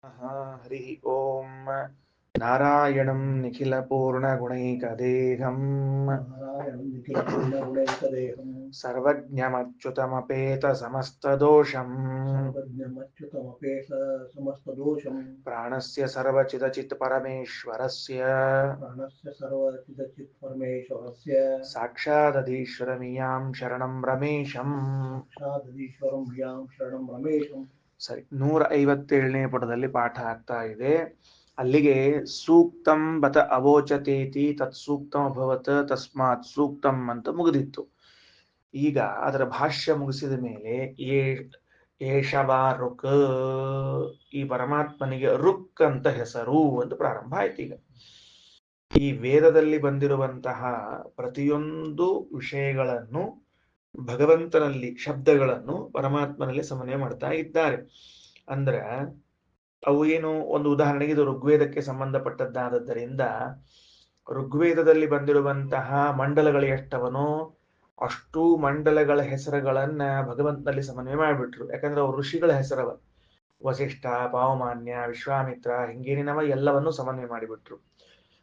ಹರಿ ಓಂ ನಾರಾಯಣಂ ನಿಖಿಲ ಪೂರ್ಣ ಗುಣೈಕದೇಹಂ ಸರ್ವಜ್ಞಮಚ್ಯುತಮಪೇತ ಸಮಸ್ತದೋಷಂ ಪ್ರಾಣಸ್ಯ ಸರ್ವಚಿದಚಿತ್ ಪರಮೇಶ್ವರಸ್ಯ ಸಾಕ್ಷಾದಧೀಶ್ವರಮಿಯಾಂ ಶರಣಂ ರಮೇಶಂ. ಸರಿ, 157ನೇ ಪುಟದಲ್ಲಿ ಪಾಠ ಆಗ್ತಾ ಇದೆ. ಅಲ್ಲಿಗೆ ಸೂಕ್ತಂ ಬತ ಅವೋಚತೇತಿ ತತ್ ಸೂಕ್ತಂ ಅಭವತ್ ತಸ್ಮಾತ್ ಸೂಕ್ತಂ ಅಂತ ಮುಗಿದಿತ್ತು. ಈಗ ಅದರ ಭಾಷ್ಯ ಮುಗಿಸಿದ ಮೇಲೆ ಏಷವಾ ರುಕ್, ಈ ಪರಮಾತ್ಮನಿಗೆ ರುಕ್ ಅಂತ ಹೆಸರು ಅಂತ ಪ್ರಾರಂಭ ಆಯ್ತು. ಈಗ ಈ ವೇದದಲ್ಲಿ ಬಂದಿರುವಂತಹ ಪ್ರತಿಯೊಂದು ವಿಷಯಗಳನ್ನು ಭಗವಂತನಲ್ಲಿ ಶಬ್ದಗಳನ್ನು ಪರಮಾತ್ಮನಲ್ಲಿ ಸಮನ್ವಯ ಮಾಡ್ತಾ ಇದ್ದಾರೆ. ಅಂದ್ರ ಅವು ಏನು, ಒಂದು ಉದಾಹರಣೆಗೆ ಇದು ಋಗ್ವೇದಕ್ಕೆ ಸಂಬಂಧಪಟ್ಟದ್ದಾದ್ದರಿಂದ ಋಗ್ವೇದದಲ್ಲಿ ಬಂದಿರುವಂತಹ ಮಂಡಲಗಳು ಎಷ್ಟವನೋ ಅಷ್ಟು ಮಂಡಲಗಳ ಹೆಸರುಗಳನ್ನ ಭಗವಂತನಲ್ಲಿ ಸಮನ್ವಯ ಮಾಡಿಬಿಟ್ರು. ಯಾಕಂದ್ರೆ ಅವ್ರು ಋಷಿಗಳ ಹೆಸರವ, ವಸಿಷ್ಠ, ಪಾವಮಾನ್ಯ, ವಿಶ್ವಾಮಿತ್ರ, ಹಿಂಗೇನಿನವ ಎಲ್ಲವನ್ನೂ ಸಮನ್ವಯ ಮಾಡಿಬಿಟ್ರು.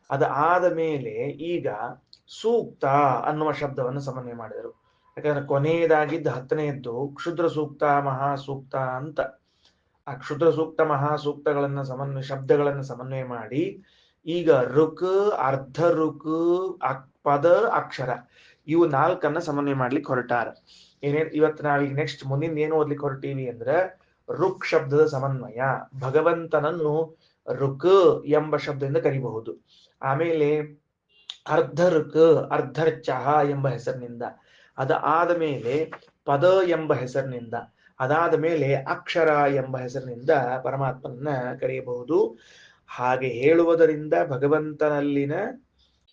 ಅದಾದ ಮೇಲೆ ಈಗ ಸೂಕ್ತ ಅನ್ನುವ ಶಬ್ದವನ್ನು ಸಮನ್ವಯ ಮಾಡಿದರು. ಯಾಕಂದ್ರೆ ಕೊನೆಯದಾಗಿದ್ದ 10ನೇದ್ದು ಕ್ಷುದ್ರ ಸೂಕ್ತ, ಮಹಾಸೂಕ್ತ ಅಂತ. ಆ ಕ್ಷುದ್ರ ಸೂಕ್ತ, ಮಹಾಸೂಕ್ತಗಳನ್ನ ಶಬ್ದಗಳನ್ನು ಸಮನ್ವಯ ಮಾಡಿ ಈಗ ಋಕ್, ಅರ್ಧ ಋಕ್, ಪದ, ಅಕ್ಷರ ಇವು 4 ಸಮನ್ವಯ ಮಾಡ್ಲಿಕ್ಕೆ ಹೊರಟಾರ. ಇವತ್ತು ನಾವೀಗ ನೆಕ್ಸ್ಟ್ ಮುಂದಿನ ಏನು ಓದ್ಲಿಕ್ಕೆ ಹೊರಟೀವಿ ಅಂದ್ರೆ ಋಕ್ ಶಬ್ದದ ಸಮನ್ವಯ. ಭಗವಂತನನ್ನು ಋಕ್ ಎಂಬ ಶಬ್ದದಿಂದ ಕರಿಬಹುದು. ಆಮೇಲೆ ಅರ್ಧ ಋಕ್, ಅರ್ಧರ್ಚಃ ಎಂಬ ಹೆಸರಿನಿಂದ, ಅದಾದ ಮೇಲೆ ಪದ ಎಂಬ ಹೆಸರಿನಿಂದ, ಅದಾದ ಮೇಲೆ ಅಕ್ಷರ ಎಂಬ ಹೆಸರಿನಿಂದ ಪರಮಾತ್ಮನನ್ನ ಕರೆಯಬಹುದು. ಹಾಗೆ ಹೇಳುವುದರಿಂದ ಭಗವಂತನಲ್ಲಿನ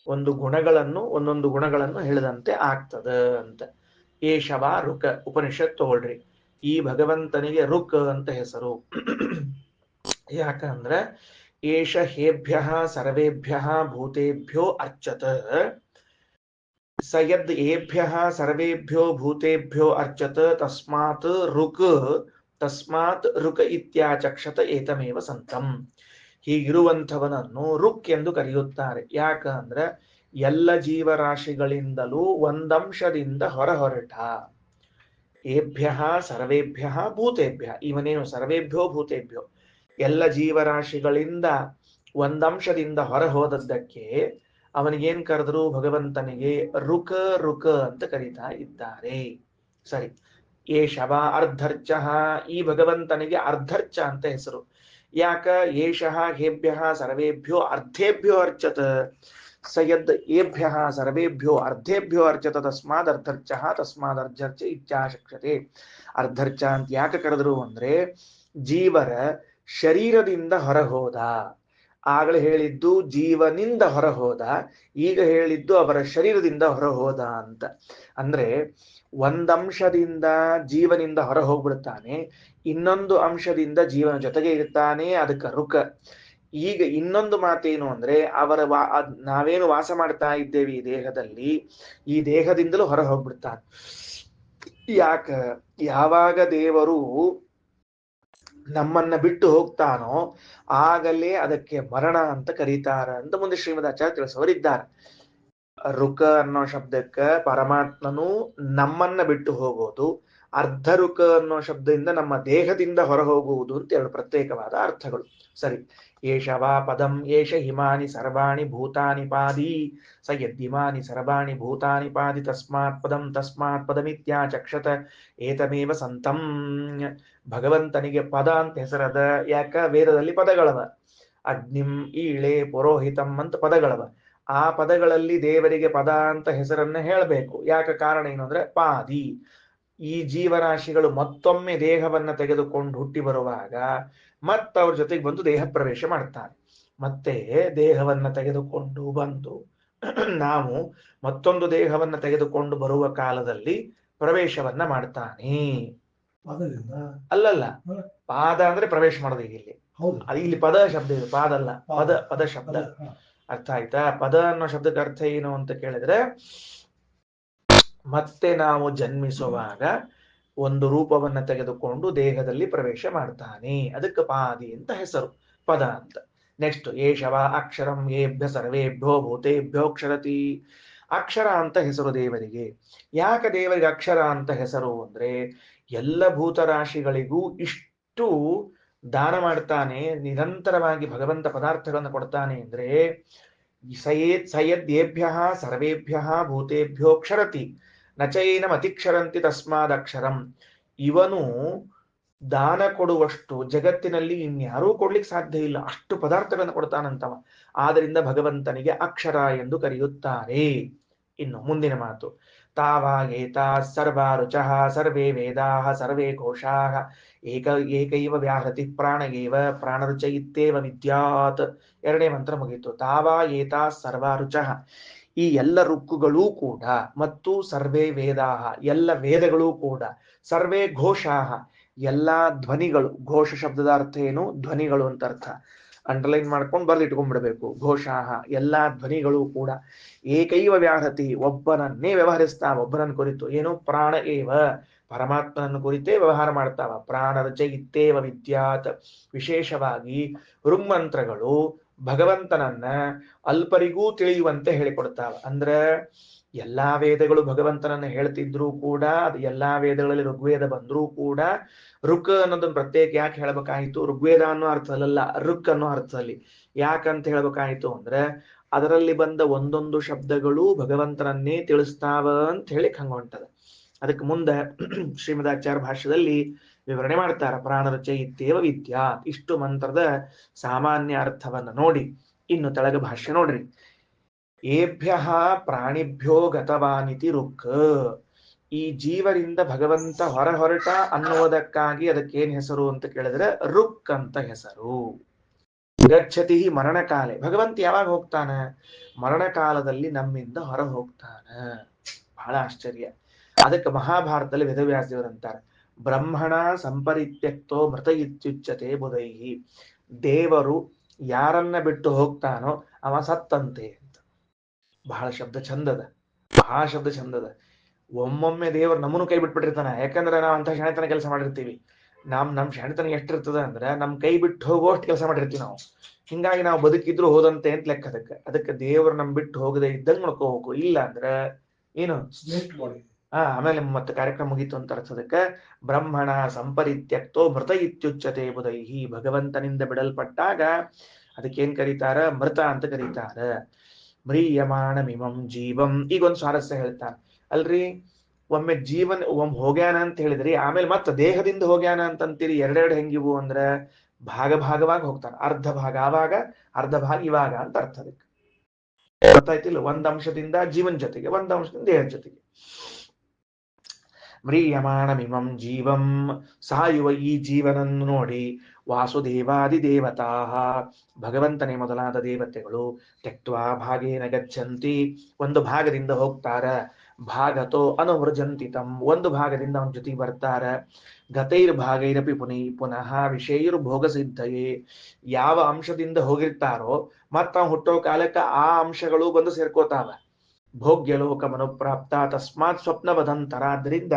ಒಂದೊಂದು ಗುಣಗಳನ್ನು ಹೇಳಿದಂತೆ ಆಗ್ತದ ಅಂತ. ಏಷವ ರುಕ್ ಉಪನಿಷತ್ ತಗೊಳ್ರಿ. ಈ ಭಗವಂತನಿಗೆ ರುಕ್ ಅಂತ ಹೆಸರು. ಯಾಕಂದ್ರೆ ಏಷ ಹೇಭ್ಯ ಸರ್ವೇಭ್ಯ ಭೂತೇಭ್ಯೋ ಅರ್ಚತ, ಸ ಯದ್ ಏಭ್ಯ ಸರ್ವೇಭ್ಯೋ ಭೂತೇಭ್ಯೋ ಅರ್ಚತ ತಸ್ಮಾತ್ ರುಕ್ ಇತ್ಯಾಚಕ್ಷತ ಏತಮೇವ ಸಂತಂ. ಹೀಗಿರುವಂಥವನನ್ನು ರುಕ್ ಎಂದು ಕರೆಯುತ್ತಾರೆ. ಯಾಕಂದ್ರೆ ಎಲ್ಲ ಜೀವರಾಶಿಗಳಿಂದಲೂ ಒಂದಂಶದಿಂದ ಹೊರಟ. ಏಭ್ಯ ಸರ್ವೇಭ್ಯ ಭೂತೇಭ್ಯ, ಇವನೇನು ಸರ್ವೇಭ್ಯೋ ಭೂತೇಭ್ಯೋ ಎಲ್ಲ ಜೀವರಾಶಿಗಳಿಂದ ಒಂದಂಶದಿಂದ ಹೊರ ಹೋದದ್ದಕ್ಕೆ ಅವನಿಗೇನ್ ಕರೆದ್ರು, ಭಗವಂತನಿಗೆ ರುಕ್ ಅಂತ ಕರೀತಾ ಇದ್ದಾರೆ. ಸರಿ, ಏಷವ ಅರ್ಧರ್ಚ, ಈ ಭಗವಂತನಿಗೆ ಅರ್ಧರ್ಚ ಅಂತ ಹೆಸರು. ಯಾಕ? ಏಷಃ ಹೇಭ್ಯ ಸರ್ವೇಭ್ಯೋ ಅರ್ಧೇಭ್ಯೋ ಅರ್ಚತ, ಸ ಯದ್ ಏಭ್ಯ ಸರ್ವೇಭ್ಯೋ ಅರ್ಧೇಭ್ಯೋ ಅರ್ಚತ ತಸ್ಮಾದ್ ಅರ್ಧರ್ಚ ತಸ್ಮಾದ್ ಅರ್ಧರ್ಚ ಇತ್ಯಾಶಕ್ಷತೆ. ಅರ್ಧರ್ಚ ಅಂತ ಯಾಕೆ ಕರೆದ್ರು ಅಂದ್ರೆ ಜೀವರ ಶರೀರದಿಂದ ಹೊರಹೋದ. ಆಗಲೇ ಹೇಳಿದ್ದು ಜೀವನಿಂದ ಹೊರಹೋದ, ಈಗ ಹೇಳಿದ್ದು ಅವರ ಶರೀರದಿಂದ ಹೊರಹೋದ ಅಂತ. ಅಂದ್ರೆ ಒಂದಂಶದಿಂದ ಜೀವನಿಂದ ಹೊರ ಹೋಗ್ಬಿಡ್ತಾನೆ, ಇನ್ನೊಂದು ಅಂಶದಿಂದ ಜೀವನ ಜೊತೆಗೆ ಇರ್ತಾನೆ, ಅದಕ್ಕೆ ರುಕ. ಈಗ ಇನ್ನೊಂದು ಮಾತೇನು ಅಂದ್ರೆ ನಾವೇನು ವಾಸ ಮಾಡ್ತಾ ಇದ್ದೇವೆ ಈ ದೇಹದಲ್ಲಿ, ಈ ದೇಹದಿಂದಲೂ ಹೊರ ಹೋಗ್ಬಿಡ್ತಾನೆ. ಯಾವಾಗ ದೇವರು ನಮ್ಮನ್ನ ಬಿಟ್ಟು ಹೋಗ್ತಾನೋ ಆಗಲೇ ಅದಕ್ಕೆ ಮರಣ ಅಂತ ಕರೀತಾರ ಅಂತ ಮುಂದೆ ಶ್ರೀಮದಾಚಾರ್ಯ ತಿಳಿಸೋರಿದ್ದಾರೆ. ರುಕ ಅನ್ನೋ ಶಬ್ದಕ್ಕೆ ಪರಮಾತ್ಮನು ನಮ್ಮನ್ನ ಬಿಟ್ಟು ಹೋಗೋದು, ಅರ್ಧ ರುಕ ಅನ್ನೋ ಶಬ್ದದಿಂದ ನಮ್ಮ ದೇಹದಿಂದ ಹೊರ ಹೋಗುವುದು ಅಂತ 2 ಪ್ರತ್ಯೇಕವಾದ ಅರ್ಥಗಳು. ಸರಿ, ಏಷವಾ ಪದಂ ಏಷ ಹಿಮಾನಿ ಸರ್ವಾಣಿ ಭೂತಾನಿ ಪಾದಿ, ಸ ಯದ್ದಿಮಾನಿ ಸರ್ವಾಣಿ ಭೂತಾನಿ ಪಾದಿ ತಸ್ಮಾತ್ ಪದಮಿತ್ಯಾಚಕ್ಷತ ಏತಮೇವ ಸಂತಂ. ಭಗವಂತನಿಗೆ ಪದ ಅಂತ ಹೆಸರದ. ಯಾಕ? ವೇದದಲ್ಲಿ ಪದಗಳವ, ಅಗ್ನಿಂ, ಈಳೆ, ಪುರೋಹಿತಂ ಅಂತ ಪದಗಳವ. ಆ ಪದಗಳಲ್ಲಿ ದೇವರಿಗೆ ಪದ ಅಂತ ಹೆಸರನ್ನ ಹೇಳಬೇಕು. ಯಾಕ? ಕಾರಣ ಏನು ಅಂದ್ರೆ ಪಾದಿ, ಈ ಜೀವರಾಶಿಗಳು ಮತ್ತೊಮ್ಮೆ ದೇಹವನ್ನ ತೆಗೆದುಕೊಂಡು ಹುಟ್ಟಿ ಬರುವಾಗ ಮತ್ತವ್ರ ಜೊತೆಗೆ ಬಂದು ದೇಹ ಪ್ರವೇಶ ಮಾಡ್ತಾರೆ. ಮತ್ತೆ ದೇಹವನ್ನ ತೆಗೆದುಕೊಂಡು ಬಂದು ನಾವು ಮತ್ತೊಂದು ದೇಹವನ್ನ ತೆಗೆದುಕೊಂಡು ಬರುವ ಕಾಲದಲ್ಲಿ ಪ್ರವೇಶವನ್ನ ಮಾಡ್ತಾನೆ. ಅಲ್ಲಲ್ಲ, ಪಾದ ಅಂದ್ರೆ ಪ್ರವೇಶ ಮಾಡೋದು. ಈಗ ಇಲ್ಲಿ ಪದ ಶಬ್ದ ಇದೆ, ಪಾದ ಅಲ್ಲ, ಪದ ಶಬ್ದ. ಅರ್ಥ ಆಯ್ತಾ? ಪದ ಅನ್ನೋ ಶಬ್ದಕ್ಕೆ ಅರ್ಥ ಏನು ಅಂತ ಕೇಳಿದ್ರೆ, ಮತ್ತೆ ನಾವು ಜನ್ಮಿಸುವಾಗ ಒಂದು ರೂಪವನ್ನ ತೆಗೆದುಕೊಂಡು ದೇಹದಲ್ಲಿ ಪ್ರವೇಶ ಮಾಡ್ತಾನೆ. ಅದಕ್ಕೆ ಪಾದಿ ಅಂತ ಹೆಸರು, ಪದ ಅಂತ. ನೆಕ್ಸ್ಟ್, ಏಷವ ಅಕ್ಷರಂ ಏಭ್ಯ ಸರ್ವೇಭ್ಯೋ ಭೂತೇಭ್ಯೋಕ್ಷರತಿ. ಅಕ್ಷರ ಅಂತ ಹೆಸರು ದೇವರಿಗೆ. ಯಾಕೆ ದೇವರಿಗೆ ಅಕ್ಷರ ಅಂತ ಹೆಸರು ಅಂದ್ರೆ, ಎಲ್ಲ ಭೂತರಾಶಿಗಳಿಗೂ ಇಷ್ಟು ದಾನ ಮಾಡ್ತಾನೆ, ನಿರಂತರವಾಗಿ ಭಗವಂತ ಪದಾರ್ಥಗಳನ್ನು ಕೊಡ್ತಾನೆ ಅಂದ್ರೆ, ಸಯದ್ಯೇಭ್ಯ ಸರ್ವೇಭ್ಯ ಭೂತೇಭ್ಯೋಕ್ಷರತಿ ನಚೈನಂ ಅತಿಕ್ಷರಂತಿ ತಸ್ಮಾದಕ್ಷರಂ. ಇವನು ದಾನ ಕೊಡುವಷ್ಟು ಜಗತ್ತಿನಲ್ಲಿ ಇನ್ಯಾರೂ ಕೊಡ್ಲಿಕ್ಕೆ ಸಾಧ್ಯ ಇಲ್ಲ, ಅಷ್ಟು ಪದಾರ್ಥಗಳನ್ನು ಕೊಡ್ತಾನಂತವ. ಆದ್ದರಿಂದ ಭಗವಂತನಿಗೆ ಅಕ್ಷರ ಎಂದು ಕರೆಯುತ್ತಾರೆ. ಇನ್ನು ಮುಂದಿನ ಮಾತು, ತಾವಾಗೇತಾ ಸರ್ವ ರುಚಃ ಸರ್ವೇ ವೇದಾಃ ಸರ್ವೇ ಕೋಶಾಃ ಏಕೈವ ವ್ಯಾಹೃತಿ ಪ್ರಾಣಯೇವ ಪ್ರಾಣರುಚ ಇತ್ಯೇವ ವಿದ್ಯಾತ್. ಎರಡನೇ ಮಂತ್ರ ಮುಗಿಯಿತು. ತಾವಾ ಏತಾ ಸರ್ವ ರುಚಃ, ಈ ಎಲ್ಲ ರುಕ್ಕುಗಳೂ ಕೂಡ, ಮತ್ತು ಸರ್ವೇ ವೇದಾಃ ಎಲ್ಲ ವೇದಗಳೂ ಕೂಡ, ಸರ್ವೇ ಘೋಷಾಃ ಎಲ್ಲಾ ಧ್ವನಿಗಳು. ಘೋಷ ಶಬ್ದದ ಅರ್ಥ ಏನು? ಧ್ವನಿಗಳು ಅಂತ ಅರ್ಥ. ಅಂಡರ್ಲೈನ್ ಮಾಡ್ಕೊಂಡು ಬರ್ದಿಟ್ಕೊಂಡ್ಬಿಡ್ಬೇಕು. ಘೋಷಾಹ ಎಲ್ಲಾ ಧ್ವನಿಗಳು ಕೂಡ, ಏಕೈವ ವ್ಯಾಹತಿ ಒಬ್ಬನನ್ನೇ ವ್ಯವಹರಿಸ್ತಾವ, ಒಬ್ಬನನ್ನು ಕುರಿತು. ಏನು? ಪ್ರಾಣ ಏವ ಪರಮಾತ್ಮನನ್ನು ಕುರಿತೇ ವ್ಯವಹಾರ ಮಾಡ್ತಾವ. ಪ್ರಾಣರಚ ಇತ್ತೇವ ವಿದ್ಯಾತ್. ವಿಶೇಷವಾಗಿ ಋಗ್ಮಂತ್ರಗಳು ಭಗವಂತನನ್ನ ಅಲ್ಪರಿಗೂ ತಿಳಿಯುವಂತೆ ಹೇಳಿಕೊಡ್ತಾವ. ಅಂದ್ರೆ ಎಲ್ಲಾ ವೇದಗಳು ಭಗವಂತನನ್ನ ಹೇಳ್ತಿದ್ರು ಕೂಡ, ಅದು ಎಲ್ಲಾ ವೇದಗಳಲ್ಲಿ ಋಗ್ವೇದ ಬಂದ್ರೂ ಕೂಡ, ಋಕ್ ಅನ್ನೋದನ್ನ ಪ್ರತ್ಯೇಕ ಯಾಕೆ ಹೇಳ್ಬೇಕಾಯಿತು? ಋಗ್ವೇದ ಅನ್ನೋ ಅರ್ಥದಲ್ಲ, ಋಕ್ ಅನ್ನೋ ಅರ್ಥದಲ್ಲಿ. ಯಾಕಂತ ಹೇಳ್ಬೇಕಾಯಿತು ಅಂದ್ರೆ, ಅದರಲ್ಲಿ ಬಂದ ಒಂದೊಂದು ಶಬ್ದಗಳು ಭಗವಂತನನ್ನೇ ತಿಳಿಸ್ತಾವ ಅಂತ ಹೇಳಿ ಹಂಗೊಂಟದ. ಅದಕ್ಕೆ ಮುಂದೆ ಶ್ರೀಮದಾಚಾರ್ಯ ಭಾಷ್ಯದಲ್ಲಿ ವಿವರಣೆ ಮಾಡ್ತಾರ. ಪ್ರಾಣರಚ ಇತ್ತೇವ ವಿದ್ಯಾ, ಇಷ್ಟು ಮಂತ್ರದ ಸಾಮಾನ್ಯ ಅರ್ಥವನ್ನ ನೋಡಿ ಇನ್ನು ತೆಳಗ ಭಾಷ್ಯ ನೋಡ್ರಿ. ಏಭ್ಯ ಪ್ರಾಣಿಭ್ಯೋ ಗತವಾನಿತಿ ರುಕ್. ಈ ಜೀವರಿಂದ ಭಗವಂತ ಹೊರಟ ಅನ್ನುವುದಕ್ಕಾಗಿ ಅದಕ್ಕೇನ್ ಹೆಸರು ಅಂತ ಕೇಳಿದ್ರೆ ರುಕ್ ಅಂತ ಹೆಸರು. ಗಚ್ಚತಿ ಮರಣಕಾಲೆ, ಭಗವಂತ ಯಾವಾಗ ಹೋಗ್ತಾನ? ಮರಣಕಾಲದಲ್ಲಿ ನಮ್ಮಿಂದ ಹೊರ ಹೋಗ್ತಾನ. ಬಹಳ ಆಶ್ಚರ್ಯ. ಅದಕ್ಕೆ ಮಹಾಭಾರತದಲ್ಲಿ ವೇದವ್ಯಾಸ ದೇವರಂತಾರೆ, ಬ್ರಹ್ಮಣ ಸಂಪರಿತ್ಯಕ್ತೋ ಮೃತ ಇತ್ಯುಚ್ಯತೆ ಬುಧೈಹಿ. ದೇವರು ಯಾರನ್ನ ಬಿಟ್ಟು ಹೋಗ್ತಾನೋ ಅವ ಸತ್ತಂತೆ ಅಂತ. ಬಹಳ ಶಬ್ದ ಚಂದದ, ಬಹಳ ಶಬ್ದ ಚಂದದ. ಒಮ್ಮೊಮ್ಮೆ ದೇವರು ನಮ್ಮನ್ನು ಕೈ ಬಿಟ್ಬಿಟ್ಟಿರ್ತಾನ. ಯಾಕಂದ್ರೆ ನಾವು ಅಂತ ಶಾಣಿತನ ಕೆಲಸ ಮಾಡಿರ್ತೀವಿ. ನಮ್ ಶಾಣಿತನ ಎಷ್ಟಿರ್ತದ ಅಂದ್ರೆ, ನಮ್ ಕೈ ಬಿಟ್ಟು ಹೋಗೋಷ್ಟು ಕೆಲಸ ಮಾಡಿರ್ತೀವಿ ನಾವು. ಹಿಂಗಾಗಿ ನಾವು ಬದುಕಿದ್ರು ಹೋದಂತೆ ಅಂತ ಲೆಕ್ಕ. ಅದಕ್ಕೆ ದೇವರು ನಮ್ ಬಿಟ್ಟು ಹೋಗದೆ ಇದ್ದಂಗೆ ನೋಡ್ಕೋಬೇಕು. ಇಲ್ಲ ಅಂದ್ರೆ ಏನು ಆಮೇಲೆ ಮತ್ತೆ ಕಾರ್ಯಕ್ರಮ ಮುಗೀತು ಅಂತ ಅರ್ಥದಕ್ಕೆ ಬ್ರಹ್ಮಣ ಸಂಪರಿತ್ಯಕ್ತೋ ಮೃತ ಇತ್ಯುಚ್ಯತೆ ಬುಧೈಹಿ. ಭಗವಂತನಿಂದ ಬಿಡಲ್ಪಟ್ಟಾಗ ಅದಕ್ಕೇನ್ ಕರೀತಾರ? ಮೃತ ಅಂತ ಕರೀತಾರ. ಮ್ರಿಯಮಾಣಮಿಮಂ ಜೀವಂ. ಈಗ ಒಂದು ಸ್ವಾರಸ್ಯ ಹೇಳ್ತಾರ, ಅಲ್ರಿ ಒಮ್ಮೆ ಒಮ್ಮೆ ಹೋಗ್ಯಾನ ಅಂತ ಹೇಳಿದ್ರಿ, ಆಮೇಲೆ ಮತ್ತೆ ದೇಹದಿಂದ ಹೋಗ್ಯಾನ ಅಂತಂತೀರಿ. ಎರಡೆರಡು ಹೆಂಗಿವು ಅಂದ್ರೆ ಭಾಗವಾಗಿ ಹೋಗ್ತಾನ. ಅರ್ಧ ಭಾಗ ಆವಾಗ, ಅರ್ಧ ಭಾಗ ಇವಾಗ ಅಂತ ಅರ್ಥ. ಅದಕ್ಕೆ ಗೊತ್ತಾಯ್ತಿಲ್ಲ? ಒಂದ್ ಅಂಶದಿಂದ ಜೀವನ್ ಜೊತೆಗೆ, ಒಂದ್ ಅಂಶದಿಂದ ದೇಹದ ಜೊತೆಗೆ. ಮ್ರಿಯಮಾಣಮಿಮಂ ಜೀವಂ, ಸಾಯುವ ಈ ಜೀವನನ್ನು ನೋಡಿ, ವಾಸುದೇವಾದಿ ದೇವತಾ, ಭಗವಂತನೇ ಮೊದಲಾದ ದೇವತೆಗಳು, ತ್ಯಕ್ತ್ವಾ ಭಾಗೇನ ಗಚ್ಚಂತಿ, ಒಂದು ಭಾಗದಿಂದ ಹೋಗ್ತಾರ. ಭಾಗತೋ ಅನುವೃಜಂತಿತಂ, ಒಂದು ಭಾಗದಿಂದ ಅವನ ಜೊತೆಗೆ ಬರ್ತಾರ. ಗತೈರ್ಭಾಗೈರಪಿ ಪುನಃ ವಿಷಯರು ಭೋಗ ಸಿದ್ಧಯೇ. ಯಾವ ಅಂಶದಿಂದ ಹೋಗಿರ್ತಾರೋ ಮತ್ತ ಹುಟ್ಟೋ ಕಾಲಕ್ಕೆ ಆ ಅಂಶಗಳು ಬಂದು ಸೇರ್ಕೋತಾವ. ಭೋಗ್ಯ ಲೋಕ ಮನುಪ್ರಾಪ್ತ ತಸ್ಮಾತ್ ಸ್ವಪ್ನ ವದಂತರ. ಆದ್ದರಿಂದ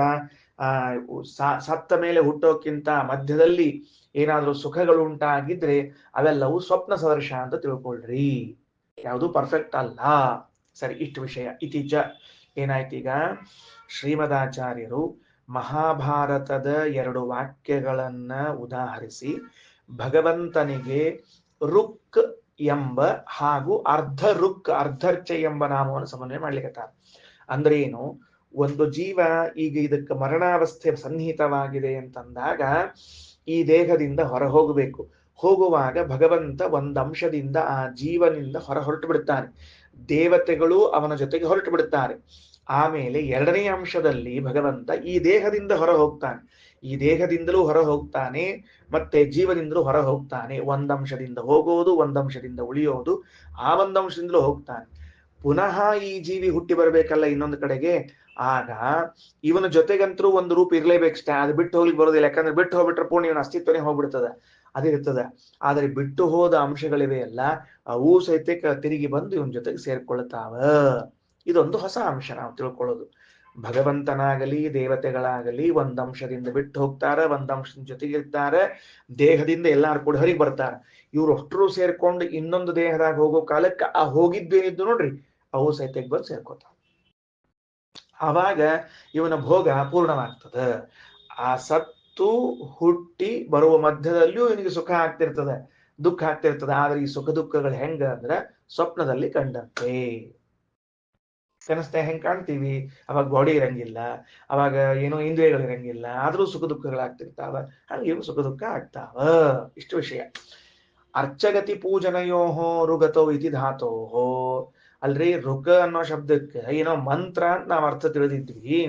ಸತ್ತ ಮೇಲೆ ಹುಟ್ಟೋಕ್ಕಿಂತ ಮಧ್ಯದಲ್ಲಿ ಏನಾದ್ರೂ ಸುಖಗಳು ಉಂಟಾಗಿದ್ರೆ ಅವೆಲ್ಲವೂ ಸ್ವಪ್ನ ಸದೃಶ ಅಂತ ತಿಳ್ಕೊಳ್ರಿ. ಯಾವುದು ಪರ್ಫೆಕ್ಟ್ ಅಲ್ಲ. ಸರಿ, ಇಷ್ಟು ವಿಷಯ. ಇತ್ತೀಚ ಏನಾಯ್ತೀಗ, ಶ್ರೀಮದಾಚಾರ್ಯರು ಮಹಾಭಾರತದ 2 ವಾಕ್ಯಗಳನ್ನ ಉದಾಹರಿಸಿ ಭಗವಂತನಿಗೆ ರುಕ್ ಎಂಬ ಹಾಗೂ ಅರ್ಧ ರುಕ್ ಅರ್ಧರ್ಚ ಎಂಬ ನಾಮವನ್ನು ಸಮನ್ವಯ ಮಾಡ್ಲಿಕ್ಕೆ. ಅಂದ್ರೆ ಏನು? ಒಂದು ಜೀವ ಈಗ ಇದಕ್ಕೆ ಮರಣಾವಸ್ಥೆ ಸನ್ನಿಹಿತವಾಗಿದೆ ಅಂತಂದಾಗ ಈ ದೇಹದಿಂದ ಹೊರ ಹೋಗಬೇಕು. ಹೋಗುವಾಗ ಭಗವಂತ ಒಂದಂಶದಿಂದ ಆ ಜೀವನಿಂದ ಹೊರಟು ಬಿಡುತ್ತಾನೆ. ದೇವತೆಗಳು ಅವನ ಜೊತೆಗೆ ಹೊರಟು ಬಿಡುತ್ತಾರೆ. ಆಮೇಲೆ ಎರಡನೇ ಅಂಶದಲ್ಲಿ ಭಗವಂತ ಈ ದೇಹದಿಂದ ಹೊರ ಹೋಗ್ತಾನೆ. ಈ ದೇಹದಿಂದಲೂ ಹೊರ ಹೋಗ್ತಾನೆ, ಮತ್ತೆ ಜೀವದಿಂದಲೂ ಹೊರ ಹೋಗ್ತಾನೆ. ಒಂದಂಶದಿಂದ ಹೋಗೋದು, ಒಂದಂಶದಿಂದ ಉಳಿಯೋದು, ಆ ಒಂದಂಶದಿಂದಲೂ ಹೋಗ್ತಾನೆ. ಪುನಃ ಈ ಜೀವಿ ಹುಟ್ಟಿ ಬರ್ಬೇಕಲ್ಲ ಇನ್ನೊಂದು ಕಡೆಗೆ. ಆಗ ಇವನ ಜೊತೆಗಂತರೂ ಒಂದು ರೂಪ ಇರ್ಲೇಬೇಕು. ಅದು ಬಿಟ್ಟು ಹೋಗ್ಲಿಕ್ಕೆ ಬರೋದಿಲ್ಲ. ಯಾಕಂದ್ರೆ ಬಿಟ್ಟು ಹೋಗ್ಬಿಟ್ರೆ ಪೂರ್ಣ ಇವನ ಅಸ್ತಿತ್ವನೇ ಹೋಗ್ಬಿಡ್ತದ. ಅದಿರ್ತದ. ಆದ್ರೆ ಬಿಟ್ಟು ಹೋದ ಅಂಶಗಳಿವೆ ಅಲ್ಲ, ಅವು ಸಹಿತ ತಿರುಗಿ ಬಂದು ಇವನ್ ಜೊತೆಗೆ ಸೇರ್ಕೊಳ್ತಾವ. ಇದೊಂದು ಹೊಸ ಅಂಶ ನಾವು ತಿಳ್ಕೊಳ್ಳೋದು. ಭಗವಂತನಾಗಲಿ ದೇವತೆಗಳಾಗಲಿ ಒಂದಂಶದಿಂದ ಬಿಟ್ಟು ಹೋಗ್ತಾರೆ, ಒಂದಂಶದ ಜೊತೆಗಿರ್ತಾರೆ, ದೇಹದಿಂದ ಎಲ್ಲಾರು ಕೂಡ ಹೊರಗೆ ಬರ್ತಾರೆ. ಇವ್ರು ಅಷ್ಟರು ಸೇರ್ಕೊಂಡು ಇನ್ನೊಂದು ದೇಹದಾಗ ಹೋಗೋ ಕಾಲಕ್ಕೆ ಆ ಹೋಗಿದ್ದೇನಿದ್ದು ನೋಡ್ರಿ ಅವು ಸಹಿತ ಬಂದು ಸೇರ್ಕೋತಾವ. ಆವಾಗ ಇವನ ಭೋಗ ಪೂರ್ಣವಾಗ್ತದೆ. ಆ ಸತ್ತು ಹುಟ್ಟಿ ಬರುವ ಮಧ್ಯದಲ್ಲಿಯೂ ಇವನಿಗೆ ಸುಖ ಆಗ್ತಿರ್ತದೆ, ದುಃಖ ಆಗ್ತಿರ್ತದೆ. ಆದ್ರೆ ಈ ಸುಖ ದುಃಖಗಳು ಹೆಂಗ ಅಂದ್ರೆ ಸ್ವಪ್ನದಲ್ಲಿ ಕಂಡಂತೆ. ಕನಸ್ತ ಹೆಂಗ್ ಕಾಣ್ತೀವಿ, ಅವಾಗ ಬಾಡಿ ಇರಂಗಿಲ್ಲ, ಅವಾಗ ಏನೋ ಇಂದ್ರಿಯಗಳು ಇರಂಗಿಲ್ಲ, ಆದ್ರೂ ಸುಖ ದುಃಖಗಳಾಗ್ತಿರ್ತಾವ. ಹಂಗೆ ಇವು ಸುಖ ದುಃಖ ಆಗ್ತಾವ. ಇಷ್ಟು ವಿಷಯ. ಅರ್ಚಗತಿ ಪೂಜನಯೋಹೋ ಋಗತೋ ಇತಿ ಧಾತೋಹೋ. ಅಲ್ರಿ, ಋಗ ಅನ್ನೋ ಶಬ್ದಕ್ಕೆ ಏನೋ ಮಂತ್ರ ಅಂತ ನಾವ್ ಅರ್ಥ ತಿಳಿದಿದ್ವಿ.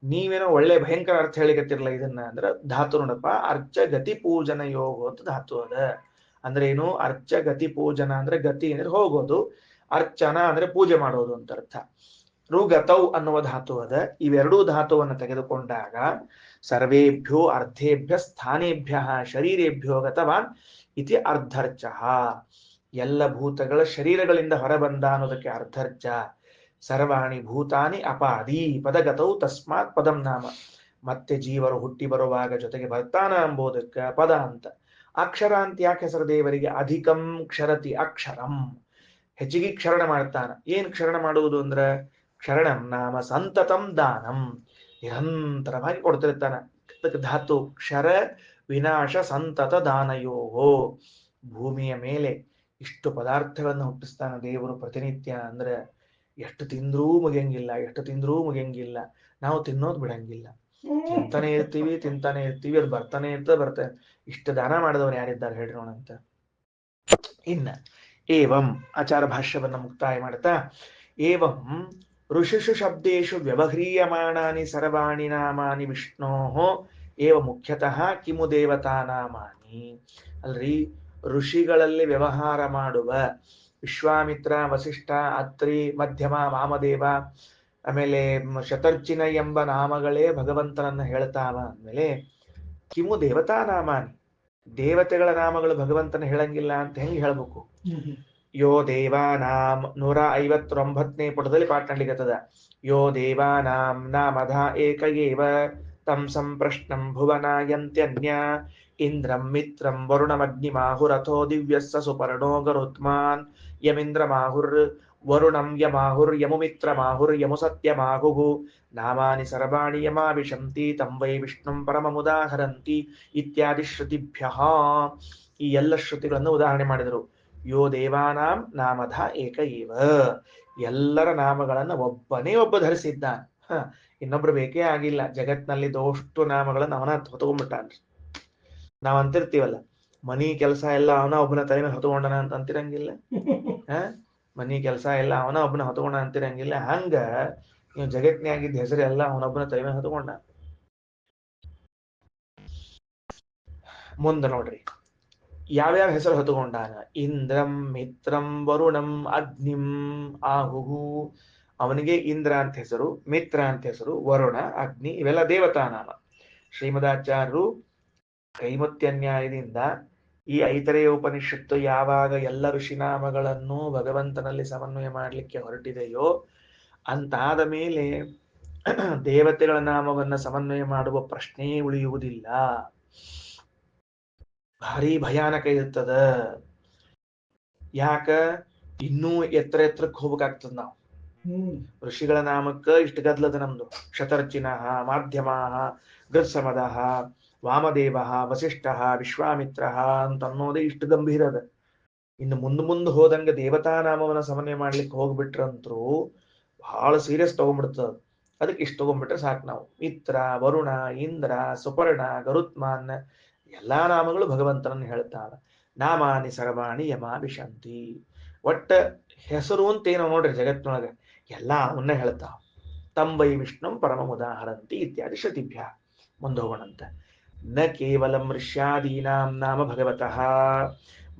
ನೀವೇನೋ ಒಳ್ಳೆ ಭಯಂಕರ ಅರ್ಥ ಹೇಳಿಕತ್ತಿರಲ್ಲ ಇದನ್ನ. ಅಂದ್ರೆ ಧಾತು ನೋಡಪ್ಪ, ಅರ್ಚಗತಿ ಪೂಜನ ಯೋಗ ಅಂತ ಧಾತು ಅದ. ಅಂದ್ರೆ ಏನು? ಅರ್ಚಗತಿ ಪೂಜನ ಅಂದ್ರೆ ಗತಿ ಅಂದ್ರೆ ಹೋಗೋದು, ಅರ್ಚನ ಅಂದ್ರೆ ಪೂಜೆ ಮಾಡೋದು ಅಂತ ಅರ್ಥ. ಋಗತೌ ಅನ್ನುವ ಧಾತು ಅದ. ಇವೆರಡೂ ಧಾತುವನ್ನು ತೆಗೆದುಕೊಂಡಾಗ ಸರ್ವೇಭ್ಯೋ ಅರ್ಧೇಭ್ಯ ಸ್ಥಾನೇಭ್ಯ ಶರೀರೇಭ್ಯೋ ಗತವಾನ್ ಇತಿ ಅರ್ಧರ್ಚ. ಎಲ್ಲ ಭೂತಗಳ ಶರೀರಗಳಿಂದ ಹೊರಬಂದ ಅನ್ನೋದಕ್ಕೆ ಅರ್ಧರ್ಚ. ಸರ್ವಾಣಿ ಭೂತಾನಿ ಅಪಾದಿ ಪದಗತೌ ತಸ್ಮಾತ್ ಪದಂ ನಾಮ. ಮತ್ತೆ ಜೀವರು ಹುಟ್ಟಿ ಬರುವಾಗ ಜೊತೆಗೆ ಬರ್ತಾನ ಎಂಬುದಕ್ಕೆ ಪದ ಅಂತ. ಅಕ್ಷರ ಅಂತ ಯಾಕೆ ಹೆಸರು ದೇವರಿಗೆ? ಅಧಿಕಂ ಕ್ಷರತಿ ಅಕ್ಷರಂ, ಹೆಚ್ಚಿಗೆ ಕ್ಷರಣ ಮಾಡ್ತಾನ. ಏನ್ ಕ್ಷರಣ ಮಾಡುವುದು ಅಂದ್ರೆ ಕ್ಷರಣಂ ನಾಮ ಸಂತತಂ ದಾನಂ, ನಿರಂತರವಾಗಿ ಕೊಡ್ತಿರ್ತಾನ. ಧಾತು ಕ್ಷರ ವಿನಾಶ ಸಂತತ ದಾನಯೋಹೋ. ಭೂಮಿಯ ಮೇಲೆ ಇಷ್ಟು ಪದಾರ್ಥಗಳನ್ನು ಹುಟ್ಟಿಸ್ತಾನ ದೇವರು ಪ್ರತಿನಿತ್ಯ. ಅಂದ್ರೆ ಎಷ್ಟು ತಿಂದ್ರೂ ಮುಗಿಯಂಗಿಲ್ಲ, ಎಷ್ಟು ತಿಂದ್ರೂ ಮುಗಿಯಂಗಿಲ್ಲ. ನಾವು ತಿನ್ನೋದು ಬಿಡಂಗಿಲ್ಲ, ತಿಂತಾನೆ ಇರ್ತೀವಿ, ಅದು ಬರ್ತಾನೆ ಬರ್ತೇನೆ. ಇಷ್ಟು ದಾನ ಮಾಡಿದವರು ಯಾರಿದ್ದಾರೆ ಹೇಳ್ರಿ ನೋಡಂತ. ಇನ್ನ ಏವಂ ಆಚಾರ ಭಾಷ್ಯವನ್ನ ಮುಕ್ತಾಯ ಮಾಡ್ತಾ, ಏವಂ ಋಷಿಷು ಶಬ್ದೇಶು ವ್ಯವಹ್ರೀಯಮಾಣಾನಿ ಸರ್ವಾಣಿ ನಾಮಾನಿ ವಿಷ್ಣೋಃ ಏವ ಮುಖ್ಯತಃ ಕಿಮು ದೇವತಾ ನಾಮಾನಿ. ಅಲ್ರಿ, ಋಷಿಗಳಲ್ಲಿ ವ್ಯವಹಾರ ಮಾಡುವ ವಿಶ್ವಾಮಿತ್ರ, ವಸಿಷ್ಠ, ಅತ್ರಿ, ಮಧ್ಯಮ, ವಾಮದೇವ, ಆಮೇಲೆ ಶತರ್ಚಿನ ಎಂಬ ನಾಮಗಳೇ ಭಗವಂತನನ್ನ ಹೇಳ್ತಾವ ಅಂದ್ಮೇಲೆ ಕಿಮು ದೇವತಾ ನಾಮಾನಿ, ದೇವತೆಗಳ ನಾಮಗಳು ಭಗವಂತನ ಹೇಳಂಗಿಲ್ಲ ಅಂತ ಹೆಂಗೆ ಹೇಳ್ಬೇಕು? ಯೋ ದೇವಾನಾಂ 159ನೇ ಪುಟದಲ್ಲಿ ಪಾಠ ನಡೀತದ. ಯೋ ದೇವಾನಾಂ ನಾಮಧ ಏಕ ಏವ ತಂ ಸಂಪ್ರಶ್ನಂ ಭುವನಾಯಂತ್ಯನ್ಯ ಇಂದ್ರಂ ಮಿತ್ರಂ ವರುಣಮಗ್ನಿಮಾಹುರಥೋ ದಿವ್ಯಸ್ಸ ಸುಪರ್ಣೋ ಗರುತ್ಮಾನ್ ಯಮಿಂದ್ರಮಾಹುರ್ ವರುಣಂ ಯಮಾಹುರ್ ಯಮುಮಿತ್ರಮಾಹುರ್ ಯಮು ಸತ್ಯಮಾಹುಃ ನಾಮಾನಿ ಸರ್ವಾಣಿ ಯಮಾವಿಶಂತಿ ತಂ ವೈ ವಿಷ್ಣುಂ ಪರಮಮುದಾಹರಂತಿ ಇತ್ಯಾದಿ ಶ್ರುತಿಭ್ಯಃ. ಈ ಎಲ್ಲ ಶ್ರುತಿಗಳನ್ನು ಉದಾಹರಣೆ ಮಾಡಿದರು. ಯೋ ದೇವಾನಾಂ ನಾಮಧ ಏಕ ಏವ, ಎಲ್ಲರ ನಾಮಗಳನ್ನು ಒಬ್ಬನೇ ಒಬ್ಬ ಧರಿಸಿದ್ದಾನೆ. ಇನ್ನೊಬ್ರು ಬೇಕೇ ಆಗಿಲ್ಲ. ಜಗತ್ನಲ್ಲಿ ದೋಷ್ಟು ನಾಮಗಳನ್ನು ಅವನ ಹೊತ್ಕೊಂಡ್ಬಿಟ್ಟಾನ್ರಿ. ನಾವ್ ಅಂತಿರ್ತೀವಲ್ಲ, ಮನಿ ಕೆಲಸ ಎಲ್ಲ ಅವನ ಒಬ್ಬನ ತಲೆ ಮೇಲೆ ಹೊತ್ಕೊಂಡನ ಅಂತ ಅಂತಿರಂಗಿಲ್ಲ. ಮನಿ ಕೆಲಸ ಎಲ್ಲ ಅವನ ಒಬ್ಬನ ಹೊತ್ಕೊಂಡ ಅಂತಿರಂಗಿಲ್ಲ. ಹಂಗ ನೀವು ಜಗತ್ನ್ಯಾಗಿದ್ದ ಹೆಸರು ಎಲ್ಲ ಅವನೊಬ್ಬನ ತಲೆ ಮೇಲೆ ಹೊತ್ಕೊಂಡ. ಮುಂದೆ ನೋಡ್ರಿ ಯಾವ್ಯಾವ ಹೆಸರು ಹೊತ್ತುಕೊಂಡಾನ. ಇಂದ್ರಂ ಮಿತ್ರಂ ವರುಣಂ ಅಗ್ನಿಂ ಆಹುಹು. ಅವನಿಗೆ ಇಂದ್ರ ಅಂತ ಹೆಸರು, ಮಿತ್ರ ಅಂತ ಹೆಸರು, ವರುಣ, ಅಗ್ನಿ ಇವೆಲ್ಲ ದೇವತಾ ನಾಮ. ಶ್ರೀಮದಾಚಾರ್ಯರು ಕೈಮುತ್ಯನ್ಯಾಯದಿಂದ ಈ ಐತರೇಯ ಉಪನಿಷತ್ತು ಯಾವಾಗ ಎಲ್ಲ ಋಷಿನಾಮಗಳನ್ನು ಭಗವಂತನಲ್ಲಿ ಸಮನ್ವಯ ಮಾಡಲಿಕ್ಕೆ ಹೊರಟಿದೆಯೋ ಅಂತಾದ ಮೇಲೆ ದೇವತೆಗಳ ನಾಮವನ್ನ ಸಮನ್ವಯ ಮಾಡುವ ಪ್ರಶ್ನೆಯೇ ಉಳಿಯುವುದಿಲ್ಲ. ಭಾರಿ ಭಯಾನಕ ಇರ್ತದ. ಯಾಕ? ಇನ್ನೂ ಎತ್ತರಕ್ಕೆ ಹೋಗ್ಬೇಕಾಗ್ತದ. ನಾವು ಋಷಿಗಳ ನಾಮಕ್ಕ ಇಷ್ಟು ಗದ್ಲದ ನಮ್ದು. ಶತರ್ಚಿನ, ಮಾಧ್ಯಮ, ಗೃತ್ಸಮದ, ವಾಮದೇವ, ವಸಿಷ್ಠ, ವಿಶ್ವಾಮಿತ್ರ ಅಂತ ಅನ್ನೋದೇ ಇಷ್ಟು ಗಂಭೀರ ಅದ. ಇನ್ನು ಮುಂದೆ ಹೋದಂಗ ದೇವತಾ ನಾಮವನ್ನ ಸಮನ್ವಯ ಮಾಡ್ಲಿಕ್ಕೆ ಹೋಗ್ಬಿಟ್ರಂತ್ರು ಬಹಳ ಸೀರಿಯಸ್ ತಗೊಂಡ್ಬಿಡ್ತದ. ಅದಕ್ಕೆ ಇಷ್ಟು ತಗೊಂಡ್ಬಿಟ್ರೆ ಸಾಕು. ನಾವು ಮಿತ್ರ, ವರುಣ, ಇಂದ್ರ, ಸುಪರ್ಣ, ಗರುತ್ಮಾನ್ ಎಲ್ಲಾ ನಾಮಗಳು ಭಗವಂತನನ್ನು ಹೇಳ್ತಾವ. ನಾಮಾನಿ ಸರ್ವಾಣಿ ಯಮಾಭಿಶಂತಿ. ಒಟ್ಟ ಹೆಸರು ಅಂತ ಏನೋ ನೋಡ್ರಿ ಜಗತ್ತಿನೊಳಗೆ ಎಲ್ಲಾ ಅವನ್ನ ಹೇಳ್ತಾವ. ತಂ ವೈ ವಿಷ್ಣುಂ ಪರಮಮುದಾಹರಂತಿ ಇತ್ಯಾದಿ ಶ್ರುತಿಭ್ಯ. ಮುಂದೆ ಹೋಗೋಣಂತ. ನ ಕೇವಲಂ ಋಷ್ಯಾದೀನಾಂ ನಾಮ ಭಗವತಃ.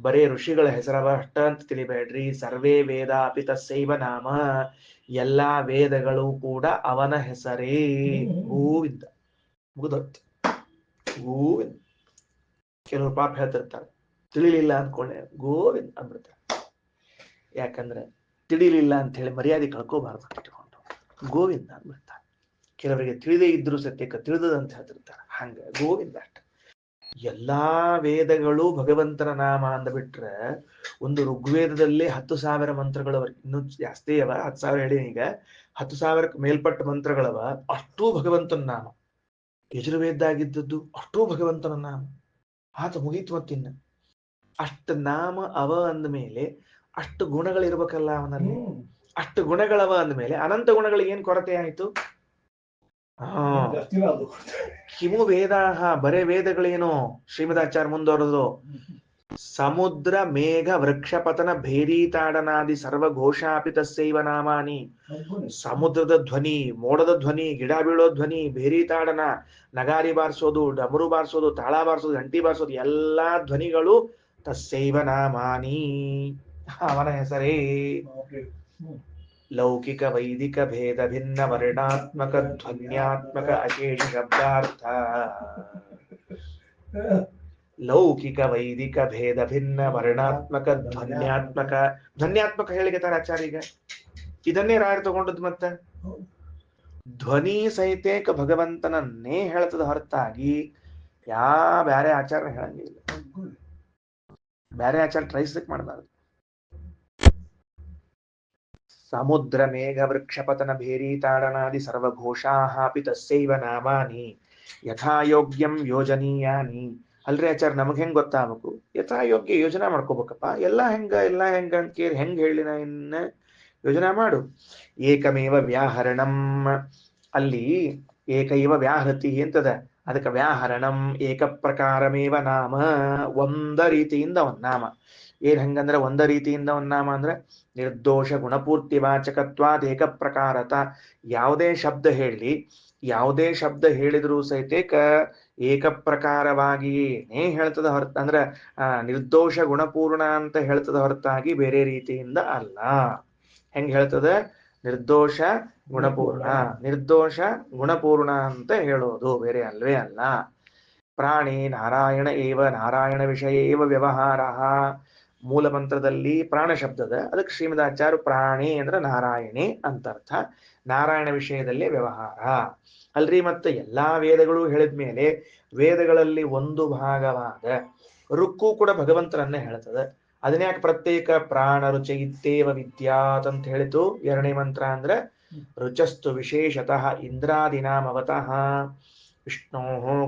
ಬರೇ ಋಷಿಗಳ ಹೆಸರವ ಅಷ್ಟ ಅಂತ ತಿಳಿಬೇಡ್ರಿ. ಸರ್ವೇ ವೇದ ಅಪಿ ತಸ್ಸೈವ ನಾಮ. ಎಲ್ಲಾ ವೇದಗಳು ಕೂಡ ಅವನ ಹೆಸರೇ. ಗೋವಿಂದ ಮುಗಿದೋಯ್ತು. ಗೋವಿಂದ. ಕೆಲವರು ಪಾಪ ಹೇಳ್ತಿರ್ತಾರೆ ತಿಳಿಲಿಲ್ಲ ಅನ್ಕೊಂಡೆ ಗೋವಿಂದ ಅಂದ್ಬಿಡ್ತಾರೆ. ಯಾಕಂದ್ರೆ ತಿಳಿಲಿಲ್ಲ ಅಂತ ಹೇಳಿ ಮರ್ಯಾದೆ ಕಳ್ಕೋಬಾರ್ದು ಇಟ್ಕೊಂಡು ಗೋವಿಂದ ಅಂದ್ಬಿಡ್ತಾರೆ. ಕೆಲವರಿಗೆ ತಿಳಿದೇ ಇದ್ರು ಸತ್ಯಕ್ಕೆ ತಿಳಿದದಂತ ಹೇಳ್ತಿರ್ತಾರೆ. ಹಂಗ ಗೋವಿಂದ ಅಷ್ಟ. ಎಲ್ಲಾ ವೇದಗಳು ಭಗವಂತನ ನಾಮ ಅಂದ್ಬಿಟ್ರೆ ಒಂದು ಋಗ್ವೇದದಲ್ಲಿ 10,000 ಮಂತ್ರಗಳವ, ಇನ್ನು ಜಾಸ್ತಿ ಅವ, 10,000 ಹೇಳಿ ಈಗ, 10,000ಕ್ಕೆ ಮೇಲ್ಪಟ್ಟ ಮಂತ್ರಗಳವ, ಅಷ್ಟೂ ಭಗವಂತನ ನಾಮ. ಯಜುರ್ವೇದಾಗಿದ್ದದ್ದು ಅಷ್ಟೂ ಭಗವಂತನ ನಾಮ. ಆತ ಮುಗೀತು. ಮತ್ತಿನ್ನ ಅಷ್ಟು ನಾಮ ಅವ ಅಂದಮೇಲೆ ಅಷ್ಟು ಗುಣಗಳಿರ್ಬೇಕಲ್ಲ ಅವನಲ್ಲಿ. ಅಷ್ಟು ಗುಣಗಳವ ಅಂದಮೇಲೆ ಅನಂತ ಗುಣಗಳಿಗೆ ಏನ್ ಕೊರತೆ ಆಯ್ತು? ಕಿಮು ವೇದಾಹ, ಬರೇ ವೇದಗಳೇನು? ಶ್ರೀಮದಾಚಾರ್ಯ ಮುಂದುವರೆದು ಸಮುದ್ರ ಮೇಘ ವೃಕ್ಷಪತನ ಭೇರೀತಾಡನಾದಿ ಸರ್ವಘೋಷಾಪಿ ತಸ್ಸೈವ ನಾಮಾನಿ. ಸಮುದ್ರದ ಧ್ವನಿ, ಮೋಡದ ಧ್ವನಿ, ಗಿಡ ಬೀಳೋ ಧ್ವನಿ, ಭೇರೀತಾಡನ, ನಗಾರಿ ಬಾರಿಸೋದು, ಡಮರು ಬಾರಿಸೋದು, ತಾಳ ಬಾರಿಸೋದು, ಗಂಟಿ ಬಾರಿಸೋದು, ಎಲ್ಲಾ ಧ್ವನಿಗಳು ತಸ್ಸೈವ ನಾಮಾನಿ, ಅವನ ಹೆಸರೇ. ಲೌಕಿಕ ವೈದಿಕ ಭೇದ ಭಿನ್ನ ವರ್ಣಾತ್ಮಕ ಧ್ವನ್ಯಾತ್ಮಕ ಅಶೇಷ ಶಬ್ದಾರ್ಥ. ಲೌಕಿಕ ವೈದಿಕ ಭೇದ ಭಿನ್ನ ವರ್ಣಾತ್ಮಕ ಧ್ವನ್ಯಾತ್ಮಕ. ಧ್ವನ್ಯಾತ್ಮಕ ಹೇಳಿಗೆತಾರ ಆಚಾರ್ಯ. ಈಗ ಇದನ್ನೇ ರಾಯರು ತಗೊಂಡದ್. ಮತ್ತ ಧ್ವನಿ ಸಹಿತೇಕ ಭಗವಂತನನ್ನೇ ಹೇಳ್ತದ ಹೊರತಾಗಿ ಬ್ಯಾರೆ ಆಚಾರ ಹೇಳಂಗಿಲ್ಲ. ಬ್ಯಾರೆ ಆಚಾರ ಟ್ರೈಸಕ್ ಮಾಡಬಾರ್ದು. ಸಮುದ್ರ ಮೇಘ ವೃಕ್ಷಪತನ ಭೇರೀತಾಡನಾದಿ ಸರ್ವಘೋಷಾಃ ಅಪಿ ತಸ್ಸೈವ ನಾಮಾನಿ ಯಥಾಯೋಗ್ಯಂ ಯೋಜನೀಯಾನಿ. ಅಲ್ರಿ ಆಚಾರ, ನಮಗ್ ಹೆಂಗ್ ಗೊತ್ತಾಗಬೇಕು? ಯಥಾಯೋಗ್ಯ ಯೋಜನಾ ಮಾಡ್ಕೋಬೇಕಪ್ಪ. ಎಲ್ಲಾ ಹೆಂಗ ಅಂತ ಕೇಳಿ ಹೆಂಗ್ ಹೇಳಿ ನಾ ಇನ್ನ ಯೋಜನಾ ಮಾಡು. ಏಕಮೇವ ವ್ಯಾಹರಣಂ, ಅಲ್ಲಿ ಏಕೈವ ವ್ಯಾಹೃತಿ ಅಂತದ, ಅದಕ್ಕೆ ವ್ಯಾಹರಣಂ ಏಕ ಪ್ರಕಾರಮೇವ ನಾಮ, ಒಂದ ರೀತಿಯಿಂದ ಒಂದ್ ನಾಮ. ಏನ್ ಹಂಗಂದ್ರೆ ಒಂದ ರೀತಿಯಿಂದ ಒಂದ್ ನಾಮ ಅಂದ್ರೆ ನಿರ್ದೋಷ ಗುಣಪೂರ್ತಿ ವಾಚಕತ್ವಾದ ಏಕ ಪ್ರಕಾರತ. ಯಾವುದೇ ಶಬ್ದ ಹೇಳಿದ್ರು ಸಹಿತೇಕ ಏಕ ಪ್ರಕಾರವಾಗಿಯೇ ಹೇಳ್ತದ ಹೊರತ, ಅಂದ್ರ ನಿರ್ದೋಷ ಗುಣಪೂರ್ಣ ಅಂತ ಹೇಳ್ತದ ಹೊರತಾಗಿ ಬೇರೆ ರೀತಿಯಿಂದ ಅಲ್ಲ. ಹೆಂಗ್ ಹೇಳ್ತದ? ನಿರ್ದೋಷ ಗುಣಪೂರ್ಣ ಅಂತ ಹೇಳೋದು, ಬೇರೆ ಅಲ್ವೇ ಅಲ್ಲ. ಪ್ರಾಣಿ ನಾರಾಯಣ ಏವ, ನಾರಾಯಣ ವಿಷಯ ಏವ ವ್ಯವಹಾರ. ಮೂಲ ಮಂತ್ರದಲ್ಲಿ ಪ್ರಾಣ ಶಬ್ದದ, ಅದಕ್ಕೆ ಶ್ರೀಮದಾಚಾರ್ಯ ಪ್ರಾಣಿ ಅಂದ್ರೆ ನಾರಾಯಣಿ ಅಂತ ಅರ್ಥ. ನಾರಾಯಣ ವಿಷಯದಲ್ಲಿ ವ್ಯವಹಾರ ಅಲ್ರಿ. ಮತ್ತೆ ಎಲ್ಲಾ ವೇದಗಳು ಹೇಳಿದ್ಮೇಲೆ ವೇದಗಳಲ್ಲಿ ಒಂದು ಭಾಗವಾದ ರುಕ್ಕು ಕೂಡ ಭಗವಂತನನ್ನೇ ಹೇಳ್ತದೆ. ಅದನ್ಯಾಕೆ ಪ್ರತ್ಯೇಕ ಪ್ರಾಣ ರುಚ ಇತ್ತೇವ ವಿದ್ಯಾತ್ ಅಂತ ಹೇಳಿತು? ಎರಡನೇ ಮಂತ್ರ ಅಂದ್ರೆ ರುಚಸ್ತು ವಿಶೇಷತಃ ಇಂದ್ರಾದಿನಾಮವತಃ ವಿಷ್ಣೋ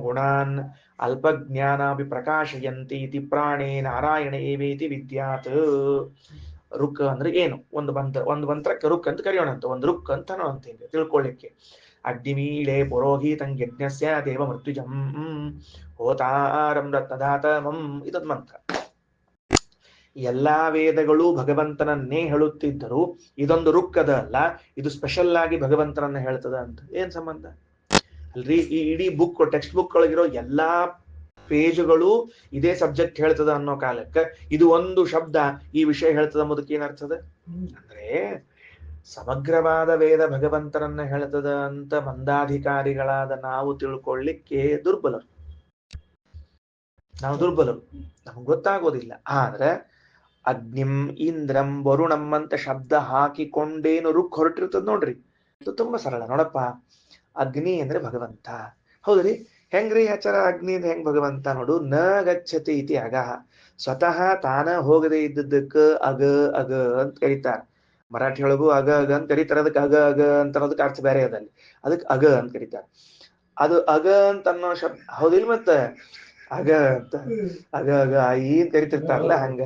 ಗುಣಾನ್ ಅಲ್ಪಜ್ಞಾನಾಪಿ ಪ್ರಕಾಶಯಂತಿ ಇತಿ ಪ್ರಾಣೇ ನಾರಾಯಣ ಏವೇತಿ ವಿದ್ಯಾತ್. ರುಕ್ ಅಂದ್ರೆ ಏನು? ಒಂದು ಮಂತ್ರಕ್ಕೆ ರುಕ್ ಅಂತ ಕರೆಯೋಣ ಅಂತ, ಒಂದು ರುಕ್ ಅಂತ ಅಂತೀನಿ ತಿಳ್ಕೊಳ್ಳಿಕ್ಕೆ. ಅಗ್ನಿಮೀಳೆ ಪುರೋಹಿತಂ ಯಜ್ಞಸ್ಯ ದೇವ ಮೃತ್ಯುಜಂ ಹೋತಾರಂ ರತ್ನದಾತಮಂ, ಇದೊಂದು ಮಂತ್ರ. ಎಲ್ಲಾ ವೇದಗಳು ಭಗವಂತನನ್ನೇ ಹೇಳುತ್ತಿದ್ದರು. ಇದೊಂದು ರುಕ್ಕದ ಅಲ್ಲ, ಇದು ಸ್ಪೆಷಲ್ ಆಗಿ ಭಗವಂತನನ್ನ ಹೇಳ್ತದ ಅಂತ. ಏನ್ ಸಂಬಂಧ ಅಲ್ರಿ? ಈ ಇಡೀ ಬುಕ್, ಟೆಕ್ಸ್ಟ್ ಬುಕ್ ಒಳಗಿರೋ ಎಲ್ಲಾ ಪೇಜುಗಳು ಇದೇ ಸಬ್ಜೆಕ್ಟ್ ಹೇಳ್ತದ ಅನ್ನೋ ಕಾಲಕ್ಕೆ ಇದು ಒಂದು ಶಬ್ದ ಈ ವಿಷಯ ಹೇಳ್ತದ ಅನ್ನೋದಕ್ಕೆ ಏನರ್ಥದ? ಅಂದ್ರೆ ಸಮಗ್ರವಾದ ವೇದ ಭಗವಂತನನ್ನ ಹೇಳ್ತದ ಅಂತ ಮಂದಾಧಿಕಾರಿಗಳಾದ ನಾವು ತಿಳ್ಕೊಳ್ಳಿಕ್ಕೆ ದುರ್ಬಲರು. ನಮ್ಗೆ ಗೊತ್ತಾಗೋದಿಲ್ಲ. ಆದ್ರೆ ಅಗ್ನಿಂ ಇಂದ್ರಂ ವರುಣಂ ಅಂತ ಶಬ್ದ ಹಾಕಿಕೊಂಡೇನು ರುಕ್ ಹೊರಟಿರ್ತದ ನೋಡ್ರಿ, ಅದು ತುಂಬಾ ಸರಳ. ನೋಡಪ್ಪ, ಅಗ್ನಿ ಅಂದ್ರೆ ಭಗವಂತ. ಹೌದ್ರಿ, ಹೆಂಗ್ರಿ ಆಚಾರ ಅಗ್ನಿ ಅಂದ್ರೆ ಹೆಂಗ್ ಭಗವಂತ? ನೋಡು, ನ ಗಚ್ಚತಿ ಇತಿ ಅಗಹ, ಸ್ವತಃ ತಾನ ಹೋಗದೆ ಇದ್ದದ್ದಕ್ಕ ಅಗ ಅಂತ ಕರೀತಾರ. ಮರಾಠಿ ಒಳಗೂ ಅಗ ಅಂತ ಕರೀತಾರ. ಅದಕ್ಕೆ ಅಗ ಅಂತ ಅನ್ನೋದಕ್ಕೆ ಅರ್ಥ ಬೇರೆ ಅದಲ್ಲಿ, ಅದಕ್ಕೆ ಅಗ ಅಂತ ಕರೀತಾರ. ಅದು ಅಗ ಅಂತ ಅನ್ನೋ ಶಬ್ದ ಹೌದಿಲ್? ಮತ್ತೆ ಅಗ ಅಂತ ಅಗ ಆಯಿ ಅಂತ ಕರಿತಿರ್ತಾರಲ್ಲ, ಹಂಗ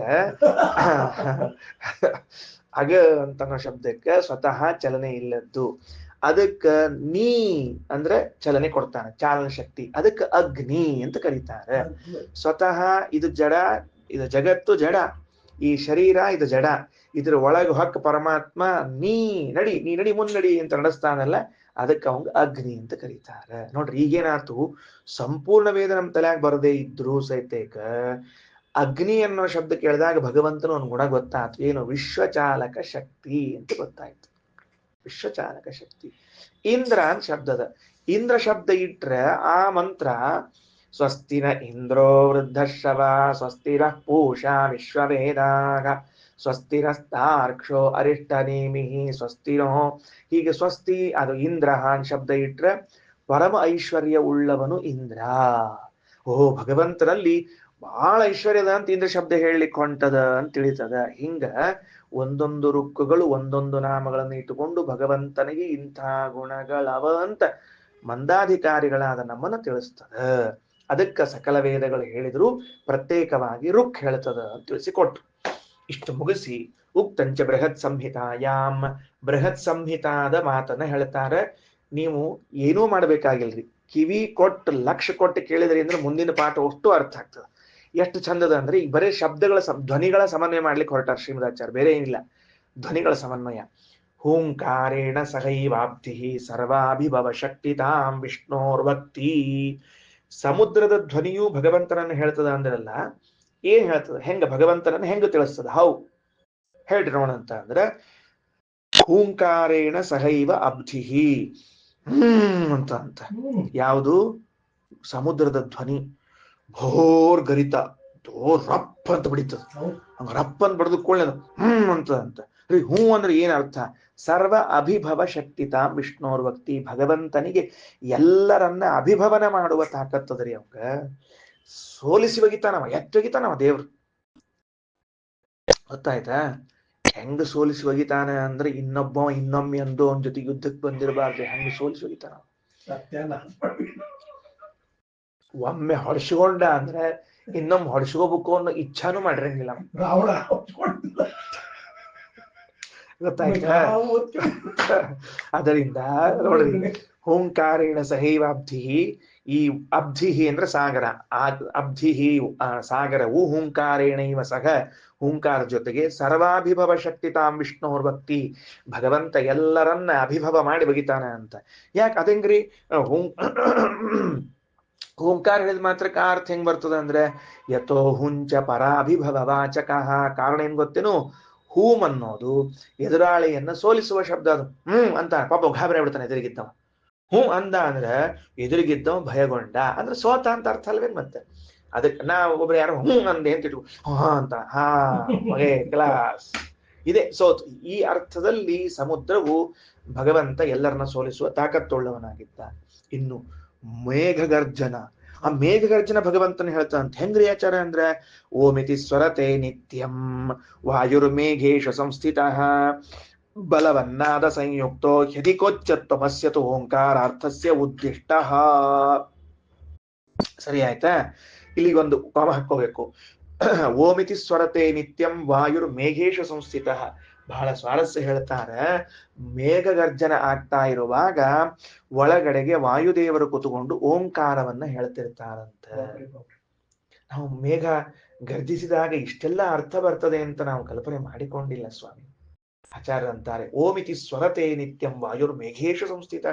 ಅಗ ಅಂತ ಅನ್ನೋ ಶಬ್ದಕ್ಕೆ ಸ್ವತಃ ಚಲನೆ ಇಲ್ಲದ್ದು. ಅದಕ್ಕ ನೀ ಅಂದ್ರೆ ಚಲನೆ ಕೊಡ್ತಾನೆ, ಚಾಲನ ಶಕ್ತಿ. ಅದಕ್ಕೆ ಅಗ್ನಿ ಅಂತ ಕರೀತಾರೆ. ಸ್ವತಃ ಇದು ಜಡ, ಇದು ಜಗತ್ತು ಜಡ, ಈ ಶರೀರ ಇದು ಜಡ, ಇದ್ರ ಒಳಗ ಹೊಕ್ಕ ಪರಮಾತ್ಮ ನೀ ನಡಿ ಮುನ್ನಡಿ ಅಂತ ನಡೆಸ್ತಾನಲ್ಲ, ಅದಕ್ಕೆ ಅವಂಗ ಅಗ್ನಿ ಅಂತ ಕರೀತಾರೆ. ನೋಡ್ರಿ, ಈಗೇನಾತು? ಸಂಪೂರ್ಣ ವೇದ ನಮ್ ತಲೆಯಾಗ ಬರದೇ ಇದ್ರು ಸಹಿತೇಕ ಅಗ್ನಿ ಅನ್ನೋ ಶಬ್ದ ಕೇಳಿದಾಗ ಭಗವಂತನ ಒಂದು ಗುಣ ಗೊತ್ತಾಯ್ತು. ಏನು? ವಿಶ್ವಚಾಲಕ ಶಕ್ತಿ ಅಂತ ಗೊತ್ತಾಯ್ತು. ವಿಶ್ವಚಾಲಕ ಶಕ್ತಿ. ಇಂದ್ರ ಅಂತ ಶಬ್ದದ, ಇಂದ್ರ ಶಬ್ದ ಇಟ್ರೆ ಆ ಮಂತ್ರ ಸ್ವಸ್ತಿ ನ ಇಂದ್ರೋ ವೃದ್ಧಶ್ರವ ಸ್ವಸ್ತಿ ನ ಪೂಷಾ ವಿಶ್ವವೇದಾಗ ಸ್ವಸ್ತಿರಸ್ತಾರ್ಕ್ಷೋ ಅರಿಷ್ಟನೇಮಿ ಸ್ವಸ್ತಿನೋ. ಹೀಗೆ ಸ್ವಸ್ತಿ ಅದು ಇಂದ್ರ ಅನ್ ಶಬ್ದ ಇಟ್ರೆ ಪರಮ ಐಶ್ವರ್ಯ ಉಳ್ಳವನು ಇಂದ್ರ. ಓಹೋ, ಭಗವಂತನಲ್ಲಿ ಬಹಳ ಐಶ್ವರ್ಯದ ಅಂತ ಇಂದ್ರ ಶಬ್ದ ಹೇಳಲಿಕ್ಕೆ ಹೊಂಟದ ಅಂತ ತಿಳಿತದ. ಹಿಂಗ ಒಂದೊಂದು ರುಕ್ಕುಗಳು ಒಂದೊಂದು ನಾಮಗಳನ್ನು ಇಟ್ಟುಕೊಂಡು ಭಗವಂತನಿಗೆ ಇಂಥ ಗುಣಗಳವ ಅಂತ ಮಂದಾಧಿಕಾರಿಗಳಾದ ನಮ್ಮನ್ನ ತಿಳಿಸ್ತದ. ಅದಕ್ಕ ಸಕಲ ವೇದಗಳು ಹೇಳಿದ್ರು ಪ್ರತ್ಯೇಕವಾಗಿ ರುಕ್ ಹೇಳ್ತದ ಅಂತ ತಿಳಿಸಿಕೊಟ್ರು. ಇಷ್ಟು ಮುಗಿಸಿ ಉಕ್ತಂಚ ಬೃಹತ್ ಸಂಹಿತಾಯಾಮ್, ಬೃಹತ್ ಸಂಹಿತಾದ ಮಾತನ್ನ ಹೇಳ್ತಾರೆ. ನೀವು ಏನೂ ಮಾಡ್ಬೇಕಾಗಿಲ್ರಿ, ಕಿವಿ ಕೊಟ್ಟು ಲಕ್ಷ ಕೊಟ್ಟು ಕೇಳಿದ್ರಿ ಅಂದ್ರೆ ಮುಂದಿನ ಪಾಠ ಅಷ್ಟು ಅರ್ಥ ಆಗ್ತದೆ. ಎಷ್ಟು ಚಂದದ ಅಂದ್ರೆ ಈಗ ಬರೀ ಶಬ್ದಗಳ ಧ್ವನಿಗಳ ಸಮನ್ವಯ ಮಾಡ್ಲಿಕ್ಕೆ ಹೊರಟಾರ ಶ್ರೀಮದಾಚಾರ್ಯ, ಬೇರೆ ಏನಿಲ್ಲ, ಧ್ವನಿಗಳ ಸಮನ್ವಯ. ಹೂಂಕಾರೇಣ ಸಹೈವಾಬ್ಧಿ ಸರ್ವಾಭಿಭವ ಶಕ್ತಿತಾಂ ವಿಷ್ಣೋರ್ಭಕ್ತಿ. ಸಮುದ್ರದ ಧ್ವನಿಯು ಭಗವಂತನನ್ನು ಹೇಳ್ತದ ಅಂದ್ರಲ್ಲ, ಏನ್ ಹೇಳ್ತದ, ಹೆಂಗ ಭಗವಂತನನ್ನು ಹೆಂಗ ತಿಳಿಸ್ತದ? ಹೌ ಹೇಳ್ರಿ ನೋಡಂತ ಅಂದ್ರೆ, ಹೂಂಕಾರೇಣ ಸಹೈವ ಅಬ್ಧಿ ಅಂತ ಯಾವುದು ಸಮುದ್ರದ ಧ್ವನಿ ಭೋರ್ ಗರಿತ ರಪ್ ಅಂತ ಬಡಿತದ. ಹಂಗ ರಪ್ ಅಂತ ಬಡ್ದು ಕೊಳ್ಳ ಅಂತ ಹೂ ಅಂದ್ರೆ ಏನ್ ಅರ್ಥ? ಸರ್ವ ಅಭಿಭವ ಶಕ್ತಿತಾಂ ವಿಷ್ಣೋರ್ಭಕ್ತಿ. ಭಗವಂತನಿಗೆ ಎಲ್ಲರನ್ನ ಅಭಿಭವನ ಮಾಡುವ ತಾಕತ್ತದ್ರಿ ಅವಂಗ. ಸೋಲಿಸಿ ಒಗಿತಾನವ, ಎತ್ತೊಗಿತಾನವ ದೇವ್ರು. ಗೊತ್ತಾಯ್ತಾ? ಹೆಂಗ ಸೋಲಿಸಿ ಒಗಿತಾನ ಅಂದ್ರೆ ಇನ್ನೊಮ್ಮೆ ಅಂದು ಅವನ ಜೊತೆ ಯುದ್ಧಕ್ಕೆ ಬಂದಿರಬಾರ್ದು, ಹೆಂಗ ಸೋಲಿಸಿ ಒಗಿತಾನ. ಒಮ್ಮೆ ಹೊಡ್ಸ್ಕೊಂಡ ಅಂದ್ರೆ ಇನ್ನೊಮ್ಮೆ ಹೊಡ್ಸ್ಕೋಬೇಕು ಅನ್ನೋ ಇಚ್ಛಾನು ಮಾಡಿರಂಗಿಲ್ಲ. ಗೊತ್ತಾಯ್ತಾ? ಅದರಿಂದ ನೋಡ್ರಿ, ಹೂಂಕಾರೇಣ ಸಹೈವಾಬ್ಧಿ. ಈ ಅಬ್ಧಿ ಅಂದ್ರೆ ಸಾಗರ, ಅಬ್ಧಿ ಸಾಗರವು ಹೂಂಕಾರೇಣ ಇವ ಸಹ, ಹೂಂಕಾರ ಜೊತೆಗೆ ಸರ್ವಾಭಿಭವ ಶಕ್ತಿತಾಂ ವಿಷ್ಣೋರ್ಭಕ್ತಿ. ಭಗವಂತ ಎಲ್ಲರನ್ನ ಅಭಿಭವ ಮಾಡಿ ಬಗಿತಾನ ಅಂತ. ಯಾಕೆ ಅದಂಗ್ರಿ? ಓಂಕಾರ ಹೇಳಿದ ಮಾತ್ರಕ್ಕೆ ಅರ್ಥ ಹೆಂಗ್ ಬರ್ತದ ಅಂದ್ರೆ, ಯಥೋ ಹುಂಚ ಪರಾಭಿಭವ ವಾಚಕ. ಕಾರಣ ಏನ್ ಗೊತ್ತೇನು? ಹೂಮ್ ಅನ್ನೋದು ಎದುರಾಳಿಯನ್ನ ಸೋಲಿಸುವ ಶಬ್ದ. ಅದು ಅಂತ ಪಾಪ ಗಾಬರಿ ಬಿಡ್ತಾನೆ ಎದುರಿಗಿದ್ದವ. ಅಂದ ಅಂದ್ರೆ ಎದುರಿಗಿದ್ದವ ಭಯಗೊಂಡ ಅಂದ್ರೆ ಸೋತ ಅಂತ ಅರ್ಥ ಅಲ್ವೇನ್? ಮತ್ತೆ ಅದಕ್ಕೆ ನಾವು ಒಬ್ರು ಯಾರು ಅಂದೆ ಅಂತ ಇಟ್ಕೊ ಅಂತ ಮಗೇ ಕ್ಲಾಸ್ ಇದೆ ಸೋತು. ಈ ಅರ್ಥದಲ್ಲಿ ಸಮುದ್ರವು ಭಗವಂತ ಎಲ್ಲರನ್ನ ಸೋಲಿಸುವ ತಾಕತ್ತುಳ್ಳವನಾಗಿದ್ದ. ಇನ್ನು ಮೇಘಗರ್ಜನ, ಆ ಮೇಘಗರ್ಜನ ಭಗವಂತನ ಹೇಳ್ತಾನಂತ. ಹೆಂಗ್ರಿ ಆಚಾರ ಅಂದ್ರೆ, ಓಮಿತಿ ಸ್ವರತೆ ನಿತ್ಯಂ ವಾಯುರ್ಮೇಘೇಶು ಸಂಸ್ಥಿತ ಬಲವನ್ನಾದ ಸಂಯುಕ್ತೋ ಯದಿಕೋಚ್ಚತ್ವಮಸ್ಯತು ಓಂಕಾರಾರ್ಥಸ್ಯ ಉದ್ದಿಷ್ಟ. ಸರಿ ಆಯ್ತಾ? ಇಲ್ಲಿಗೊಂದು ಕಾಮ ಹಾಕೋಬೇಕು. ಓಮಿತಿ ಸ್ವರತೆ ನಿತ್ಯಂ ವಾಯುರ್ ಮೇಘೇಶು ಸಂಸ್ಥಿತ. ಬಹಳ ಸ್ವಾರಸ್ಯ ಹೇಳ್ತಾರೆ. ಮೇಘಗರ್ಜನ ಆಗ್ತಾ ಇರುವಾಗ ಒಳಗಡೆಗೆ ವಾಯುದೇವರು ಕೂತುಕೊಂಡು ಓಂಕಾರವನ್ನ ಹೇಳ್ತಿರ್ತಾರಂತ. ನಾವು ಮೇಘ ಗರ್ಜಿಸಿದಾಗ ಇಷ್ಟೆಲ್ಲ ಅರ್ಥ ಬರ್ತದೆ ಅಂತ ನಾವು ಕಲ್ಪನೆ ಮಾಡಿಕೊಂಡಿಲ್ಲ ಸ್ವಾಮಿ. ಆಚಾರ್ಯ ಅಂತಾರೆ, ಓಮಿತಿ ಸ್ವರತೆ ನಿತ್ಯಂ ವಾಯುರ್ ಮೇಘೇಶು ಸಂಸ್ಥಿತ.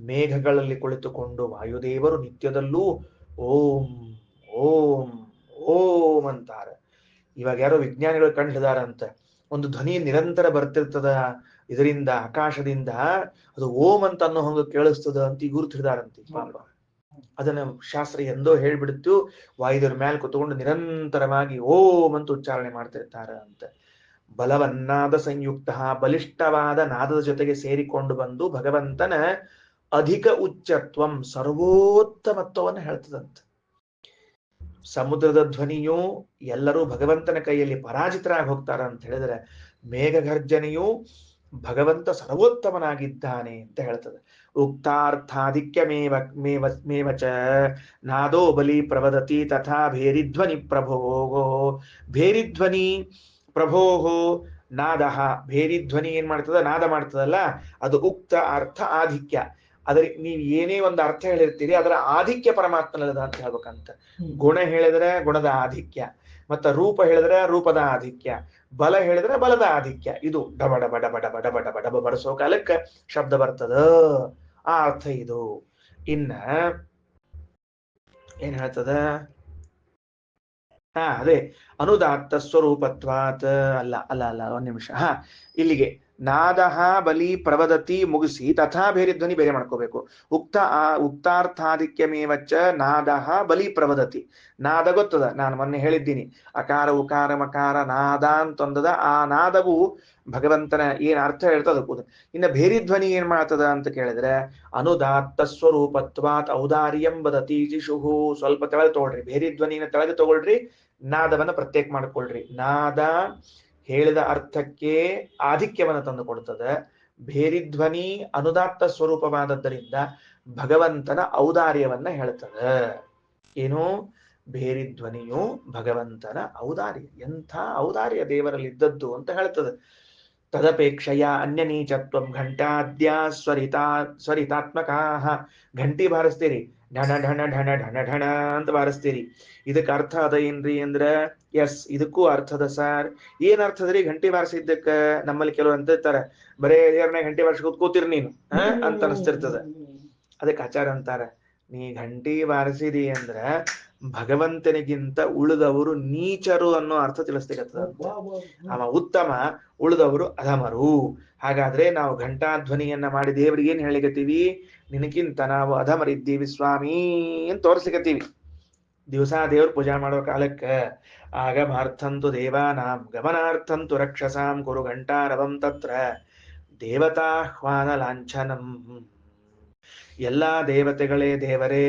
ಮೇಘಗಳಲ್ಲಿ ಕುಳಿತುಕೊಂಡು ವಾಯುದೇವರು ನಿತ್ಯದಲ್ಲೂ ಓಂ ಓಂ ಓಂ ಅಂತಾರೆ. ಇವಾಗ ಯಾರೋ ವಿಜ್ಞಾನಿಗಳು ಕಂಡಿದಾರಂತೆ, ಒಂದು ಧ್ವನಿ ನಿರಂತರ ಬರ್ತಿರ್ತದ ಇದರಿಂದ, ಆಕಾಶದಿಂದ, ಅದು ಓಂ ಅಂತ ಅನ್ನೋ ಹಂಗ ಕೇಳಿಸ್ತದ ಅಂತ ಈಗ ಗುರುತಿದಾರಂತೆ ಪಾಪ. ಅದನ್ನ ಶಾಸ್ತ್ರ ಎಂದೋ ಹೇಳ್ಬಿಡ್ತು. ವಾಯುದೇವ್ರ ಮೇಲೆ ಕೂತ್ಕೊಂಡು ನಿರಂತರವಾಗಿ ಓಂ ಅಂತ ಉಚ್ಚಾರಣೆ ಮಾಡ್ತಿರ್ತಾರ ಅಂತ. ಬಲವನ್ನಾದ ಸಂಯುಕ್ತ, ಬಲಿಷ್ಠವಾದ ನಾದದ ಜೊತೆಗೆ ಸೇರಿಕೊಂಡು ಬಂದು ಭಗವಂತನ ಅಧಿಕ ಉಚ್ಚತ್ವಂ, ಸರ್ವೋತ್ತಮತ್ವವನ್ನು ಹೇಳ್ತದಂತ. ಸಮುದ್ರದ ಧ್ವನಿಯು ಎಲ್ಲರೂ ಭಗವಂತನ ಕೈಯಲ್ಲಿ ಪರಾಜಿತರಾಗಿ ಹೋಗ್ತಾರ ಅಂತ ಹೇಳಿದ್ರೆ, ಮೇಘಗರ್ಜನೆಯು ಭಗವಂತ ಸರ್ವೋತ್ತಮನಾಗಿದ್ದಾನೆ ಅಂತ ಹೇಳ್ತದೆ. ಉಕ್ತಾರ್ಥಾಧಿಕ್ಯ ಮೇವಚ ನಾದೋ ಬಲಿ ಪ್ರವದತಿ ತಥಾ ಭೇರಿಧ್ವನಿ ಪ್ರಭೋಗೋ. ಭೇರಿಧ್ವನಿ ಪ್ರಭೋಹೋ ನಾದ. ಭೇರಿಧ್ವನಿ ಏನ್ ಮಾಡ್ತದ? ನಾದ ಮಾಡ್ತದಲ್ಲ, ಅದು ಉಕ್ತ ಅರ್ಥ ಆಧಿಕ್ಯ. ಅದ್ರ ನೀವು ಏನೇ ಒಂದು ಅರ್ಥ ಹೇಳಿರ್ತೀರಿ, ಅದರ ಆಧಿಕ್ಯ ಪರಮಾತ್ಮನದ ಅಂತ ಹೇಳ್ಬೇಕಂತ. ಗುಣ ಹೇಳಿದ್ರೆ ಗುಣದ ಆಧಿಕ್ಯ, ಮತ್ತ ರೂಪ ಹೇಳಿದ್ರೆ ರೂಪದ ಆಧಿಕ್ಯ, ಬಲ ಹೇಳಿದ್ರೆ ಬಲದ ಆಧಿಕ್ಯ. ಇದು ಡಬಡ ಬಡ ಬಡ ಬಡ ಬಡ ಬಡ ಬಡಿಸೋ ಕಾಲಕ್ಕೆ ಶಬ್ದ ಬರ್ತದ. ಆ ಅರ್ಥ ಇದು. ಇನ್ನ ಏನ್ ಹೇಳ್ತದ? ಅದೇ ಅನುದಾತ್ತ ಸ್ವರೂಪತ್ವಾತ್. ಅಲ್ಲ ಅಲ್ಲ ಅಲ್ಲ ಒಂದ್ ನಿಮಿಷ. ಇಲ್ಲಿಗೆ ನಾದಹ ಬಲಿ ಪ್ರವದತಿ ಮುಗಿಸಿ ತಥಾ ಬೇರೆ ಧ್ವನಿ ಬೇರೆ ಮಾಡ್ಕೋಬೇಕು. ಉಕ್ತಾರ್ಥಾಧಿಕ್ಯಮೇವಚ್ಚ ನಾದಹ ಬಲಿ ಪ್ರವದತಿ. ನಾದ ಗೊತ್ತದ, ನಾನು ಮೊನ್ನೆ ಹೇಳಿದ್ದೀನಿ, ಅಕಾರ ಉಕಾರ ಮಕಾರ ನಾದ ಅಂತಂದದ. ಆ ನಾದವು ಭಗವಂತನ ಏನ್ ಅರ್ಥ ಹೇಳ್ತದ. ಇನ್ನು ಬೇರೆ ಧ್ವನಿ ಏನ್ ಮಾಡ್ತದ ಅಂತ ಕೇಳಿದ್ರೆ, ಅನುದಾತ್ತ ಸ್ವರೂಪತ್ವಾತ್ ಔದಾರ್ಯಂ ವದತಿ ಶಿಶುಹು. ಸ್ವಲ್ಪ ತೆಳೆದು ತಗೊಳ್ರಿ, ಬೇರೆ ಧ್ವನಿನ ತೆಳೆದು ತಗೊಳ್ರಿ, ನಾದವನ್ನ ಪ್ರತ್ಯೇಕ ಮಾಡ್ಕೊಳ್ರಿ. ನಾದ ಹೇಳಿದ ಅರ್ಥಕ್ಕೆ ಆಧಿಕ್ಯವನ್ನು ತಂದು ಕೊಡ್ತದೆ. ಭೇರಿಧ್ವನಿ ಅನುದಾತ್ತ ಸ್ವರೂಪವಾದದ್ದರಿಂದ ಭಗವಂತನ ಔದಾರ್ಯವನ್ನ ಹೇಳ್ತದೆ. ಏನು? ಭೇರಿಧ್ವನಿಯು ಭಗವಂತನ ಔದಾರ್ಯ, ಎಂಥ ಔದಾರ್ಯ ದೇವರಲ್ಲಿ ಇದ್ದದ್ದು ಅಂತ ಹೇಳ್ತದೆ. ತದಪೇಕ್ಷೆಯ ಅನ್ಯನೀಚತ್ವಂ ಘಂಟಾದ್ಯ ಸ್ವರಿತಾತ್ಮಕಾ. ಘಂಟಿ ಬಾರಿಸ್ತೀರಿ, ಢಣ ಢಣ ಢಣ ಢಣ ಢಣ ಅಂತ ಬಾರಿಸ್ತೀರಿ. ಇದಕ್ಕೆ ಅರ್ಥ ಅದ ಏನ್ರಿ ಅಂದ್ರ, ಎಸ್ ಇದಕ್ಕೂ ಅರ್ಥದ ಸರ್. ಏನ್ ಅರ್ಥದ್ರಿ ಘಂಟಿ ಬಾರಿಸಿದ್ದಕ್ಕ? ನಮ್ಮಲ್ಲಿ ಕೆಲವರು ಅಂತಿರ್ತಾರೆ, ಬರೇ ದೇವ್ರನ್ನ ಘಂಟಿ ಬಾರಿಸಿ ಕೂತಿರ್ ನೀನು ಅಂತ ಅನಿಸ್ತಿರ್ತದ. ಅದಕ್ಕೆ ಆಚಾರ ಅಂತಾರ, ನೀ ಘಂಟಿ ಬಾರಿಸಿದಿ ಅಂದ್ರ ಭಗವಂತನಿಗಿಂತ ಉಳಿದವರು ನೀಚರು ಅನ್ನೋ ಅರ್ಥ ತಿಳಿಸ್ತಿಗತ್ತದ. ಅವ ಉತ್ತಮ, ಉಳಿದವರು ಅಧಮರು. ಹಾಗಾದ್ರೆ ನಾವು ಘಂಟಾಧ್ವನಿಯನ್ನ ಮಾಡಿ ದೇವರಿಗೆ ಏನ್ ಹೇಳಿಕತ್ತೀವಿ? ನಿನಗಿಂತ ನಾವು ಅಧಮರಿದ್ದೀವಿ ಸ್ವಾಮಿ ಅಂತ ತೋರಿಸ್ಲಿಕತ್ತೀವಿ. ದಿವಸ ದೇವ್ರ ಪೂಜಾ ಮಾಡೋ ಕಾಲಕ್ಕೆ ಆಗಮಾರ್ಥಂತು ದೇವಾನಾಂ ಗಮನಾರ್ಥಂತು ರಕ್ಷಸಾಂ ಕುರು ಘಂಟಾರವಂ ತತ್ರ ದೇವತಾಹ್ವಾನ ಲಾಂಛನಂ. ಎಲ್ಲಾ ದೇವತೆಗಳೇ ದೇವರೇ,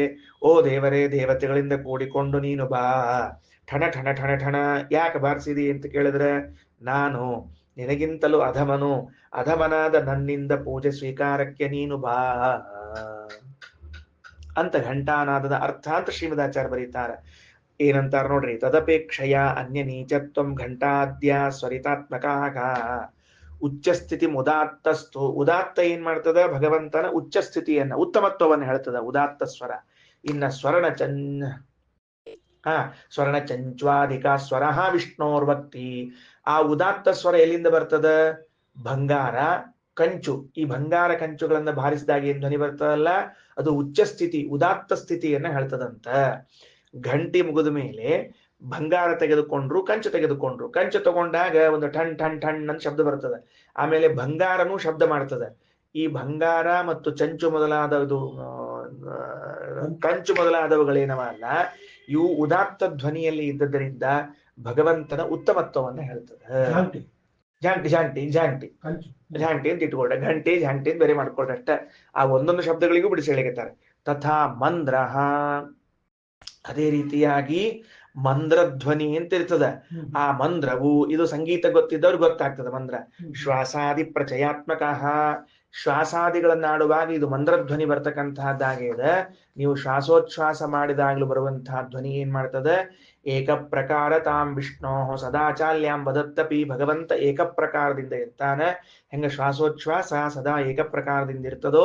ಓ ದೇವರೇ, ದೇವತೆಗಳಿಂದ ಕೂಡಿಕೊಂಡು ನೀನು ಬಾ. ಠಣ ಠಣ ಠಣ ಠಣ ಯಾಕೆ ಬಾರಿಸಿದಿ ಅಂತ ಕೇಳಿದ್ರೆ, ನಾನು ನಿನಗಿಂತಲೂ ಅಧಮನು, ಅಧಮನಾದ ನನ್ನಿಂದ ಪೂಜೆ ಸ್ವೀಕಾರಕ್ಕೆ ನೀನು ಬಾ ಅಂತ ಘಂಟಾನಾದದ ಅರ್ಥ ಅಂತ ಶ್ರೀಮದಾಚಾರ್ಯ ಬರೀತಾರೆ. ಏನಂತಾರ ನೋಡ್ರಿ, ತದಪೇಕ್ಷೆಯ ಅನ್ಯ ನೀಚತ್ವಂ ಘಂಟಾದ್ಯ ಸ್ವರಿತಾತ್ಮಕಾಗ ಉಚ್ಚಸ್ಥಿತಿ ಉದಾತ್ತಸ್ತು. ಉದಾತ್ತ ಏನ್ ಮಾಡ್ತದ? ಭಗವಂತನ ಉಚ್ಚ ಸ್ಥಿತಿಯನ್ನ, ಉತ್ತಮತ್ವವನ್ನು ಹೇಳ್ತದ ಉದಾತ್ತ ಸ್ವರ. ಇನ್ನ ಸ್ವರ್ಣ ಚಂಚ್ವಾಧಿಕ ಸ್ವರ ವಿಷ್ಣೋರ್ವಕ್ತಿ. ಆ ಉದಾತ್ತ ಸ್ವರ ಎಲ್ಲಿಂದ ಬರ್ತದ? ಬಂಗಾರ ಕಂಚು. ಈ ಬಂಗಾರ ಕಂಚುಗಳನ್ನ ಬಾರಿಸಿದಾಗ ಏನ್ ಧ್ವನಿ ಬರ್ತದಲ್ಲ, ಅದು ಉಚ್ಚ ಸ್ಥಿತಿ, ಉದಾತ್ತ ಸ್ಥಿತಿಯನ್ನ ಹೇಳ್ತದಂತ. ಘಂಟಿ ಮುಗಿದ ಮೇಲೆ ಬಂಗಾರ ತೆಗೆದುಕೊಂಡ್ರು, ಕಂಚು ತೆಗೆದುಕೊಂಡ್ರು. ಕಂಚು ತಗೊಂಡಾಗ ಒಂದು ಠಣ್ ಠಣ್ ಠಣ್ ಅಂತ ಶಬ್ದ ಬರ್ತದೆ. ಆಮೇಲೆ ಬಂಗಾರನೂ ಶಬ್ದ ಮಾಡ್ತದೆ. ಈ ಬಂಗಾರ ಮತ್ತು ಚಂಚು ಮೊದಲಾದವು, ಕಂಚು ಮೊದಲಾದವುಗಳೇನವಲ್ಲ, ಇವು ಉದಾತ್ತ ಧ್ವನಿಯಲ್ಲಿ ಇದ್ದದರಿಂದ ಭಗವಂತನ ಉತ್ತಮತ್ವವನ್ನು ಹೇಳ್ತದೆ. ಜಾಂಟಿ ಜಾಂಟಿ ಜಾಂಟಿ ಜಾಂಟಿ ಅಂತ ಇಟ್ಕೊಂಡ್ರೆ, ಘಂಟಿ ಜಾಂಟಿ ಅಂತ ಬೇರೆ ಮಾಡ್ಕೊಂಡ್ರೆ ಅಷ್ಟೇ. ಆ ಒಂದೊಂದು ಶಬ್ದಗಳಿಗೂ ಬಿಡಿಸಿ ಹೇಳಿರ್ತಾರೆ. ತಥಾ ಮಂದ್ರ, ಅದೇ ರೀತಿಯಾಗಿ ಮಂದ್ರಧ್ವನಿ ಅಂತ ಇರ್ತದ. ಆ ಮಂದ್ರವು, ಇದು ಸಂಗೀತ ಗೊತ್ತಿದ್ದವ್ರು ಗೊತ್ತಾಗ್ತದೆ. ಮಂದ್ರ ಶ್ವಾಸಾದಿ ಪ್ರಚಯಾತ್ಮಕ. ಶ್ವಾಸಾದಿಗಳನ್ನಾಡುವಾಗ ಇದು ಮಂದ್ರಧ್ವನಿ ಬರ್ತಕ್ಕಂತಹದ್ದಾಗಿದೆ. ನೀವು ಶ್ವಾಸೋಚ್ಛ್ವಾಸ ಮಾಡಿದಾಗ್ಲೂ ಬರುವಂತಹ ಧ್ವನಿ ಏನ್ ಮಾಡ್ತದೆ? ಏಕ ಪ್ರಕಾರ ತಾಂ ವಿಷ್ಣೋ ಸದಾಚಾಲ್ಯಾಂ ವದತ್ತಪಿ. ಭಗವಂತ ಏಕ ಪ್ರಕಾರದಿಂದ ಇರ್ತಾನೆ. ಹೆಂಗ ಶ್ವಾಸೋಚ್ಛ್ವಾಸ ಸದಾ ಏಕ ಪ್ರಕಾರದಿಂದ ಇರ್ತದೋ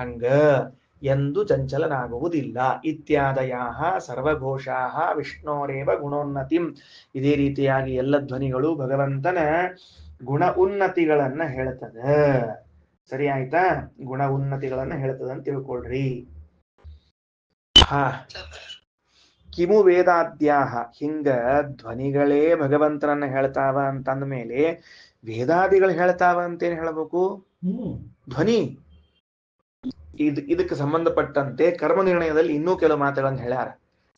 ಹಂಗ ಎಂದು ಚಂಚಲನಾಗುವುದಿಲ್ಲ. ಇತ್ಯಾದಯಾಹ ಸರ್ವಘೋಷಾಹ ವಿಷ್ಣೋರೇವ ಗುಣೋನ್ನತಿಂ. ಇದೇ ರೀತಿಯಾಗಿ ಎಲ್ಲ ಧ್ವನಿಗಳು ಭಗವಂತನ ಗುಣ ಉನ್ನತಿಗಳನ್ನ ಹೇಳ್ತದೆ. ಸರಿ ಆಯ್ತಾ? ಗುಣ ಉನ್ನತಿಗಳನ್ನ ಹೇಳ್ತದ ಅಂತ ತಿಳ್ಕೊಳ್ರಿ. ಕಿಮು ವೇದಾದ್ಯಾಹ. ಹಿಂಗ ಧ್ವನಿಗಳೇ ಭಗವಂತನನ್ನ ಹೇಳ್ತಾವ ಅಂತಂದ ಮೇಲೆ ವೇದಾದಿಗಳು ಹೇಳ್ತಾವ ಅಂತೇನ್ ಹೇಳ್ಬೇಕು? ಧ್ವನಿ ಇದಕ್ಕೆ ಸಂಬಂಧಪಟ್ಟಂತೆ ಕರ್ಮ ನಿರ್ಣಯದಲ್ಲಿ ಇನ್ನೂ ಕೆಲವು ಮಾತುಗಳನ್ನು ಹೇಳ್ಯಾರ.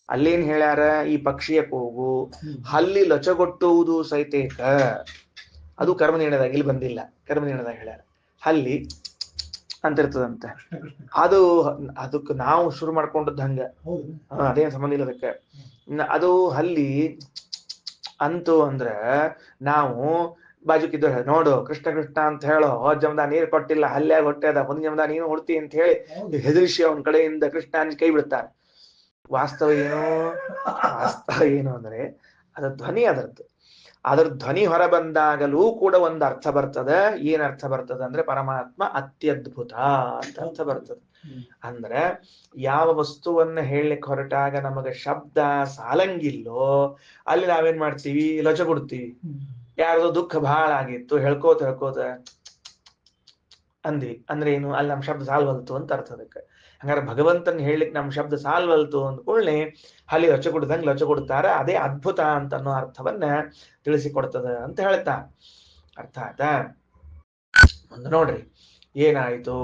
ಅಲ್ಲೇನ್ ಹೇಳ್ಯಾರ? ಈ ಪಕ್ಷಿಯ ಕೂಗು, ಹಲ್ಲಿ ಲೊಚಗೊಟ್ಟುವುದು ಸಹಿತೇಕ, ಅದು ಕರ್ಮ ನಿರ್ಣಯದಾಗ ಇಲ್ಲಿ ಬಂದಿಲ್ಲ. ಕರ್ಮ ನಿರ್ಣಯದಾಗ ಹೇಳ್ಯಾರ ಹಲ್ಲಿ ಅಂತ ಇರ್ತದಂತೆ. ಅದಕ್ಕೆ ನಾವು ಶುರು ಮಾಡ್ಕೊಂಡದ್ದು ಹಂಗ, ಅದೇನ್ ಸಂಬಂಧ ಇಲ್ಲ ಅದಕ್ಕೆ. ಅದು ಹಲ್ಲಿ ಅಂತು ಅಂದ್ರ ನಾವು ಬಾಜುಕಿದ್ದು ನೋಡು ಕೃಷ್ಣ ಕೃಷ್ಣ ಅಂತ ಹೇಳೋ, ಹೋದ್ ಜಮದ ನೀರು ಕೊಟ್ಟಿಲ್ಲ, ಹಲ್ಯಾಗ ಹೊಟ್ಟೆದ, ಮುಂದ್ ಜಮದ ನೀನು ಹೊಡ್ತಿ ಅಂತ ಹೇಳಿ ಹೆದರಿಸಿ ಅವನ ಕಡೆಯಿಂದ ಕೃಷ್ಣ ಕೈ ಬಿಡ್ತಾರೆ. ವಾಸ್ತವ ಏನು ಅಂದ್ರೆ ಅದ ಧ್ವನಿ, ಅದರ ಧ್ವನಿ ಹೊರ ಬಂದಾಗಲೂ ಕೂಡ ಒಂದು ಅರ್ಥ ಬರ್ತದ. ಏನ್ ಅರ್ಥ ಬರ್ತದ ಅಂದ್ರೆ ಪರಮಾತ್ಮ ಅತ್ಯದ್ಭುತ ಅಂತ ಅರ್ಥ ಬರ್ತದೆ. ಅಂದ್ರೆ ಯಾವ ವಸ್ತುವನ್ನ ಹೇಳಲಿಕ್ಕೆ ಹೊರಟಾಗ ನಮಗ ಶಬ್ದ ಸಾಲಂಗಿಲ್ಲೋ ಅಲ್ಲಿ ನಾವೇನ್ ಮಾಡ್ತೀವಿ? ಲೊಚಗೊಡ್ತೀವಿ. ಯಾರದೋ ದುಃಖ ಬಹಳ ಆಗಿತ್ತು, ಹೇಳ್ಕೋತ ಅಂದ್ವಿ ಅಂದ್ರೆ ಏನು? ಅಲ್ಲಿ ನಮ್ ಶಬ್ದ ಸಾಲ್ವಲ್ತು ಅಂತ ಅರ್ಥ ಅದಕ್ಕೆ. ಹಂಗಾರೆ ಭಗವಂತನ್ ಹೇಳಲಿಕ್ಕೆ ನಮ್ ಶಬ್ದ ಸಾಲ್ವಲ್ತು ಅಂದ್ಕೊಳ್ಳಿ ಅಲ್ಲಿ ಲೊಚಗೊಡ್ದಂಗೆ ಲೊಚಗೊಡ್ತಾರ. ಅದೇ ಅದ್ಭುತ ಅಂತ ಅನ್ನೋ ಅರ್ಥವನ್ನ ತಿಳಿಸಿಕೊಡ್ತದ ಅಂತ ಹೇಳ್ತಾ. ಅರ್ಥ ಆಯ್ತಾ? ಒಂದು ನೋಡ್ರಿ ಏನಾಯ್ತು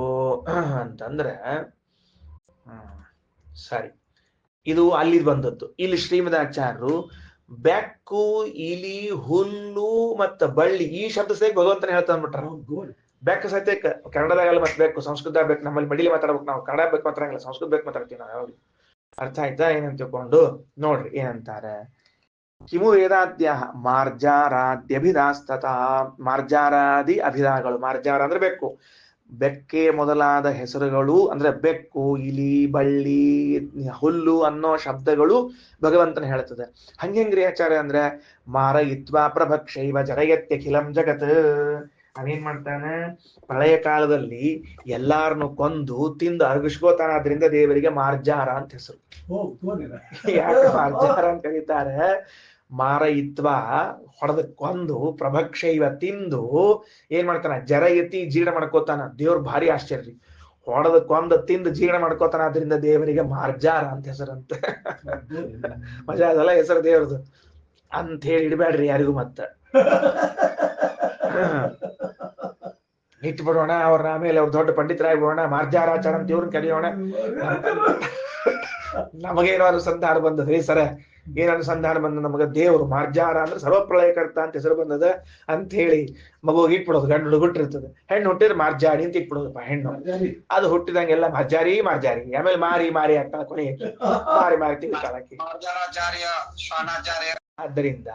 ಅಂತಂದ್ರೆ ಸರಿ, ಇದು ಅಲ್ಲಿ ಬಂದದ್ದು. ಇಲ್ಲಿ ಶ್ರೀಮದಾಚಾರ್ಯರು ಬೆಕ್ಕು, ಇಲಿ, ಹುಲ್ಲು ಮತ್ತ ಬಳ್ಳಿ ಈ ಶಬ್ದ ಸಹಿತ ಭಗವಂತನ ಹೇಳ್ತಾ ಅಂದ್ಬಿಟ್ರ. ಬೆಕ್ಕು ಸಹಿತ ಕನ್ನಡದಾಗಲ್ಲ ಮತ್ತೆ ಬೆಕ್ಕು, ಸಂಸ್ಕೃತ ಬೇಕು. ನಮ್ಮಲ್ಲಿ ಮಡಿಲಿ ಮಾತಾಡ್ಬೇಕು ನಾವು, ಕನ್ನಡ ಬೇಕು ಮಾತಾಡಂಗಿಲ್ಲ, ಸಂಸ್ಕೃತ ಬೇಕು ಮಾತಾಡ್ತೀವಿ ನಾವು ಯಾವಾಗ. ಅರ್ಥ ಆಯ್ತಾ ಏನಂತ ತಿಳ್ಕೊಂಡು ನೋಡ್ರಿ ಏನಂತಾರೆ. ಕಿಮು ವೇದಾದ್ಯ ಮಾರ್ಜಾರಾದ್ಯಭಿಧಾಸ್ತತ. ಮಾರ್ಜಾರಾದಿ ಅಭಿಧಾಗಳು, ಮಾರ್ಜಾರ ಅಂದ್ರೆ ಬೆಕ್ಕು, ಬೆಕ್ಕೆ ಮೊದಲಾದ ಹೆಸರುಗಳು ಅಂದ್ರೆ ಬೆಕ್ಕು, ಇಲಿ, ಬಳ್ಳಿ, ಹುಲ್ಲು ಅನ್ನೋ ಶಬ್ದಗಳು ಭಗವಂತನ ಹೇಳ್ತದೆ. ಹಂಗೆಂಗ್ರಿ ಆಚಾರ್ಯ ಅಂದ್ರೆ ಮಾರಯಿತ್ವಾ ಪ್ರಭಕ್ಷೈವ ಜರಯತ್ಯಖಿಲಂ ಜಗತ್. ಅವೇನ್ ಮಾಡ್ತಾನೆ, ಪ್ರಳಯ ಕಾಲದಲ್ಲಿ ಎಲ್ಲಾರನ್ನು ಕೊಂದು ತಿಂದು ಅರಗಿಸ್ಕೋತಾನ. ಆದ್ರಿಂದ ದೇವರಿಗೆ ಮಾರ್ಜಾರ ಅಂತ ಹೆಸರು. ಯಾಕೆ ಮಾರ್ಜಾರ ಅಂತ ಕರೀತಾರೆ? ಮಾರಯಿತ್ವ ಹೊಡೆದ ಕೊಂದು, ಪ್ರಭಕ್ಷೈವ ತಿಂದು ಏನ್ ಮಾಡ್ತಾನ, ಜರಯತಿ ಜೀರ್ಣ ಮಾಡ್ಕೋತಾನ. ದೇವ್ರ ಭಾರಿ ಆಶ್ಚರ್ಯ, ಹೊಡೆದ ಕೊಂದ ತಿಂದು ಜೀರ್ಣ ಮಾಡ್ಕೋತಾನ. ಆದ್ರಿಂದ ದೇವರಿಗೆ ಮಾರ್ಜಾರ ಅಂತ ಹೆಸರಂತ. ಮಜಾ ಅದಲ್ಲ ಹೆಸರು ದೇವ್ರದು ಅಂತ ಹೇಳಿ ಇಡ್ಬೇಡ್ರಿ ಯಾರಿಗೂ. ಮತ್ತ ಇಟ್ಬಿಡೋಣ ಅವ್ರನ್ನ, ಆಮೇಲೆ ಅವ್ರ ದೊಡ್ಡ ಪಂಡಿತರಾಗ್ಬಿಡೋಣ, ಮಾರ್ಜಾರಾಚಾರ ಅಂತ ಇವ್ರನ್ನ ಕರೆಯೋಣ. ನಮಗೇನೋ ಅನುಸಂಧಾನ ಬಂದದ್ರಿ ಸರ, ಏನ್ ಅನುಸಂಧಾನ ಬಂದ ನಮಗ, ದೇವ್ರು ಮಾರ್ಜಾರ ಅಂದ್ರೆ ಸರ್ವಪ್ರಳಯಕರ್ತ ಅಂತ ಹೆಸರು ಬಂದದ ಅಂತ ಹೇಳಿ ಮಗುವಿಗೆ ಇಟ್ಬಿಡೋದು. ಗಂಡು ಹುಡುಗ ಹುಟ್ಟಿರ್ತದೆ, ಹೆಣ್ಣು ಹುಟ್ಟಿದ್ರೆ ಮಾರ್ಜಾರಿ ಅಂತ ಇಟ್ಬಿಡೋದಪ್ಪ. ಹೆಣ್ಣು ಅದು ಹುಟ್ಟಿದಂಗೆಲ್ಲ ಮಾರ್ಜಾರಿ ಮಾರ್ಜಾರಿ, ಆಮೇಲೆ ಮಾರಿ ಮಾರಿ ಆಗ್ತಾಳ, ಕೊನೆಗೆ ಮಾರಿ ಮಾರಿ ತಿಳ್ತಾಳಕಿ. ಆದ್ದರಿಂದ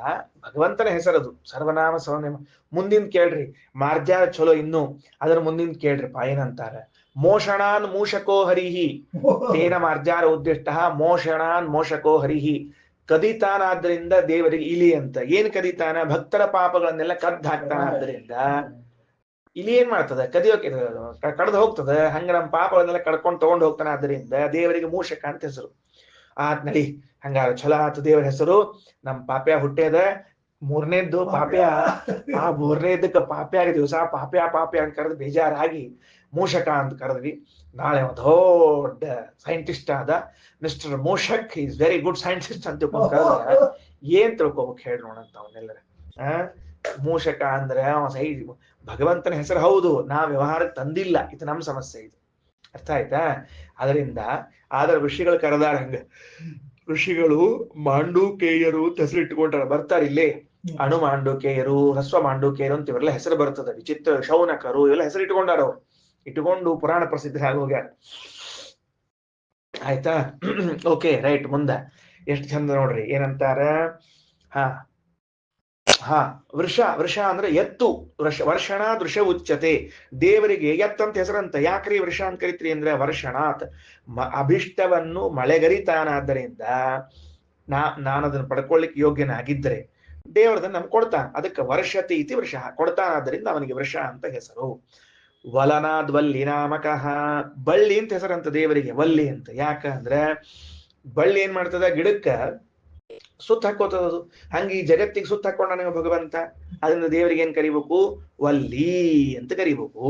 ಭಗವಂತನ ಹೆಸರದು, ಸರ್ವನಾಮ ಸರ್ವನಾಮ. ಮುಂದಿನ ಕೇಳ್ರಿ, ಮಾರ್ಜಾರ ಚಲೋ ಇನ್ನು, ಅದರ ಮುಂದಿನ ಕೇಳ್ರಿಪ್ಪ ಏನಂತಾರೆ. ಮೋಷಣಾನ್ ಮೂಷಕೋ ಹರಿಹಿ ತೇನ ಮಾರ್ಜಾರ ಉದ್ದಿಷ್ಟ. ಮೋಷಣಾನ್ ಮೋಷಕೋ ಹರಿಹಿ, ಕದಿತಾನಾದ್ರಿಂದ ದೇವರಿಗೆ ಇಲಿ ಅಂತ. ಏನ್ ಕದಿತಾನ? ಭಕ್ತರ ಪಾಪಗಳನ್ನೆಲ್ಲ ಕದ್ದು ಹಾಕ್ತಾನ. ಆದ್ರಿಂದ ಇಲಿ ಏನ್ ಮಾಡ್ತದ, ಕದಿಯೋಕೆ ಕಡ್ದು ಹೋಗ್ತದ. ಹಂಗ ನಮ್ಮ ಪಾಪಗಳನ್ನೆಲ್ಲ ಕಡ್ಕೊಂಡು ತಗೊಂಡು ಹೋಗ್ತಾನ. ಆದ್ರಿಂದ ದೇವರಿಗೆ ಮೂಷಕ ಅಂತ ಹೆಸರು. ಆತ್ ನಡಿ, ಹಂಗಾರ ಛಲ ಆತು ದೇವರ ಹೆಸರು. ನಮ್ ಪಾಪ್ಯ ಹುಟ್ಟೇದ, ಮೂರನೇದ್ದು ಪಾಪ್ಯ. ಆ ಮೂರನೇದಕ್ಕ ಪಾಪ್ಯ ದಿವಸ ಪಾಪ್ಯ ಪಾಪ್ಯ ಅಂತ ಕರೆದು ಬೇಜಾರಾಗಿ ಮೂಷಕ ಅಂತ ಕರೆದ್ವಿ. ನಾಳೆ ದೊಡ್ಡ ಸೈಂಟಿಸ್ಟ್ ಆದ mister Mooshak, is very good scientist ಅಂತ ತಿಳ್ಕೊಂಡ್ ಕರೆದ್ರೆ ಏನ್ ತಿಳ್ಕೊಬೇಕು ಹೇಳಿ ನೋಡಂತ ಅವನ್ನೆಲ್ಲರ. ಮೂಷಕ ಅಂದ್ರೆ ಅವ ಭಗವಂತನ ಹೆಸರು ಹೌದು, ನಾವ್ ವ್ಯವಹಾರಕ್ಕೆ ತಂದಿಲ್ಲ. ಇದು ನಮ್ ಸಮಸ್ಯೆ, ಇದು ಅರ್ಥ ಆಯ್ತಾ? ಅದರಿಂದ ಆದ್ರೆ ಋಷಿಗಳು ಕರೆದಾರ ಹಂಗ. ಋಷಿಗಳು ಮಾಂಡೂಕೇಯರು ಅಂತ ಹೆಸರು ಇಟ್ಕೊಂಡ್ರ, ಬರ್ತಾರೆ ಇಲ್ಲೇ. ಅಣು ಮಾಂಡೂಕೇಯರು, ಹಸ್ವ ಮಾಂಡೂಕೇಯರು ಅಂತ ಇವರೆಲ್ಲ ಹೆಸರು ಬರ್ತದೆ. ವಿಚಿತ್ರ ಶೌನಕರು ಇವೆಲ್ಲ ಹೆಸರು ಇಟ್ಕೊಂಡಾರ. ಅವ್ರು ಇಟ್ಕೊಂಡು ಪುರಾಣ ಪ್ರಸಿದ್ಧರಾಗಿ ಹೋಗ್ಯಾರ. ಆಯ್ತಾ? Okay right. ಮುಂದ ಎಷ್ಟು ಚಂದ ನೋಡ್ರಿ ಏನಂತಾರ. ವೃಷ, ವೃಷ ಅಂದ್ರೆ ಎತ್ತು. ವರ್ಷಣ ದೃಶ ಉಚ್ಚತೆ, ದೇವರಿಗೆ ಎತ್ತಂತ ಹೆಸರಂತ. ಯಾಕ್ರಿ ವೃಷ ಅಂತ ಕರಿತ್ರಿ ಅಂದ್ರೆ, ವರ್ಷಣಾತ್ ಅಭಿಷ್ಟವನ್ನು ಮಳೆಗರಿತಾನಾದ್ದರಿಂದ ನಾನು ಅದನ್ನು ಪಡ್ಕೊಳ್ಳಿಕ್ಕೆ ಯೋಗ್ಯನಾಗಿದ್ದರೆ ದೇವರದನ್ನ ನಮ್ಗೆ ಕೊಡ್ತಾನ. ಅದಕ್ಕೆ ವರ್ಷತೆ ಇತಿ ವೃಷ, ಕೊಡ್ತಾನಾದ್ದರಿಂದ ಅವನಿಗೆ ವೃಷ ಅಂತ ಹೆಸರು. ವಲನಾದ್ ವಲ್ಲಿ ನಾಮಕಃ, ಬಳ್ಳಿ ಅಂತ ಹೆಸರಂತ ದೇವರಿಗೆ, ವಲ್ಲಿ ಅಂತ. ಯಾಕಂದ್ರೆ ಬಳ್ಳಿ ಏನ್ ಮಾಡ್ತದ, ಗಿಡಕ್ಕ ಸುತ್ತ ಹಾಕೋತದದು. ಹಂಗೆ ಈ ಜಗತ್ತಿಗೆ ಸುತ್ತ ಹಾಕೊಂಡ ನೀವು ಭಗವಂತ. ಅದರಿಂದ ದೇವರಿಗೆ ಏನ್ ಕರಿಬೇಕು, ವಲ್ಲಿ ಅಂತ ಕರಿಬೇಕು.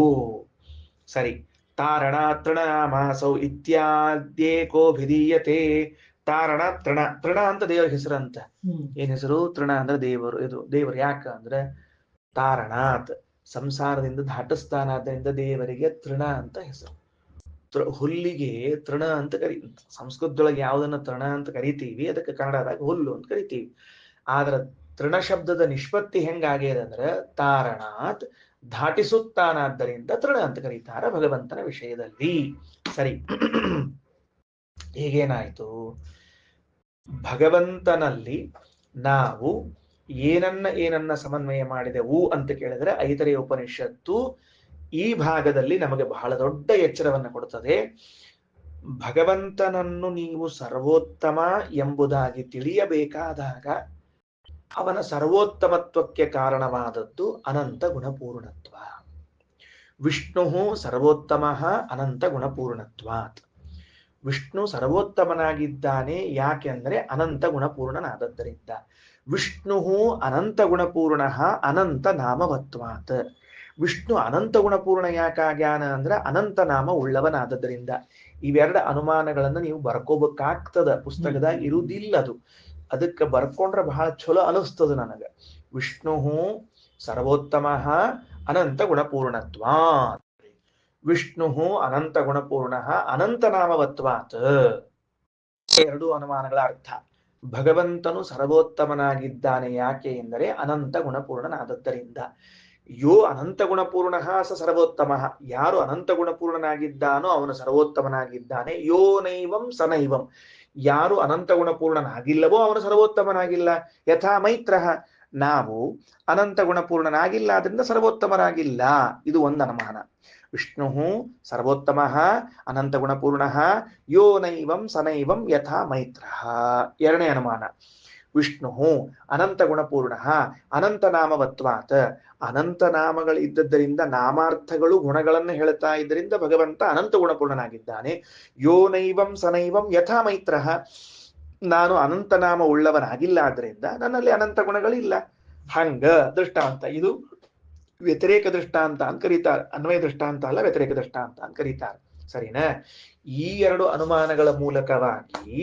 ಸರಿ. ತಾರಣ ತೃಣನಾಮಾಸೌ ಇತ್ಯಾದ್ಯೇಕೋ ಭಿಧೀಯತೆ. ತಾರಣ ತೃಣ, ತೃಣ ಅಂತ ದೇವರ ಹೆಸರಂತ. ಏನ್ ಹೆಸರು? ತೃಣ ಅಂದ್ರೆ ದೇವರು. ಇದು ದೇವರು ಯಾಕ ಅಂದ್ರೆ ತಾರಣಾತ್, ಸಂಸಾರದಿಂದ ದಾಟಿಸ್ತಾನಾದ್ರಿಂದ ದೇವರಿಗೆ ತೃಣ ಅಂತ ಹೆಸರು. ಹುಲ್ಲಿಗೆ ತೃಣ ಅಂತ ಸಂಸ್ಕೃತದೊಳಗೆ ಯಾವುದನ್ನ ತೃಣ ಅಂತ ಕರಿತೀವಿ, ಅದಕ್ಕೆ ಕನ್ನಡದಾಗ ಹುಲ್ಲು ಅಂತ ಕರಿತೀವಿ. ಆದ್ರ ತೃಣ ಶಬ್ದದ ನಿಷ್ಪತ್ತಿ ಹೆಂಗಾಗ್ಯದಂದ್ರೆ ತಾರಣಾತ್, ದಾಟಿಸುತ್ತಾನಾದ್ದರಿಂದ ತೃಣ ಅಂತ ಕರೀತಾರ ಭಗವಂತನ ವಿಷಯದಲ್ಲಿ. ಸರಿ. ಹೀಗೇನಾಯ್ತು, ಭಗವಂತನಲ್ಲಿ ನಾವು ಏನನ್ನ ಸಮನ್ವಯ ಮಾಡಿದೆವು ಅಂತ ಕೇಳಿದ್ರೆ ಐತರೇಯ ಉಪನಿಷತ್ತು ಈ ಭಾಗದಲ್ಲಿ ನಮಗೆ ಬಹಳ ದೊಡ್ಡ ಎಚ್ಚರವನ್ನು ಕೊಡುತ್ತದೆ. ಭಗವಂತನನ್ನು ನೀವು ಸರ್ವೋತ್ತಮ ಎಂಬುದಾಗಿ ತಿಳಿಯಬೇಕಾದಾಗ ಅವನ ಸರ್ವೋತ್ತಮತ್ವಕ್ಕೆ ಕಾರಣವಾದದ್ದು ಅನಂತ ಗುಣಪೂರ್ಣತ್ವ. ವಿಷ್ಣು ಸರ್ವೋತ್ತಮ ಅನಂತ ಗುಣಪೂರ್ಣತ್ವಾತ್. ವಿಷ್ಣು ಸರ್ವೋತ್ತಮನಾಗಿದ್ದಾನೆ ಯಾಕೆಂದ್ರೆ ಅನಂತ ಗುಣಪೂರ್ಣನಾದದ್ದರಿಂದ. ವಿಷ್ಣು ಅನಂತ ಗುಣಪೂರ್ಣ ಅನಂತ ನಾಮವತ್ವಾತ್. ವಿಷ್ಣು ಅನಂತ ಗುಣಪೂರ್ಣ ಯಾಕಾಗ್ಯಾನ ಅಂದ್ರೆ ಅನಂತ ನಾಮ ಉಳ್ಳವನಾದದ್ದರಿಂದ. ಇವೆರಡು ಅನುಮಾನಗಳನ್ನು ನೀವು ಬರ್ಕೋಬೇಕಾಗ್ತದ, ಪುಸ್ತಕದಾಗ ಇರುವುದಿಲ್ಲ ಅದು. ಅದಕ್ಕೆ ಬರ್ಕೊಂಡ್ರೆ ಬಹಳ ಚಲೋ ಅನಿಸ್ತದ ನನಗೆ. ವಿಷ್ಣು ಸರ್ವೋತ್ತಮ ಅನಂತ ಗುಣಪೂರ್ಣತ್ವ. ವಿಷ್ಣು ಅನಂತ ಗುಣಪೂರ್ಣ ಅನಂತನಾಮವತ್ವಾತ್. ಎರಡು ಅನುಮಾನಗಳ ಅರ್ಥ. ಭಗವಂತನು ಸರ್ವೋತ್ತಮನಾಗಿದ್ದಾನೆ ಯಾಕೆ ಎಂದರೆ ಅನಂತ ಗುಣಪೂರ್ಣನಾದದ್ದರಿಂದ. ಯೋ ಅನಂತ ಗುಣಪೂರ್ಣ ಸ ಸರ್ವೋತ್ತಮ. ಯಾರು ಅನಂತ ಗುಣಪೂರ್ಣನಾಗಿದ್ದಾನೋ ಅವನು ಸರ್ವೋತ್ತಮನಾಗಿದ್ದಾನೆ. ಯೋ ನೈವಂ ಸ ನೈವಂ. ಯಾರು ಅನಂತ ಗುಣಪೂರ್ಣನಾಗಿಲ್ಲವೋ ಅವನು ಸರ್ವೋತ್ತಮನಾಗಿಲ್ಲ. ಯಥಾ ಮೈತ್ರ, ನಾವು ಅನಂತ ಗುಣಪೂರ್ಣನಾಗಿಲ್ಲ ಆದ್ರಿಂದ ಸರ್ವೋತ್ತಮರಾಗಿಲ್ಲ. ಇದು ಒಂದು ಅನುಮಾನ. ವಿಷ್ಣು ಸರ್ವೋತ್ತಮ ಅನಂತ ಗುಣಪೂರ್ಣ ಯೋ ನೈವಂ ಸ ನೈವಂ ಯಥಾ ಮೈತ್ರ. ಎರಡನೇ ಅನುಮಾನ, ವಿಷ್ಣು ಅನಂತ ಗುಣಪೂರ್ಣ ಅನಂತ ನಾಮವತ್ವಾತ್. ಅನಂತ ನಾಮಗಳಿದ್ದದ್ದರಿಂದ ನಾಮಾರ್ಥಗಳು ಗುಣಗಳನ್ನು ಹೇಳ್ತಾ ಇದ್ದರಿಂದ ಭಗವಂತ ಅನಂತ ಗುಣಪೂರ್ಣನಾಗಿದ್ದಾನೆ. ಯೋ ನೈವಂ ಸ ನೈವಂ ಯಥಾ ಮೈತ್ರ. ನಾನು ಅನಂತ ನಾಮ ಉಳ್ಳವನಾಗಿಲ್ಲ ಆದ್ರಿಂದ ನನ್ನಲ್ಲಿ ಅನಂತ ಗುಣಗಳಿಲ್ಲ. ಹಂಗ ದೃಷ್ಟಾಂತ. ಇದು ವ್ಯತಿರೇಕ ದೃಷ್ಟಾಂತ ಅಂತ ಕರೀತಾರೆ. ಅನ್ವಯ ದೃಷ್ಟಾಂತ ಅಲ್ಲ, ವ್ಯತಿರೇಕ ದೃಷ್ಟಾಂತ ಅಂತ ಕರೀತಾರೆ. ಸರಿನಾ? ಈ ಎರಡು ಅನುಮಾನಗಳ ಮೂಲಕವಾಗಿ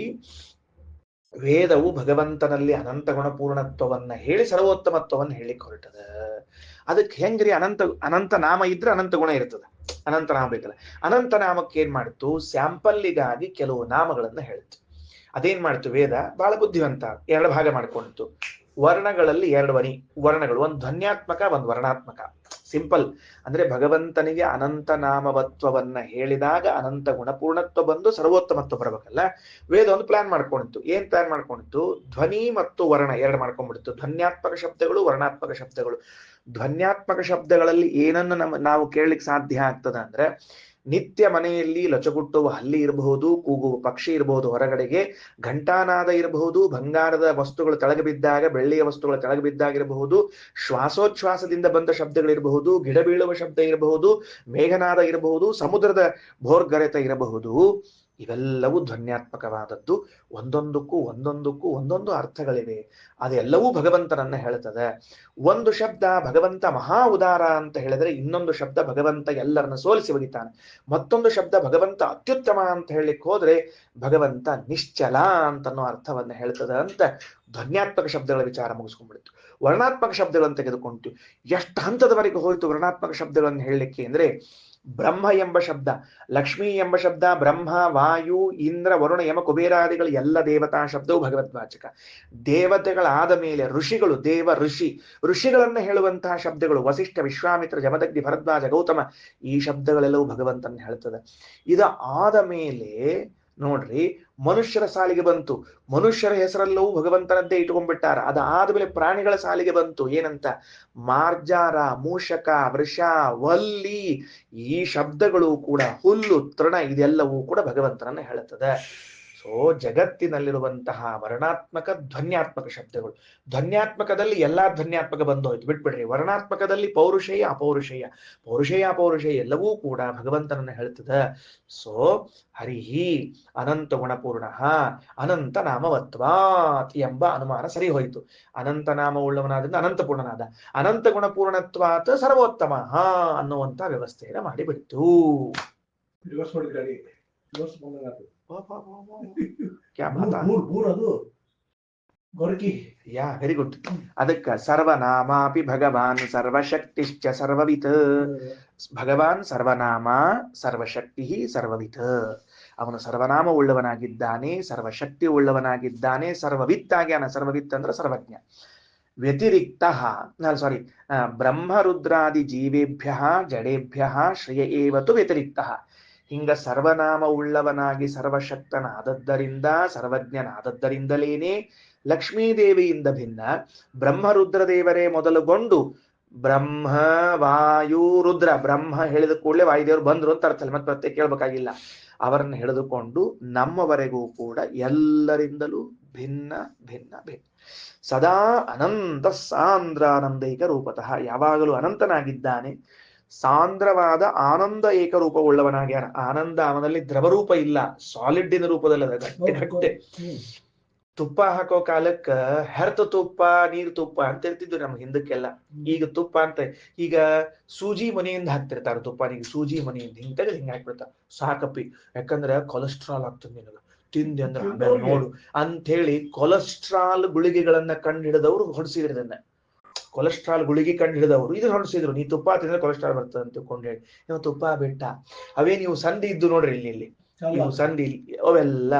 ವೇದವು ಭಗವಂತನಲ್ಲಿ ಅನಂತ ಗುಣಪೂರ್ಣತ್ವವನ್ನ ಹೇಳಿ ಸರ್ವೋತ್ತಮತ್ವವನ್ನು ಹೇಳಿಕ್ ಹೊರಟದ. ಅದಕ್ಕೆ ಹೆಂಗ್ರಿ? ಅನಂತ ನಾಮ ಇದ್ರೆ ಅನಂತ ಗುಣ ಇರ್ತದ. ಅನಂತ ನಾಮ ಬೇಕಲ್ಲ. ಅನಂತ ನಾಮಕ್ಕೆ ಏನ್ ಮಾಡಿತ್ತು? ಸ್ಯಾಂಪಲ್ಲಿಗಾಗಿ ಕೆಲವು ನಾಮಗಳನ್ನ ಹೇಳಿತು. ಅದೇನ್ ಮಾಡ್ತು ವೇದ? ಬಹಳ ಬುದ್ಧಿವಂತ. ಎರಡು ಭಾಗ ಮಾಡ್ಕೊಂಡಿತ್ತು. ವರ್ಣಗಳಲ್ಲಿ ಎರಡು ವರ್ಣಗಳು, ಒಂದು ಧ್ವನ್ಯಾತ್ಮಕ, ಒಂದು ವರ್ಣಾತ್ಮಕ. ಸಿಂಪಲ್. ಅಂದ್ರೆ ಭಗವಂತನಿಗೆ ಅನಂತ ನಾಮವತ್ವವನ್ನ ಹೇಳಿದಾಗ ಅನಂತ ಗುಣಪೂರ್ಣತ್ವ ಬಂದು ಸರ್ವೋತ್ತಮತ್ವ ಬರಬೇಕಲ್ಲ. ವೇದ ಒಂದು ಪ್ಲಾನ್ ಮಾಡ್ಕೊಂಡಿತ್ತು. ಏನ್ ಪ್ಲಾನ್ ಮಾಡ್ಕೊಂಡಿತ್ತು? ಧ್ವನಿ ಮತ್ತು ವರ್ಣ ಎರಡು ಮಾಡ್ಕೊಂಡ್ಬಿಡ್ತು. ಧ್ವನ್ಯಾತ್ಮಕ ಶಬ್ದಗಳು, ವರ್ಣಾತ್ಮಕ ಶಬ್ದಗಳು. ಧ್ವನ್ಯಾತ್ಮಕ ಶಬ್ದಗಳಲ್ಲಿ ಏನನ್ನು ನಾವು ಕೇಳಲಿಕ್ಕೆ ಸಾಧ್ಯ ಆಗ್ತದ ಅಂದ್ರೆ, ನಿತ್ಯ ಮನೆಯಲ್ಲಿ ಲಚಗುಟ್ಟುವ ಹಲ್ಲಿ ಇರಬಹುದು, ಕೂಗುವ ಪಕ್ಷಿ ಇರಬಹುದು, ಹೊರಗಡೆಗೆ ಘಂಟಾನಾದ ಇರಬಹುದು, ಬಂಗಾರದ ವಸ್ತುಗಳು ತೆಳಗೆ ಬಿದ್ದಾಗ, ಬೆಳ್ಳಿಯ ವಸ್ತುಗಳು ತೆಳಗೆ ಬಿದ್ದಾಗಿರಬಹುದು, ಶ್ವಾಸೋಚ್ಛ್ವಾಸದಿಂದ ಬಂದ ಶಬ್ದಗಳಿರಬಹುದು, ಗಿಡ ಬೀಳುವ ಶಬ್ದ ಇರಬಹುದು, ಮೇಘನಾದ ಇರಬಹುದು, ಸಮುದ್ರದ ಭೋರ್ಗರೆತ ಇರಬಹುದು. ಇವೆಲ್ಲವೂ ಧ್ವನ್ಯಾತ್ಮಕವಾದದ್ದು. ಒಂದೊಂದಕ್ಕೂ ಒಂದೊಂದು ಅರ್ಥಗಳಿವೆ. ಅದೆಲ್ಲವೂ ಭಗವಂತನನ್ನ ಹೇಳ್ತದೆ. ಒಂದು ಶಬ್ದ ಭಗವಂತ ಮಹಾ ಉದಾರ ಅಂತ ಹೇಳಿದ್ರೆ, ಇನ್ನೊಂದು ಶಬ್ದ ಭಗವಂತ ಎಲ್ಲರನ್ನ ಸೋಲಿಸಿ ಒಗಿತಾನೆ. ಮತ್ತೊಂದು ಶಬ್ದ ಭಗವಂತ ಅತ್ಯುತ್ತಮ ಅಂತ ಹೇಳಲಿಕ್ಕೆ ಹೋದ್ರೆ ಭಗವಂತ ನಿಶ್ಚಲ ಅಂತನ್ನೋ ಅರ್ಥವನ್ನ ಹೇಳ್ತದೆ ಅಂತ ಧ್ವನ್ಯಾತ್ಮಕ ಶಬ್ದಗಳ ವಿಚಾರ ಮುಗಿಸ್ಕೊಂಡ್ಬಿಡ್ತು. ವರ್ಣಾತ್ಮಕ ಶಬ್ದಗಳನ್ನು ತೆಗೆದುಕೊಂತು. ಎಷ್ಟು ಹಂತದವರೆಗೆ ಹೋಯಿತು ವರ್ಣಾತ್ಮಕ ಶಬ್ದಗಳನ್ನು ಹೇಳಲಿಕ್ಕೆ ಅಂದ್ರೆ, ಬ್ರಹ್ಮ ಎಂಬ ಶಬ್ದ, ಲಕ್ಷ್ಮೀ ಎಂಬ ಶಬ್ದ, ಬ್ರಹ್ಮ, ವಾಯು, ಇಂದ್ರ, ವರುಣ, ಯಮ, ಕುಬೇರಾದಿಗಳು ಎಲ್ಲ ದೇವತಾ ಶಬ್ದವು ಭಗವದ್ವಾಚಕ. ದೇವತೆಗಳಾದ ಮೇಲೆ ಋಷಿಗಳು, ದೇವ ಋಷಿಗಳನ್ನ ಹೇಳುವಂತಹ ಶಬ್ದಗಳು ವಸಿಷ್ಠ, ವಿಶ್ವಾಮಿತ್ರ, ಜಮದಗ್ನಿ, ಭರದ್ವಾಜ, ಗೌತಮ, ಈ ಶಬ್ದಗಳೆಲ್ಲವೂ ಭಗವಂತನ ಹೇಳ್ತದೆ. ಇದು ಆದ ಮೇಲೆ ನೋಡ್ರಿ ಮನುಷ್ಯರ ಸಾಲಿಗೆ ಬಂತು. ಮನುಷ್ಯರ ಹೆಸರೆಲ್ಲವೂ ಭಗವಂತನದ್ದೇ ಇಟ್ಕೊಂಡ್ಬಿಟ್ಟಾರ. ಅದಾದ್ಮೇಲೆ ಪ್ರಾಣಿಗಳ ಸಾಲಿಗೆ ಬಂತು. ಏನಂತ? ಮಾರ್ಜಾರ, ಮೂಷಕ, ವೃಷ, ವಲ್ಲಿ, ಈ ಶಬ್ದಗಳು ಕೂಡ, ಹುಲ್ಲು, ತೃಣ, ಇದೆಲ್ಲವೂ ಕೂಡ ಭಗವಂತನನ್ನ ಹೇಳುತ್ತದೆ. ಸೊ ಜಗತ್ತಿನಲ್ಲಿರುವಂತಹ ವರ್ಣಾತ್ಮಕ, ಧ್ವನ್ಯಾತ್ಮಕ ಶಬ್ದಗಳು. ಧ್ವನ್ಯಾತ್ಮಕದಲ್ಲಿ ಎಲ್ಲಾ ಧ್ವನ್ಯಾತ್ಮಕ ಬಂದೋಯ್ತು, ಬಿಟ್ಬಿಡ್ರಿ. ವರ್ಣಾತ್ಮಕದಲ್ಲಿ ಪೌರುಷೇಯ, ಅಪೌರುಷೇಯ ಎಲ್ಲವೂ ಕೂಡ ಭಗವಂತನನ್ನ ಹೇಳ್ತದೆ. ಸೊ ಹರಿಹಿ ಅನಂತ ಗುಣಪೂರ್ಣ ಅನಂತ ನಾಮವತ್ವಾತ್ ಎಂಬ ಅನುಮಾನ ಸರಿ ಹೋಯಿತು. ಅನಂತ ನಾಮ ಉಳ್ಳವನಾದ್ರಿಂದ ಅನಂತ ಪೂರ್ಣನಾದ. ಅನಂತ ಗುಣಪೂರ್ಣತ್ವಾತ್ ಸರ್ವೋತ್ತಮ ಅನ್ನುವಂತ ವ್ಯವಸ್ಥೆಯನ್ನು ಮಾಡಿಬಿಡ್ತು. Very good. ಅದಕ್ಕ ಸರ್ವನಾಮಾಪಿ ಭಗವಾನ್ ಸರ್ವಶಕ್ತಿಶ್ಚ ಸರ್ವವಿತ್. ಭಗವಾನ್ ಸರ್ವನಾಮ, ಸರ್ವಶಕ್ತಿ, ಸರ್ವವಿತ್. ಅವನು ಸರ್ವನಾಮ ಉಳ್ಳವನಾಗಿದ್ದಾನೆ, ಸರ್ವಶಕ್ತಿ ಉಳ್ಳವನಾಗಿದ್ದಾನೆ, ಸರ್ವವಿತ್ ಆಗ್ಯಾನ. ಸರ್ವವಿತ್ ಅಂದ್ರೆ ಸರ್ವಜ್ಞ. ವ್ಯತಿರಿಕ್ತ ಬ್ರಹ್ಮರುದ್ರಾದಿ ಜೀವೇಭ್ಯ ಜಡೇಭ್ಯ ಶ್ರೇಯ ಏವತು ವ್ಯತಿರಿಕ್ತ. ಹಿಂಗ ಸರ್ವನಾಮ ಉಳ್ಳವನಾಗಿ ಸರ್ವಶಕ್ತನಾದದ್ದರಿಂದ, ಸರ್ವಜ್ಞನಾದದ್ದರಿಂದಲೇನೆ ಲಕ್ಷ್ಮೀದೇವಿಯಿಂದ ಭಿನ್ನ ಬ್ರಹ್ಮರುದ್ರದೇವರೇ ಮೊದಲುಗೊಂಡು, ಬ್ರಹ್ಮ, ವಾಯು, ರುದ್ರ, ಬ್ರಹ್ಮ ಹೇಳಿದ ಕೂಡಲೇ ವಾಯುದೇವರು ಬಂದ್ರು ಅಂತ ಅರ್ಥ. ಮತ್ತೆ ಕೇಳ್ಬೇಕಾಗಿಲ್ಲ. ಅವರನ್ನು ಹಿಡಿದುಕೊಂಡು ನಮ್ಮವರೆಗೂ ಕೂಡ ಎಲ್ಲರಿಂದಲೂ ಭಿನ್ನ ಭಿನ್ನ ಭಿನ್ನ. ಸದಾ ಅನಂತ ಸಾಂದ್ರಾನಂದೈಕ ರೂಪತಃ. ಯಾವಾಗಲೂ ಅನಂತನಾಗಿದ್ದಾನೆ. ಸಾಂದ್ರವಾದ ಆನಂದ ಏಕರೂಪವುಳ್ಳವನಾಗ್ಯಾನ. ಆನಂದ ಅವನಲ್ಲಿ ದ್ರವರೂಪ ಇಲ್ಲ, ಸಾಲಿಡ್ಡಿನ ರೂಪದಲ್ಲದ, ಗಟ್ಟೆ. ತುಪ್ಪ ಹಾಕೋ ಕಾಲಕ್ಕ ಹೆರ್ತ ತುಪ್ಪ, ನೀರ್ ತುಪ್ಪ ಅಂತ ಇರ್ತಿದ್ವಿ ನಮ್ಗೆ ಹಿಂದಕ್ಕೆಲ್ಲ. ಈಗ ತುಪ್ಪ ಅಂತ, ಈಗ ಸೂಜಿ ಮನೆಯಿಂದ ಹಾಕ್ತಿರ್ತಾರ ತುಪ್ಪ. ಈಗ ಸೂಜಿ ಮನೆಯಿಂದ ಹಿಂಗ್ ತೆಗೆದು ಹಿಂಗ್ ಹಾಕ್ಬಿಡ್ತಾರ. ಸಾಕಪ್ಪಿ, ಯಾಕಂದ್ರೆ ಕೊಲೆಸ್ಟ್ರಾಲ್ ಆಗ್ತದೆ ನಿನಗ ತಿಂದೆ ಅಂದ್ರೆ ಆಮೇಲೆ ನೋಡು ಅಂತ ಹೇಳಿ ಕೊಲೆಸ್ಟ್ರಾಲ್ ಗುಳಿಗೆಗಳನ್ನ ಕಂಡು ಹಿಡಿದವರು ಹೊಡಿಸಿದ್ರದನ್ನ. ಕೊಲೆಸ್ಟ್ರಾಲ್ ಗುಳಿಗೆ ಕಂಡು ಹಿಡಿದವರು ಇದು ಹೊರಡಿಸಿದ್ರು, ನೀ ತುಪ್ಪ ತಿಂದ್ರೆ ಕೊಲೆಸ್ಟ್ರಾಲ್ ಬರ್ತದೆ ಅಂತ ತಿಳ್ಕೊಂಡು ಹೇಳಿ ನೀವು ತುಪ್ಪ ಬಿಟ್ಟ. ಅವೇ ನೀವು ಸಂಧಿ ಇದ್ದು ನೋಡ್ರಿ ಇಲ್ಲಿ ಇವು ಸಂಧಿ ಅವೆಲ್ಲ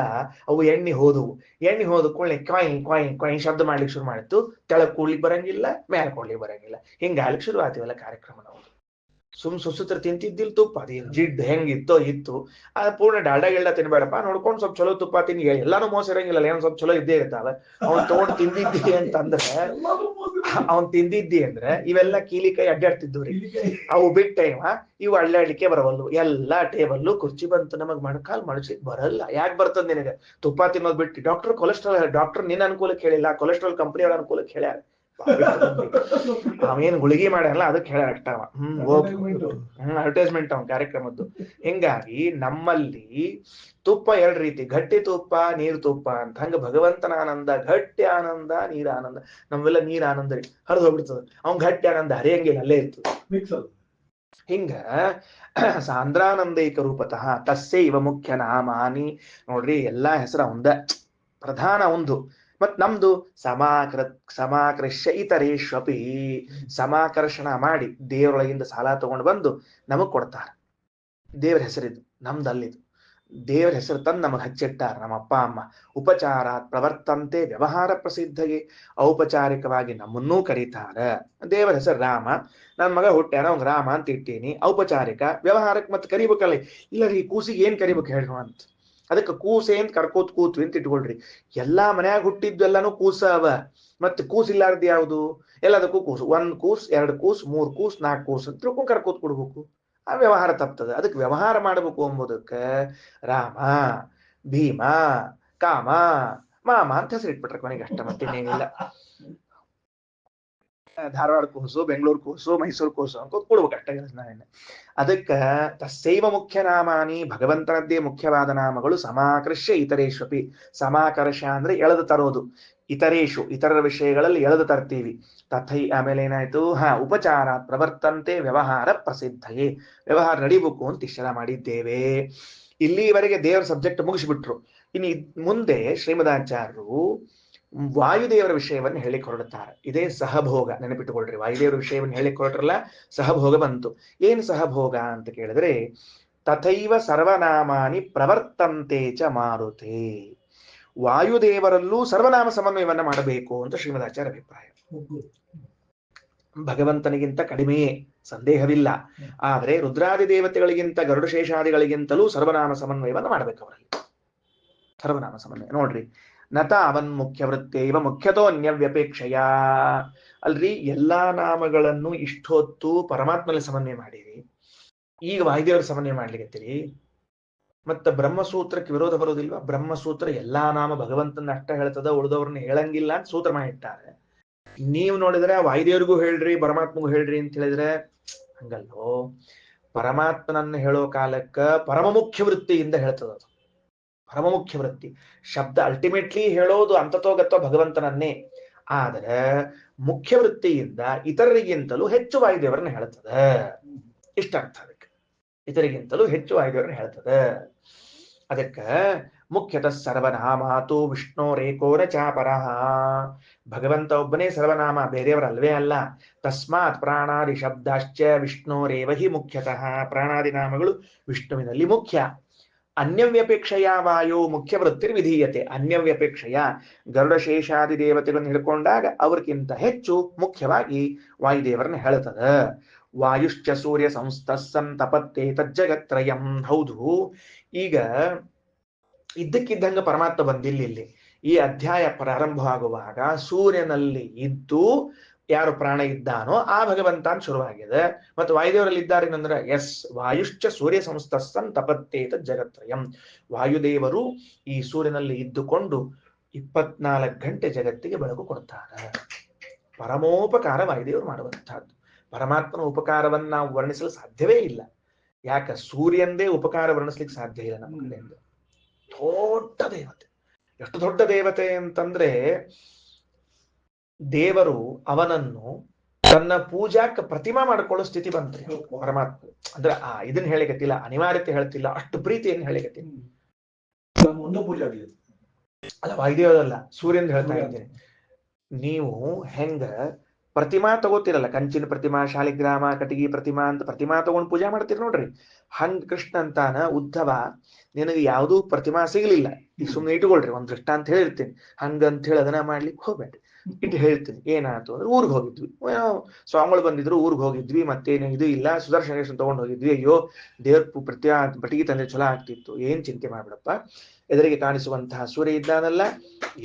ಅವು ಎಣ್ಣೆ ಹೋದವು. ಎಣ್ಣೆ ಹೋದ ಕೂಡಲೇ ಕ್ವಾಯ್ ಕ್ವಾಯ್ ಕ್ವಾಯ್ ಶಬ್ದ ಮಾಡ್ಲಿಕ್ಕೆ ಶುರು ಮಾಡಿತ್ತು. ತೆಳಗ್ ಕೂಡ್ಲಿಕ್ಕೆ ಬರಂಗಿಲ್ಲ, ಮ್ಯಾಲ ಕೊಡ್ಲಿಕ್ಕೆ ಬರಂಗಿಲ್ಲ. ಹಿಂಗಾಗ್ಲಿಕ್ಕೆ ಶುರು ಆತೀವಲ್ಲ ಕಾರ್ಯಕ್ರಮ ನಾವು. ಸುಸುತ್ರ ತಿಂತಿದ್ದಿಲ್ ತುಪ್ಪ, ಅದೇನು ಜಿಡ್ ಹೆಂಗಿತ್ತೋ ಇತ್ತು. ಪೂರ್ಣ ಡಾಲ್ಡಾ ಗಿಲ್ಡಾ ತಿನ್ಬೇಡಪ್ಪ, ನೋಡ್ಕೊಂಡು ಸ್ವಲ್ಪ ಚಲೋ ತುಪ್ಪ ತಿನ್ನಿ. ಎಲ್ಲಾನು ಮೋಸ ಇರಂಗಿಲ್ಲ, ಏನೋ ಸ್ವಲ್ಪ ಚಲೋ ಇದ್ದೇ ಇರ್ತಾವೆ. ಅವ್ನ್ ತಗೊಂಡು ತಿಂದಿದ್ದಿ ಅಂತಂದ್ರೆ ಅವ್ನ್ ತಿಂದಿದ್ದಿ ಅಂದ್ರೆ ಇವೆಲ್ಲ ಕೀಲಿ ಕೈ ಅಡ್ಡಾಡ್ತಿದ್ವಿ. ಅವು ಬಿಟ್ಟ ಇವು ಅಳ್ಳಾಡ್ಲಿಕ್ಕೆ ಬರವಲ್ಲು. ಎಲ್ಲಾ ಟೇಬಲ್ಲು ಕುರ್ಚಿ ಬಂತು. ನಮಗ್ ಮೊಣಕಾಲ್ ಮಡಚಿಕ್ ಬರಲ್ಲ. ಯಾಕೆ ಬರ್ತದ ನಿನಗೆ ತುಪ್ಪ ತಿನ್ನೋದ್ ಬಿಟ್ಟು? ಡಾಕ್ಟರ್ ಕೊಲೆಸ್ಟ್ರಾಲ್, ಡಾಕ್ಟರ್ ನಿನ್ನ ಅನುಕೂಲಕ್ಕೆ ಹೇಳಿಲ್ಲ, ಕೊಲೆಸ್ಟ್ರಾಲ್ ಕಂಪನಿಯವರ ಅನುಕೂಲಕ್ಕೆ ಹೇಳ್ಯಾರ. ಅವೇನ್ ಗುಳಿಗೆ ಮಾಡ್ಯಾರಲ್ಲ ಅದಕ್ಕೆ ಹೇಳ ಅಷ್ಟ. ಅಡ್ವರ್ಟೈಸ್ಮೆಂಟ್ ಅವನ್ ಕಾರ್ಯಕ್ರಮದ್ದು. ಹಿಂಗಾಗಿ ನಮ್ಮಲ್ಲಿ ತುಪ್ಪ ಎರಡು ರೀತಿ, ಗಟ್ಟಿ ತುಪ್ಪ, ನೀರು ತುಪ್ಪ ಅಂತ. ಹಂಗ ಭಗವಂತನ ಆನಂದ ಗಟ್ಟಿ ಆನಂದ, ನೀರ ಆನಂದ. ನಮ್ಮೆಲ್ಲ ನೀರ್ ಆನಂದ ರೀ ಹರಿದು ಹೋಗ್ಬಿಡ್ತದ. ಅವ್ನ್ ಗಟ್ಟಿ ಆನಂದ ಹರಿಯಂಗಿಲ್ಲ, ಅಲ್ಲೇ ಇರ್ತದೆ. ಹಿಂಗ ಸಾಂದ್ರಾನಂದೈಕ ರೂಪತಃ ತಸ್ಸೈವ ಮುಖ್ಯ ನಾಮಾನಿ. ನೋಡ್ರಿ ಎಲ್ಲಾ ಹೆಸರ ಒಂದ, ಪ್ರಧಾನ ಒಂದು. ಮತ್ ನಮ್ದು ಸಮಾಕೃಷ್ಯ ಇತರೇಶ್ವಪಿ, ಸಮಾಕರ್ಷಣ ಮಾಡಿ ದೇವರೊಳಗಿಂದ ಸಾಲ ತಗೊಂಡು ಬಂದು ನಮಗ್ ಕೊಡ್ತಾರ. ದೇವ್ರ ಹೆಸರಿದು, ನಮ್ದಲ್ಲಿದು. ದೇವ್ರ ಹೆಸರು ತಂದು ನಮಗ್ ಹಚ್ಚಿಟ್ಟಾರ ನಮ್ಮ ಅಪ್ಪ ಅಮ್ಮ. ಉಪಚಾರಾತ್ ಪ್ರವರ್ತಂತೆ ವ್ಯವಹಾರ ಪ್ರಸಿದ್ಧಗೆ, ಔಪಚಾರಿಕವಾಗಿ ನಮ್ಮನ್ನೂ ಕರೀತಾರ. ದೇವರ ಹೆಸರು ರಾಮ, ನನ್ ಮಗ ಹುಟ್ಟ್ಯಾರ, ಅವ್ನ್ ರಾಮ ಅಂತ ಇಟ್ಟೀನಿ. ಔಪಚಾರಿಕ, ವ್ಯವಹಾರಕ್ಕೆ ಮತ್ತೆ ಕರಿಬೇಕಲ್ಲ. ಇಲ್ಲ ರೀ ಕೂಸಿಗೆ ಏನ್ ಕರಿಬೇಕು ಹೇಳು ಅಂತ. ಅದಕ್ಕೆ ಕೂಸೆ ಅಂತ ಕರ್ಕೋತ್ ಕೂತ್ವಿ ಅಂತ ಇಟ್ಕೊಳ್ರಿ. ಎಲ್ಲಾ ಮನ್ಯಾಗ ಹುಟ್ಟಿದ್ದು ಎಲ್ಲಾನು ಕೂಸ ಅವ. ಮತ್ತೆ ಕೂಸ್ ಇಲ್ಲಾರ್ದು ಯಾವುದು? ಎಲ್ಲದಕ್ಕೂ ಕೂಸು. 1 ಕೂಸ್, 2 ಕೂಸ್, 3 ಕೂಸ್, 4 ಕೂಸ್ ಅಂತ ತಿಳ್ಕೊಂಡು ಕರ್ಕೋತ್ ಕೊಡ್ಬೇಕು. ಆ ವ್ಯವಹಾರ ತಪ್ತದ. ಅದಕ್ಕೆ ವ್ಯವಹಾರ ಮಾಡ್ಬೇಕು ಎಂಬುದಕ್ಕೆ ರಾಮ, ಭೀಮ, ಕಾಮ, ಮಾಮ ಅಂತ ಹೆಸರು ಇಟ್ಬಿಟ್ರೆ ಕೊನೆಗೆ ಅಷ್ಟ, ಮತ್ತಿನ್ನೇನಿಲ್ಲ. ಧಾರವಾಡ ಕೂಸು, ಬೆಂಗಳೂರು ಕೂಸು, ಮೈಸೂರು ಕೂಸು ಅಂತ ಕೊಡ್ಬೇಕು ಅಷ್ಟ. ಅದಕ್ಕ ತಸ್ಸೈವ ಮುಖ್ಯ ನಾಮಾನಿ, ಭಗವಂತನದ್ದೇ ಮುಖ್ಯವಾದ ನಾಮಗಳು. ಸಮಾಕರ್ಷ್ಯ ಇತರೇಶ್ವಪಿ, ಸಮಾಕರ್ಷ ಅಂದ್ರೆ ಎಳೆದು ತರೋದು. ಇತರೇಶು, ಇತರರ ವಿಷಯಗಳಲ್ಲಿ ಎಳೆದು ತರ್ತೀವಿ. ತಥೈ ಆಮೇಲೆ ಏನಾಯ್ತು? ಉಪಚಾರ ಪ್ರವರ್ತಂತೆ ವ್ಯವಹಾರ ಪ್ರಸಿದ್ಧಯೇ, ವ್ಯವಹಾರ ನಡಿಬೇಕು ಅಂತ ಇಷ್ಟೆಲ್ಲ ಮಾಡಿದ್ದೇವೆ. ಇಲ್ಲಿವರೆಗೆ ದೇವರ ಸಬ್ಜೆಕ್ಟ್ ಮುಗಿಸ್ಬಿಟ್ರು. ಇನ್ನು ಮುಂದೆ ಶ್ರೀಮದಾಚಾರ್ಯರು ವಾಯುದೇವರ ವಿಷಯವನ್ನು ಹೇಳಿಕ್ ಹೊರಡುತ್ತಾರೆ. ಇದೇ ಸಹಭೋಗ, ನೆನಪಿಟ್ಟುಕೊಳ್ರಿ. ವಾಯುದೇವರ ವಿಷಯವನ್ನು ಹೇಳಿಕ್ ಹೊರಟ್ರಲ್ಲ, ಸಹಭೋಗ ಬಂತು. ಏನ್ ಸಹಭೋಗ ಅಂತ ಕೇಳಿದ್ರೆ, ತಥೈವ ಸರ್ವನಾಮಾನಿ ಪ್ರವರ್ತಂತೆ ಚ ಮಾರುತೆ, ವಾಯುದೇವರಲ್ಲೂ ಸರ್ವನಾಮ ಸಮನ್ವಯವನ್ನ ಮಾಡಬೇಕು ಅಂತ ಶ್ರೀಮದಾಚಾರ್ಯ ಅಭಿಪ್ರಾಯ. ಭಗವಂತನಿಗಿಂತ ಕಡಿಮೆಯೇ, ಸಂದೇಹವಿಲ್ಲ. ಆದ್ರೆ ರುದ್ರಾದಿ ದೇವತೆಗಳಿಗಿಂತ ಗರುಡಶೇಷಾದಿಗಳಿಗಿಂತಲೂ ಸರ್ವನಾಮ ಸಮನ್ವಯವನ್ನು ಮಾಡ್ಬೇಕು ಅವರಲ್ಲಿ. ಸರ್ವನಾಮ ಸಮನ್ವಯ ನೋಡ್ರಿ. ನತ ಅವನ್ ಮುಖ್ಯ ವೃತ್ತೇವ ಮುಖ್ಯತೋ ಅನ್ಯವ್ಯಪೇಕ್ಷೆಯ. ಅಲ್ರಿ, ಎಲ್ಲಾ ನಾಮಗಳನ್ನು ಇಷ್ಟೊತ್ತು ಪರಮಾತ್ಮನಲ್ಲಿ ಸಮನ್ವಯ ಮಾಡಿರಿ, ಈಗ ವಾಯುದೇವರ ಸಮನ್ವಯ ಮಾಡ್ಲಿಕ್ಕತ್ತೀರಿ. ಮತ್ತ ಬ್ರಹ್ಮಸೂತ್ರಕ್ಕೆ ವಿರೋಧ ಬರೋದಿಲ್ವಾ? ಬ್ರಹ್ಮಸೂತ್ರ ಎಲ್ಲಾ ನಾಮ ಭಗವಂತನ ಅಷ್ಟ ಹೇಳ್ತದ, ಉಳಿದವ್ರನ್ನ ಹೇಳಂಗಿಲ್ಲ ಅಂತ ಸೂತ್ರ ಮಾಡಿಟ್ಟಾರೆ. ನೀವು ನೋಡಿದ್ರೆ ವಾಯುದೇವರಿಗೂ ಹೇಳ್ರಿ, ಪರಮಾತ್ಮಗೂ ಹೇಳ್ರಿ ಅಂತ ಹೇಳಿದ್ರೆ ಹಂಗಲ್ಲೋ. ಪರಮಾತ್ಮನನ್ನು ಹೇಳೋ ಕಾಲಕ್ಕ ಪರಮ ಮುಖ್ಯ ವೃತ್ತಿಯಿಂದ ಹೇಳ್ತದ. ಅದು ಪರಮ ಮುಖ್ಯ ವೃತ್ತಿ. ಶಬ್ದ ಅಲ್ಟಿಮೇಟ್ಲಿ ಹೇಳೋದು ಅಂತತೋಗತ್ತೋ ಭಗವಂತನನ್ನೇ. ಆದರೆ ಮುಖ್ಯ ವೃತ್ತಿಯಿಂದ ಇತರರಿಗಿಂತಲೂ ಹೆಚ್ಚು ವಾಯುದೇವರನ್ನ ಹೇಳ್ತದ. ಇಷ್ಟ ಅರ್ಥ ಅದಕ್ಕೆ. ಇತರಿಗಿಂತಲೂ ಹೆಚ್ಚು ವಾಯುದೇವರನ್ನ ಹೇಳ್ತದ. ಅದಕ್ಕ ಮುಖ್ಯತಃ ಸರ್ವನಾಮಾತು ವಿಷ್ಣೋರೇಕೋನ ಚಾಪರಃ. ಭಗವಂತ ಒಬ್ಬನೇ ಸರ್ವನಾಮ, ಬೇರೆಯವರಲ್ವೇ ಅಲ್ಲ. ತಸ್ಮಾತ್ ಪ್ರಾಣಾದಿ ಶಬ್ದಾಶ್ಚ ವಿಷ್ಣೋರೇವ ಹಿ ಮುಖ್ಯತಃ. ಪ್ರಾಣಾದಿ ನಾಮಗಳು ವಿಷ್ಣುವಿನಲ್ಲಿ ಮುಖ್ಯ. ಅನ್ಯವ್ಯಪೇಕ್ಷೆಯ ವಾಯು ಮುಖ್ಯ ವೃತ್ತಿರ್ ವಿಧೀಯತೆ. ಅನ್ಯವ್ಯಪೇಕ್ಷೆಯ ಗರುಡಶೇಷಾದಿ ದೇವತೆಗಳನ್ನು ಹಿಡ್ಕೊಂಡಾಗ ಅವ್ರಿಗಿಂತ ಹೆಚ್ಚು ಮುಖ್ಯವಾಗಿ ವಾಯುದೇವರನ್ನ ಹೇಳ್ತದ. ವಾಯುಶ್ಚ ಸೂರ್ಯ ಸಂಸ್ಥಸನ್ ತಪತ್ತೇ ತಜ್ಜಗತ್ರಯಂ. ಹೌದು, ಈಗ ಇದ್ದಕ್ಕಿದ್ದಂಗ ಪರಮಾತ್ಮ ಬಂದಿಲ್ಲ. ಇಲ್ಲಿ ಈ ಅಧ್ಯಾಯ ಪ್ರಾರಂಭ ಆಗುವಾಗ ಸೂರ್ಯನಲ್ಲಿ ಇದ್ದು ಯಾರು ಪ್ರಾಣ ಇದ್ದಾನೋ ಆ ಭಗವಂತ ಅಂತ ಶುರುವಾಗಿದೆ. ಮತ್ತು ವಾಯುದೇವರಲ್ಲಿ ಇದ್ದಾರೆ ಅಂದ್ರೆ ಎಸ್, ವಾಯುಶ್ಚ ಸೂರ್ಯ ಸಂಸ್ಥಸನ್ ತಪತ್ತೇತ ಜಗತ್ರಯಂ. ವಾಯುದೇವರು ಈ ಸೂರ್ಯನಲ್ಲಿ ಇದ್ದುಕೊಂಡು 24 ಗಂಟೆ ಜಗತ್ತಿಗೆ ಬೆಳಕು ಕೊಡ್ತಾರೆ. ಪರಮೋಪಕಾರ ವಾಯುದೇವರು ಮಾಡುವಂತಹದ್ದು. ಪರಮಾತ್ಮನ ಉಪಕಾರವನ್ನು ನಾವು ವರ್ಣಿಸಲು ಸಾಧ್ಯವೇ ಇಲ್ಲ. ಯಾಕ? ಸೂರ್ಯಂದೇ ಉಪಕಾರ ವರ್ಣಿಸ್ಲಿಕ್ಕೆ ಸಾಧ್ಯ ಇಲ್ಲ ನಮ್ಮ ಕಡೆಯಿಂದ. ದೊಡ್ಡ ದೇವತೆ. ಎಷ್ಟು ದೊಡ್ಡ ದೇವತೆ ಅಂತಂದ್ರೆ, ದೇವರು ಅವನನ್ನು ತನ್ನ ಪೂಜಾಕ್ಕೆ ಪ್ರತಿಮಾ ಮಾಡ್ಕೊಳ್ಳೋ ಸ್ಥಿತಿ ಬಂತ್ರಿ ಪರಮಾತ್ಮ. ಅಂದ್ರೆ ಇದನ್ನ ಹೇಳಿಕತ್ತಿಲ್ಲ, ಅನಿವಾರ್ಯತೆ ಹೇಳ್ತಿಲ್ಲ, ಅಷ್ಟು ಪ್ರೀತಿಯನ್ನು ಹೇಳಿಕತ್ತೀನಿ. ಅಲ್ಲ, ವಾಯುದೇವರಲ್ಲ, ಸೂರ್ಯನ್ ಹೇಳ್ತಾ ಇದ್ದೇನೆ. ನೀವು ಹೆಂಗ ಪ್ರತಿಮಾ ತಗೋತಿರಲ್ಲ, ಕಂಚಿನ ಪ್ರತಿಮಾ, ಶಾಲಿಗ್ರಾಮ, ಕಟಗಿ ಪ್ರತಿಮಾ ಅಂತ ಪ್ರತಿಮಾ ತಗೊಂಡು ಪೂಜೆ ಮಾಡ್ತೀರಿ ನೋಡ್ರಿ. ಹಂಗ ಕೃಷ್ಣ ಅಂತಾನ, ಉದ್ಧವ ನಿನಗೆ ಯಾವುದೂ ಪ್ರತಿಮಾ ಸಿಗ್ಲಿಲ್ಲ, ಈಗ ಸುಮ್ಮನೆ ಇಟ್ಕೊಳ್ರಿ, ಒಂದ್ ದೃಷ್ಟ ಅಂತ ಹೇಳಿರ್ತೀನಿ, ಹಂಗಂತ ಹೇಳಿ ಅದನ್ನ ಮಾಡ್ಲಿಕ್ಕೆ ಹೋಗ್ಬೇಡ್ರಿ. ಇಟ್ಟು ಹೇಳ್ತೀನಿ ಏನಾಯ್ತು ಅಂದ್ರೆ, ಊರಿಗೆ ಹೋಗಿದ್ವಿ, ಸ್ವಾಮಿಗಳು ಬಂದಿದ್ರು, ಊರಿಗೆ ಹೋಗಿದ್ವಿ, ಮತ್ತೇನು ಇದು ಇಲ್ಲ, ಸುದರ್ಶನ ತಗೊಂಡು ಹೋಗಿದ್ವಿ. ಅಯ್ಯೋ ದೇವ್ರ ಬಟಿಗೆ ತಂದ್ರೆ ಚಲೋ ಆಗ್ತಿತ್ತು. ಏನ್ ಚಿಂತೆ ಮಾಡ್ಬಿಡಪ್ಪ, ಎದುರಿಗೆ ಕಾಣಿಸುವಂತಹ ಸೂರ್ಯ ಇದ್ದಾನಲ್ಲ,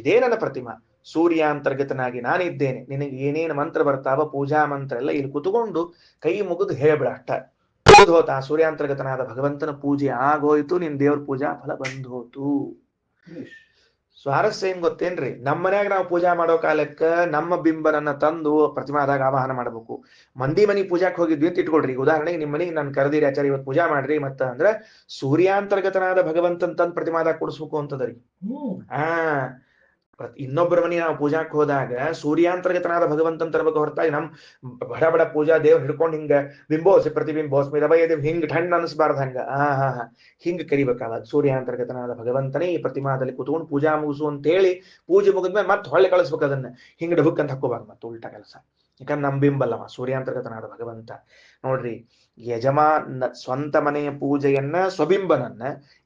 ಇದೇ ನನ್ನ ಪ್ರತಿಮಾ, ಸೂರ್ಯಾಂತರ್ಗತನಾಗಿ ನಾನಿದ್ದೇನೆ, ನಿನಗೆ ಏನೇನು ಮಂತ್ರ ಬರ್ತಾವ ಪೂಜಾ ಮಂತ್ರ ಎಲ್ಲ ಇಲ್ಲಿ ಕುತ್ಕೊಂಡು ಕೈ ಮುಗಿದು ಹೇಳ್ಬಿಡ ಅಷ್ಟ. ಹೋತ ಆ ಸೂರ್ಯಾಂತರ್ಗತನಾದ ಭಗವಂತನ ಪೂಜೆ ಆಗೋಯ್ತು, ನಿನ್ ದೇವ್ರ ಪೂಜಾ ಫಲ ಬಂದು ಹೋತು. ಸ್ವಾರಸ್ಯ ಏನ್ ಗೊತ್ತೇನ್ರಿ, ನಮ್ಮ ಮನ್ಯಾಗ ನಾವು ಪೂಜಾ ಮಾಡೋ ಕಾಲಕ್ಕ ನಮ್ಮ ಬಿಂಬನನ್ನ ತಂದು ಪ್ರತಿಮಾದಾಗ ಆವಾಹನ ಮಾಡ್ಬೇಕು. ಮಂದಿ ಮನಿ ಪೂಜಾಕ್ ಹೋಗಿದ್ವಿ ಅಂತ ಇಟ್ಕೊಳ್ರಿ, ಈಗ ಉದಾಹರಣೆಗೆ ನಿಮ್ಮ ಮನೆಗೆ ನಾನು ಕರೆದಿರಿ, ಆಚಾರ್ಯ ಇವತ್ತು ಪೂಜಾ ಮಾಡ್ರಿ ಮತ್ತ ಅಂದ್ರೆ ಸೂರ್ಯಾಂತರ್ಗತನಾದ ಭಗವಂತನ್ ತಂದು ಪ್ರತಿಮಾದಾಗ ಕೊಡಿಸ್ಬೇಕು ಅಂತದ್ರಿ. ಇನ್ನೊಬ್ಬರ ಮನೆ ನಾವು ಪೂಜಾಕ್ ಹೋದಾಗ ಸೂರ್ಯಾಂತರ್ಗತನಾದ ಭಗವಂತನ್ ತರಬೇಕು ಹೊರತಾಗಿ ನಮ್ ಬಡ ಬಡ ಪೂಜಾ ದೇವ್ ಹಿಡ್ಕೊಂಡು ಹಿಂಗ ಬಿಂಬೋಸಿ ಪ್ರತಿಬಿಂಬೋಸ್ಮಿ ರವಯದೇವ್ ಹಿಂಗ್ ಠಂಡ್ ಅನ್ಸ್ಬಾರ್ದು. ಹಂಗ ಹಿಂಗ್ ಕರಿಬೇಕಾಗ ಸೂರ್ಯಾಂತರ್ಗತನಾದ ಭಗವಂತನೇ ಈ ಪ್ರತಿಮಾದಲ್ಲಿ ಕೂತ್ಕೊಂಡು ಪೂಜಾ ಮುಗಿಸು ಅಂತ ಹೇಳಿ ಪೂಜೆ ಮುಗಿದ್ಮೇಲೆ ಮತ್ತೆ ಹೊಳ್ಳೆ ಕಳಿಸ್ಬೇಕು, ಅದನ್ನ ಹಿಂಗ್ ಡಬುಕ್ ಅಂತ ಹಾಕೋಬಾರ್ದು, ಮತ್ತೆ ಉಲ್ಟಾ ಕೆಲಸ. ಯಾಕಂದ್ರೆ ನಮ್ ಬಿಂಬಲ್ಲವ ಸೂರ್ಯಾಂತರ್ಗತನಾದ ಭಗವಂತ. ನೋಡ್ರಿ, ಸ್ವಂತ ಮನೆಯ ಪೂಜೆಯನ್ನ, ಸ್ವಬಿಂಬನನ್ನ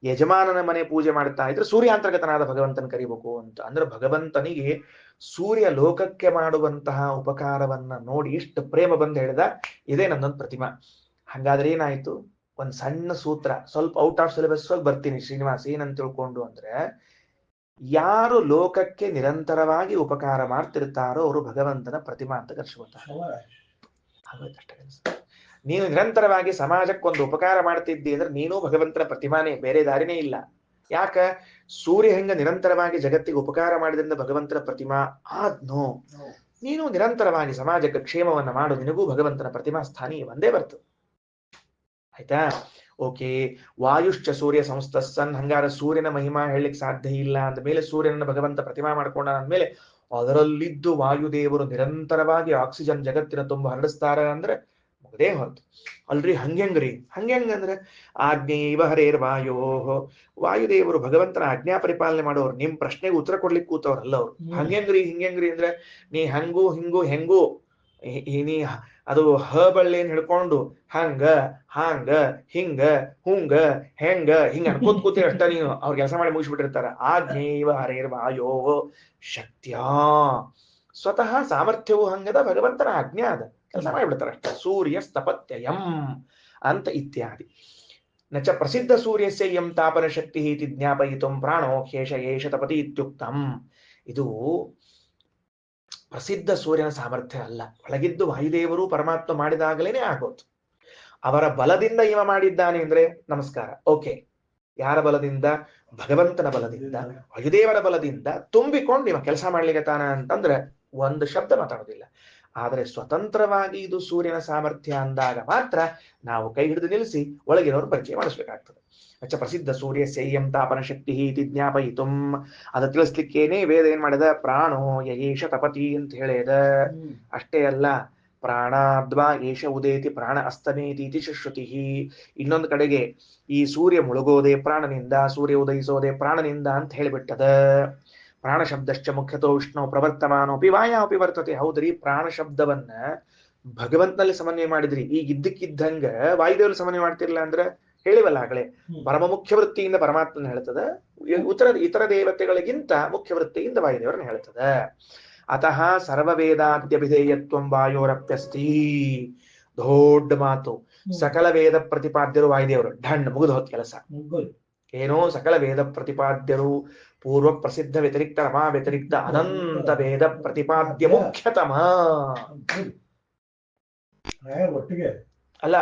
ಯಜಮಾನನ ಮನೆ ಪೂಜೆ ಮಾಡ್ತಾ ಇದ್ರೆ ಸೂರ್ಯಾಂತರ್ಗತನಾದ ಭಗವಂತನ ಕರಿಬೇಕು ಅಂತ. ಅಂದ್ರೆ ಭಗವಂತನಿಗೆ ಸೂರ್ಯ ಲೋಕಕ್ಕೆ ಮಾಡುವಂತಹ ಉಪಕಾರವನ್ನ ನೋಡಿ ಇಷ್ಟು ಪ್ರೇಮ ಬಂದು ಹೇಳಿದ, ಇದೇ ನನ್ನೊಂದು ಪ್ರತಿಮಾ. ಹಾಗಾದ್ರೆ ಏನಾಯ್ತು, ಒಂದ್ ಸಣ್ಣ ಸೂತ್ರ, ಸ್ವಲ್ಪ ಔಟ್ ಆಫ್ ಸಿಲೆಬಸ್ ಬರ್ತೀನಿ ಶ್ರೀನಿವಾಸ್, ಏನಂತ ತಿಳ್ಕೊಂಡು ಅಂದ್ರೆ, ಯಾರು ಲೋಕಕ್ಕೆ ನಿರಂತರವಾಗಿ ಉಪಕಾರ ಮಾಡ್ತಿರ್ತಾರೋ ಅವರು ಭಗವಂತನ ಪ್ರತಿಮಾ ಅಂತ ಕರ್ಸ್ಕೊತಾರೆ. ನೀನು ನಿರಂತರವಾಗಿ ಸಮಾಜಕ್ಕೊಂದು ಉಪಕಾರ ಮಾಡ್ತಿದ್ದಿ ಅಂದ್ರೆ ನೀನು ಭಗವಂತನ ಪ್ರತಿಮಾನೇ, ಬೇರೆ ದಾರಿನೇ ಇಲ್ಲ. ಯಾಕ, ಸೂರ್ಯ ಹೆಂಗ ನಿರಂತರವಾಗಿ ಜಗತ್ತಿಗೆ ಉಪಕಾರ ಮಾಡಿದ್ರಿಂದ ಭಗವಂತನ ಪ್ರತಿಮಾ ಆದ್ನೋ, ನೀನು ನಿರಂತರವಾಗಿ ಸಮಾಜಕ್ಕೆ ಕ್ಷೇಮವನ್ನ ಮಾಡು, ನಿನಗೂ ಭಗವಂತನ ಪ್ರತಿಮಾ ಸ್ಥಾನಿ ಒಂದೇ ಬರ್ತದೆ. ಆಯ್ತಾ? ಓಕೆ. ವಾಯುಶ್ಚ ಸೂರ್ಯ ಸಂಸ್ತಸ್ಸನ್, ಹಂಗಾರ ಸೂರ್ಯನ ಮಹಿಮಾ ಹೇಳಲಿಕ್ಕೆ ಸಾಧ್ಯ ಇಲ್ಲ ಅಂದ ಮೇಲೆ ಸೂರ್ಯನನ್ನ ಭಗವಂತ ಪ್ರತಿಮಾ ಮಾಡ್ಕೊಂಡ ಅಂದ್ಮೇಲೆ ಅದರಲ್ಲಿದ್ದು ವಾಯುದೇವರು ನಿರಂತರವಾಗಿ ಆಕ್ಸಿಜನ್ ಜಗತ್ತಿನ ತುಂಬ ಹರಡಿಸ್ತಾರ ಅಂದ್ರೆ ಮುಗದೇ ಹೊರತು. ಅಲ್ರಿ ಹಂಗ್ರಿ, ಹಂಗಂದ್ರೆ ಆಜ್ಞೆಯವ ಹರೇರ್ ವಾಯೋ, ವಾಯುದೇವರು ಭಗವಂತನ ಆಜ್ಞಾ ಪರಿಪಾಲನೆ ಮಾಡೋರು, ನಿಮ್ ಪ್ರಶ್ನೆಗೆ ಉತ್ತರ ಕೊಡ್ಲಿಕ್ಕೆ ಕೂತವ್ರಲ್ಲ ಅವ್ರು. ಹಿಂಗ್ರಿ ಅಂದ್ರೆ ನೀ ಹಂಗೂ ಹಿಂಗೂ ಹೆಂಗೂ ನೀ ಅದು ಬಳ್ಳಿಯನ್ನು ಹಿಡ್ಕೊಂಡು ಹಂಗ ಹಾಂಗ ಹಿಂಗ ಹುಂಗ ಹೆಂಗ ಹಿಂಗ ಅನ್ಕೋತ್ ಕೂತಿ ಅಷ್ಟ ನೀನು ಅವ್ರ ಕೆಲಸ ಮಾಡಿ ಮುಗಿಸ್ಬಿಟ್ಟಿರ್ತಾರ. ಆಜ್ಞೇವ ಹರೇರ್ ವಾಯೋ ಶಕ್ತ್ಯಾ, ಸ್ವತಃ ಸಾಮರ್ಥ್ಯವು ಹಂಗದ, ಭಗವಂತನ ಆಜ್ಞೆ ಅದ, ಕೆಲಸ ಮಾಡಿಬಿಡ್ತಾರ ಅಷ್ಟ. ಸೂರ್ಯ ಸ್ಥಪತ್ಯಯಂ ಅಂತ ಇತ್ಯಾದಿ. ನಚ ಪ್ರಸಿದ್ಧ ಸೂರ್ಯಸ್ಯ ಯಂ ತಾಪನ ಶಕ್ತಿ ಇತಿ ಜ್ಞಾಪಯಿತುಂ ಪ್ರಾಣೋ ಹ್ಯೇಷ ಏಷ ತಪತಿ ಇತ್ಯುಕ್ತಂ. ಇದು ಪ್ರಸಿದ್ಧ ಸೂರ್ಯನ ಸಾಮರ್ಥ್ಯ ಅಲ್ಲ, ಒಳಗಿದ್ದು ವಾಯುದೇವರು ಪರಮಾತ್ಮ ಮಾಡಿದಾಗಲೇನೆ ಆಗೋದು. ಅವರ ಬಲದಿಂದ ಇವ ಮಾಡಿದ್ದಾನೆ ಅಂದ್ರೆ ನಮಸ್ಕಾರ, ಓಕೆ. ಯಾರ ಬಲದಿಂದ? ಭಗವಂತನ ಬಲದಿಂದ, ವಾಯುದೇವರ ಬಲದಿಂದ ತುಂಬಿಕೊಂಡು ಇವ ಕೆಲಸ ಮಾಡ್ಲಿಕ್ಕೆ ತಾನ ಅಂತಂದ್ರೆ ಒಂದು ಶಬ್ದ ಮಾತಾಡೋದಿಲ್ಲ. ಆದರೆ ಸ್ವತಂತ್ರವಾಗಿ ಇದು ಸೂರ್ಯನ ಸಾಮರ್ಥ್ಯ ಅಂದಾಗ ಮಾತ್ರ ನಾವು ಕೈ ಹಿಡಿದು ನಿಲ್ಲಿಸಿ ಒಳಗಿನವರು ಪರಿಚಯ ಮಾಡಿಸ್ಬೇಕಾಗ್ತದೆ. ಅಚ್ಚ ಪ್ರಸಿದ್ಧ ಸೂರ್ಯ ಸೇಯಂ ತಾಪನ ಶಕ್ತಿ ಇತಿ ಜ್ಞಾಪಯಿತುಂ, ಅದ ತಿಳಿಸ್ಲಿಕ್ಕೇನೆ ವೇದ ಏನ್ ಮಾಡಿದ, ಪ್ರಾಣೋ ಯಯೇಷ ತಪತಿ ಅಂತ ಹೇಳಿದ. ಅಷ್ಟೇ ಅಲ್ಲ, ಪ್ರಾಣಾದ್ವಾ ಏಷ ಉದೇತಿ ಪ್ರಾಣ ಅಸ್ತಮೇತಿ ಇತಿ ಶ್ರುತಿ. ಇನ್ನೊಂದು ಕಡೆಗೆ ಈ ಸೂರ್ಯ ಮುಳುಗೋದೆ ಪ್ರಾಣನಿಂದ, ಸೂರ್ಯ ಉದಯಿಸೋದೆ ಪ್ರಾಣನಿಂದ ಅಂತ ಹೇಳಿಬಿಟ್ಟದ. ಪ್ರಾಣ ಶಬ್ದಶ್ಚ ಮುಖ್ಯತೋ ವಿಷ್ಣು ಪ್ರವರ್ತಮಾನೋಪಿ ವಾಯಾಪಿ ವರ್ತತೆ. ಹೌದ್ರಿ, ಪ್ರಾಣ ಶಬ್ದವನ್ನ ಭಗವಂತನಲ್ಲಿ ಸಮನ್ವಯ ಮಾಡಿದ್ರಿ, ಈಗ ಇದ್ದಕ್ಕಿದ್ದಂಗ ವಾಯುದೇವರಲ್ಲಿ ಸಮನ್ವಯ ಮಾಡ್ತಿರ್ಲಿಲ್ಲ ಅಂದ್ರೆ ಹೇಳಿವಲ್ಲ ಆಗಲೇ, ಪರಮ ಮುಖ್ಯ ವೃತ್ತಿಯಿಂದ ಪರಮಾತ್ಮನ ಹೇಳ್ತದ, ಇತರ ದೇವತೆಗಳಿಗಿಂತ ಮುಖ್ಯ ವೃತ್ತಿಯಿಂದ ವಾಯುದೇವರನ್ನ ಹೇಳ್ತದ. ಅತಃ ಸರ್ವವೇದಾದ್ಯಭಿಧೇಯತ್ವಂ ವಾಯೋರಪ್ಯಸ್ತಿ. ದೊಡ್ಡ ಮಾತು. ಸಕಲ ವೇದ ಪ್ರತಿಪಾದ್ಯರು ವಾಯುದೇವರು, ಢಣ್ ಮುಗಿದು ಹೋದ ಕೆಲಸ. ಏನೋ ಸಕಲ ವೇದ ಪ್ರತಿಪಾದ್ಯರು, ಪೂರ್ವ ಪ್ರಸಿದ್ಧ ವ್ಯತಿರಿಕ್ತ ರಮಾ ವ್ಯತಿರಿಕ್ತ ಅನಂತ ವೇದ ಪ್ರತಿಪಾದ್ಯ ಮುಖ್ಯತಮ. ಒಟ್ಟಿಗೆ ಅಲ್ಲ,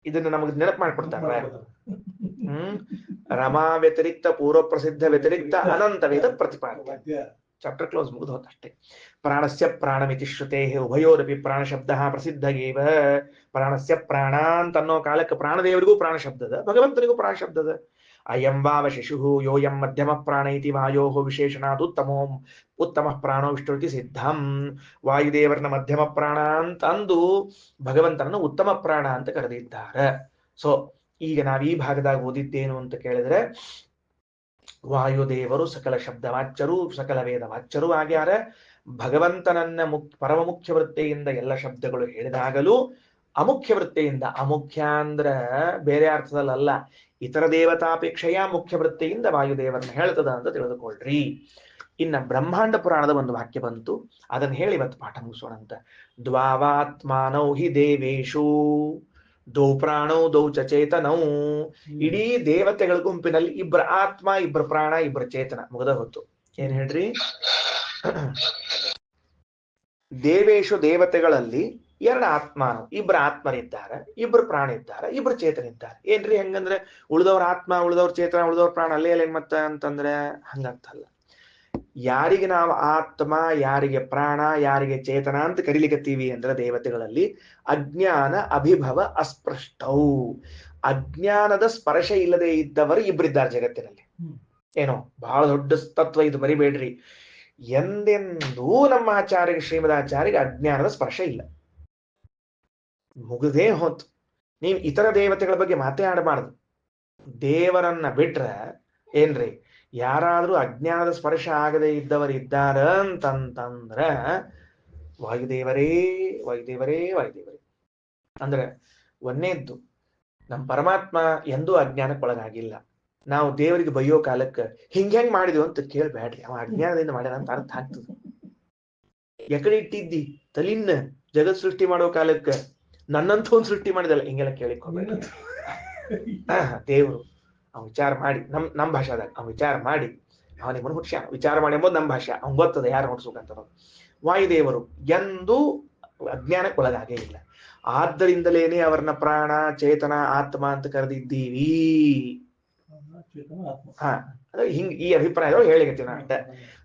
ಇದನ್ನ ನಮಗೆ ನೆನಪು ಮಾಡ್ಕೊಡ್ತಾರೆ. ರಮಾ ವ್ಯತಿರಿಕ್ತ ಪೂರ್ವ ಪ್ರಸಿದ್ಧ ವ್ಯತಿರಿಕ್ತ ಅನಂತ ವೇದ ಪ್ರತಿಪಾದ್ಯ. ಚಾಪ್ಟರ್ ಕ್ಲೋಸ್, ಮುಗಿದು ಹೋತಷ್ಟೇ. ಪ್ರಾಣಸ್ಯ ಪ್ರಾಣಮಿತಿ ಶ್ರುತೆ ಉಭಯೋರಪಿ ಪ್ರಾಣ ಶಬ್ದ ಪ್ರಸಿದ್ಧ ಏವ. ಪ್ರಾಣಸ್ಯ ಪ್ರಾಣ ಅಂತ ಅನ್ನೋ ಕಾಲಕ್ಕೆ ಪ್ರಾಣದೇವರಿಗೂ ಪ್ರಾಣ ಶಬ್ದದ, ಭಗವಂತನಿಗೂ ಪ್ರಾಣ ಶಬ್ದದ. ಅಯಂ ವಾವ ಶಿಶು ಯೋಯಂ ಮಧ್ಯಮ ಪ್ರಾಣ ಇತಿ ವಾಯೋ ವಿಶೇಷಣಾತ್ ಉತ್ತಮ ಪ್ರಾಣೋ ವಿಷ್ಣುತಿ ಸಿದ್ಧಂ. ವಾಯುದೇವರನ್ನ ಮಧ್ಯಮ ಪ್ರಾಣ ಅಂತ ಅಂದು ಭಗವಂತನನ್ನು ಉತ್ತಮ ಪ್ರಾಣ ಅಂತ ಕರೆದಿದ್ದಾರೆ. ಸೊ ಈಗ ನಾವ್ ಈ ಭಾಗದಾಗ ಓದಿದ್ದೇನು ಅಂತ ಕೇಳಿದ್ರೆ, ವಾಯುದೇವರು ಸಕಲ ಶಬ್ದ ವಾಚ್ಯರು, ಸಕಲ ವೇದ ವಾಚ್ಯರು ಆಗ್ಯಾರ. ಭಗವಂತನನ್ನ ಪರಮ ಮುಖ್ಯ ವೃತ್ತಿಯಿಂದ ಎಲ್ಲ ಶಬ್ದಗಳು ಹೇಳಿದಾಗಲೂ ಅಮುಖ್ಯ ವೃತ್ತಿಯಿಂದ, ಅಮುಖ್ಯ ಅಂದ್ರ ಬೇರೆ ಅರ್ಥದಲ್ಲ, ಇತರ ದೇವತಾಪೇಕ್ಷೆಯ ಮುಖ್ಯ ವೃತ್ತಿಯಿಂದ ವಾಯುದೇವರನ್ನ ಹೇಳ್ತದ ಅಂತ ತಿಳಿದುಕೊಳ್ರಿ. ಇನ್ನ ಬ್ರಹ್ಮಾಂಡ ಪುರಾಣದ ಒಂದು ವಾಕ್ಯ ಬಂತು, ಅದನ್ನ ಹೇಳಿ ಇವತ್ತು ಪಾಠ ಮುಗಿಸೋಣಂತ. ದ್ವಾವಾತ್ಮಾನೌ ಹಿ ದೇವೇಶು ದೌ ಪ್ರಾಣೌ ದೌ ಚೇತನೌ. ಇಡೀ ದೇವತೆಗಳ ಗುಂಪಿನಲ್ಲಿ ಇಬ್ಬರ ಆತ್ಮ, ಇಬ್ಬರ ಪ್ರಾಣ, ಇಬ್ಬರ ಚೇತನ. ಮುಗದ ಹೊತ್ತು ಏನ್ ಹೇಳ್ರಿ? ದೇವೇಶು ದೇವತೆಗಳಲ್ಲಿ ಎರಡು ಆತ್ಮಾನು, ಇಬ್ಬರು ಆತ್ಮರಿದ್ದಾರೆ, ಇಬ್ಬರು ಪ್ರಾಣ ಇದ್ದಾರೆ, ಇಬ್ಬರು ಚೇತನ ಇದ್ದಾರೆ. ಏನ್ರಿ ಹಂಗಂದ್ರೆ ಉಳಿದವ್ರ ಆತ್ಮ, ಉಳಿದವ್ರ ಚೇತನ, ಉಳಿದವ್ರ ಪ್ರಾಣ ಅಲ್ಲೇ ಅಲ್ಲ ಮತ್ತ ಅಂತಂದ್ರೆ ಹಂಗಂತಲ್ಲ. ಯಾರಿಗೆ ನಾವು ಆತ್ಮ, ಯಾರಿಗೆ ಪ್ರಾಣ, ಯಾರಿಗೆ ಚೇತನ ಅಂತ ಕರಿಲಿಕತ್ತೀವಿ ಅಂದ್ರೆ ದೇವತೆಗಳಲ್ಲಿ ಅಜ್ಞಾನ ಅಭಿಭವ ಅಸ್ಪೃಷ್ಟವು. ಅಜ್ಞಾನದ ಸ್ಪರ್ಶ ಇಲ್ಲದೆ ಇದ್ದವರು ಇಬ್ಬರಿದ್ದಾರೆ ಜಗತ್ತಿನಲ್ಲಿ. ಏನೋ ಬಹಳ ದೊಡ್ಡ ತತ್ವ ಇದು, ಮರಿಬೇಡ್ರಿ. ಎಂದೆಂದೂ ನಮ್ಮ ಆಚಾರ್ಯ ಶ್ರೀಮದಾಚಾರ್ಯಗೆ ಅಜ್ಞಾನದ ಸ್ಪರ್ಶ ಇಲ್ಲ. ಮುಗದೇ ಹೋತು. ನೀವು ಇತರ ದೇವತೆಗಳ ಬಗ್ಗೆ ಮಾತೇ ಆಡಬಾರದು. ದೇವರನ್ನ ಬಿಟ್ರ ಏನ್ರಿ, ಯಾರಾದ್ರೂ ಅಜ್ಞಾನದ ಸ್ಪರ್ಶ ಆಗದೆ ಇದ್ದವರು ಇದ್ದಾರ ಅಂತಂತಂದ್ರ ವಾಯುದೇವರೇ ವಾಯುದೇವರೇ ವಾಯುದೇವರೇ. ಅಂದ್ರೆ ಒಂದೇದ್ದು, ನಮ್ಮ ಪರಮಾತ್ಮ ಎಂದೂ ಅಜ್ಞಾನಕ್ಕೊಳಗಾಗಿಲ್ಲ. ನಾವು ದೇವರಿಗೆ ಬಯ್ಯೋ ಕಾಲಕ್ಕೆ ಹಿಂಗ್ಯಾಂಗ್ ಮಾಡಿದ್ವು ಅಂತ ಕೇಳ್ಬೇಡ್ರಿ. ಅವ ಅಜ್ಞಾನದಿಂದ ಮಾಡ್ಯಾನ ಅಂತ ಅರ್ಥ ಆಗ್ತದೆ. ಎಕಡೆ ಇಟ್ಟಿದ್ದಿ ತಲಿನ್ನ ಜಗತ್ ಸೃಷ್ಟಿ ಮಾಡೋ ಕಾಲಕ್ಕೆ ನನ್ನಂತ ಒಂದ್ ಸೃಷ್ಟಿ ಮಾಡಿದಲ್ಲ, ಹಿಂಗೆಲ್ಲ ಕೇಳಿಕೋಬೇಡ. ದೇವ್ರು ಅವ್ನು ವಿಚಾರ ಮಾಡಿ, ನಮ್ ಭಾಷಾದಾಗ ಅವ್ನು ವಿಚಾರ ಮಾಡಿ ಅವನ ನಿಮ್ಮನ್ನು ಹುಟ್ಸ್ಯಾನ. ವಿಚಾರ ಮಾಡಿ ಎಂಬುದು ನಮ್ಮ ಭಾಷೆ, ಅವ್ನ್ ಗೊತ್ತದ ಯಾರು ಹುಟ್ಸ್ಬೇಕಂತ. ವಾಯುದೇವರು ಎಂದೂ ಅಜ್ಞಾನಕ್ಕೊಳಗಾಗೇ ಇಲ್ಲ. ಆದ್ದರಿಂದಲೇನೆ ಅವರನ್ನ ಪ್ರಾಣ, ಚೇತನ, ಆತ್ಮ ಅಂತ ಕರೆದಿದ್ದೀವಿ. ಹಿಂಗ್ ಈ ಅಭಿಪ್ರಾಯದೊಳಗೆ ಹೇಳಿಕತ್ತೀನಿ ಅಷ್ಟೆ.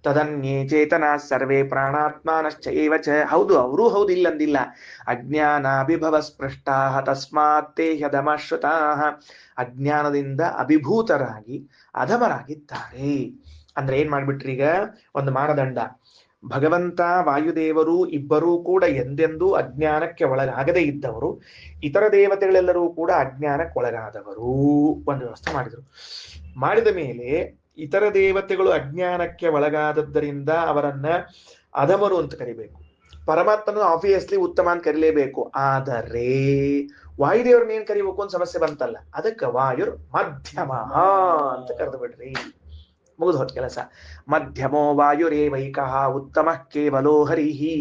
ತದನ್ಯೇ ಚೇತನ ಸರ್ವೇ ಪ್ರಾಣಾತ್ಮಾನಶ್ಚ ಏವ ಚ. ಹೌದು, ಅವರೂ ಹೌದು, ಇಲ್ಲಂದಿಲ್ಲ. ಅಜ್ಞಾನಾಭಿಭವ ಸ್ಪೃಷ್ಟಾ ತಸ್ಮಾತ್ ತೇ ಹ್ಯಧಮಶ್ರುತಾ. ಅಜ್ಞಾನದಿಂದ ಅಭಿಭೂತರಾಗಿ ಅಧಮರಾಗಿದ್ದಾರೆ. ಅಂದ್ರೆ ಏನ್ ಮಾಡ್ಬಿಟ್ರಿ? ಈಗ ಒಂದು ಮಾನದಂಡ, ಭಗವಂತ ವಾಯುದೇವರು ಇಬ್ಬರೂ ಕೂಡ ಎಂದೆಂದೂ ಅಜ್ಞಾನಕ್ಕೆ ಒಳಗಾಗದೇ ಇದ್ದವರು, ಇತರ ದೇವತೆಗಳೆಲ್ಲರೂ ಕೂಡ ಅಜ್ಞಾನಕ್ಕೆ ಒಳಗಾದವರು. ಒಂದು ವ್ಯವಸ್ಥೆ ಮಾಡಿದ್ರು. ಮಾಡಿದ ಮೇಲೆ ಇತರ ದೇವತೆಗಳು ಅಜ್ಞಾನಕ್ಕೆ ಒಳಗಾದದ್ದರಿಂದ ಅವರನ್ನ ಅಧಮರು ಅಂತ ಕರಿಬೇಕು. ಪರಮಾತ್ಮನು ಆಬ್ವಿಯಸ್ಲಿ ಉತ್ತಮ ಅಂತ ಕರಿಲೇಬೇಕು. ಆದರೆ ವಾಯುದೇವ್ರನ್ನ ಏನ್ ಕರಿಬೇಕು ಅಂತ ಸಮಸ್ಯೆ ಬಂತಲ್ಲ, ಅದಕ್ಕೆ ವಾಯುರ್ ಮಧ್ಯಮ ಅಂತ ಕರೆದು ಬಿಡ್ರಿ. ಮುಗಿದು ಹೋದ ಕೆಲಸ. ಮಧ್ಯಮೋ ವಾಯುರೇವೈಕಃ ಉತ್ತಮ ಕೇವಲೋ ಹರಿಹಿ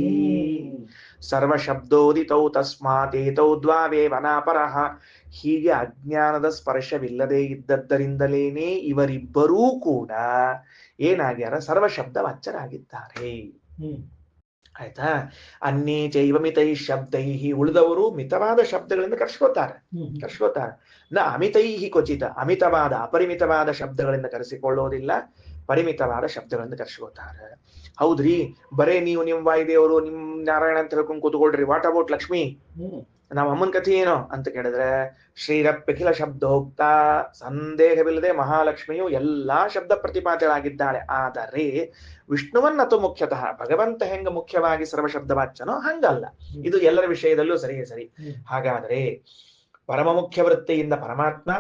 ಸರ್ವಶಬ್ದೋದಿತೌ ತಸ್ಮಾತೇತೌ ದ್ವಾವೇವ ನಾಪರಃ. ಹೀಗೆ ಅಜ್ಞಾನದ ಸ್ಪರ್ಶವಿಲ್ಲದೆ ಇದ್ದದ್ದರಿಂದಲೇನೆ ಇವರಿಬ್ಬರೂ ಕೂಡ ಏನಾಗ್ಯಾರ? ಸರ್ವಶಬ್ದ ವಾಚ್ಯರಾಗಿದ್ದಾರೆ. ಆಯ್ತಾ? ಅನ್ನೇ ಚೈವ ಮಿತೈ ಶಬ್ದೈ. ಉಳಿದವರು ಮಿತವಾದ ಶಬ್ದಗಳಿಂದ ಕರ್ಸ್ಕೋತಾರೆ. ನ ಅಮಿತೈ ಕ್ವಚಿತ. ಅಮಿತವಾದ ಅಪರಿಮಿತವಾದ ಶಬ್ದಗಳಿಂದ ಕರೆಸಿಕೊಳ್ಳೋದಿಲ್ಲ, ಪರಿಮಿತವಾದ ಶಬ್ದಗಳಿಂದ ಕರ್ಸ್ಕೋತಾರೆ. ಹೌದ್ರಿ, ಬರೇ ನೀವು ನಿಮ್ ವಾಯುದೇವರು ನಿಮ್ ನಾರಾಯಣ ಅಂತ ಹೇಳ್ಕೊಂಡು ಕೂತ್ಕೊಳ್ರಿ. What about Lakshmi? ನಮ್ಮ ಅಮ್ಮನ ಕಥೆ ಏನೋ ಅಂತ ಕೇಳಿದ್ರೆ, ಶ್ರೀರಪ್ಪಿಖಿಲ ಶಬ್ದೋಕ್ತ. ಸಂದೇಹವಿಲ್ಲದೆ ಮಹಾಲಕ್ಷ್ಮಿಯು ಎಲ್ಲಾ ಶಬ್ದ ಪ್ರತಿಪಾದ್ಯಳಾಗಿದ್ದಾಳೆ. ಆದರೆ ವಿಷ್ಣುವನ್ನತು ಮುಖ್ಯತಃ ಭಗವಂತ ಹೆಂಗ ಮುಖ್ಯವಾಗಿ ಸರ್ವಶಬ್ದವಾಚ್ಯನೋ ಹಂಗಲ್ಲ. ಇದು ಎಲ್ಲರ ವಿಷಯದಲ್ಲೂ ಸರಿ. ಹಾಗಾದರೆ ಪರಮ ಮುಖ್ಯ ವೃತ್ತಿಯಿಂದ ಪರಮಾತ್ಮ,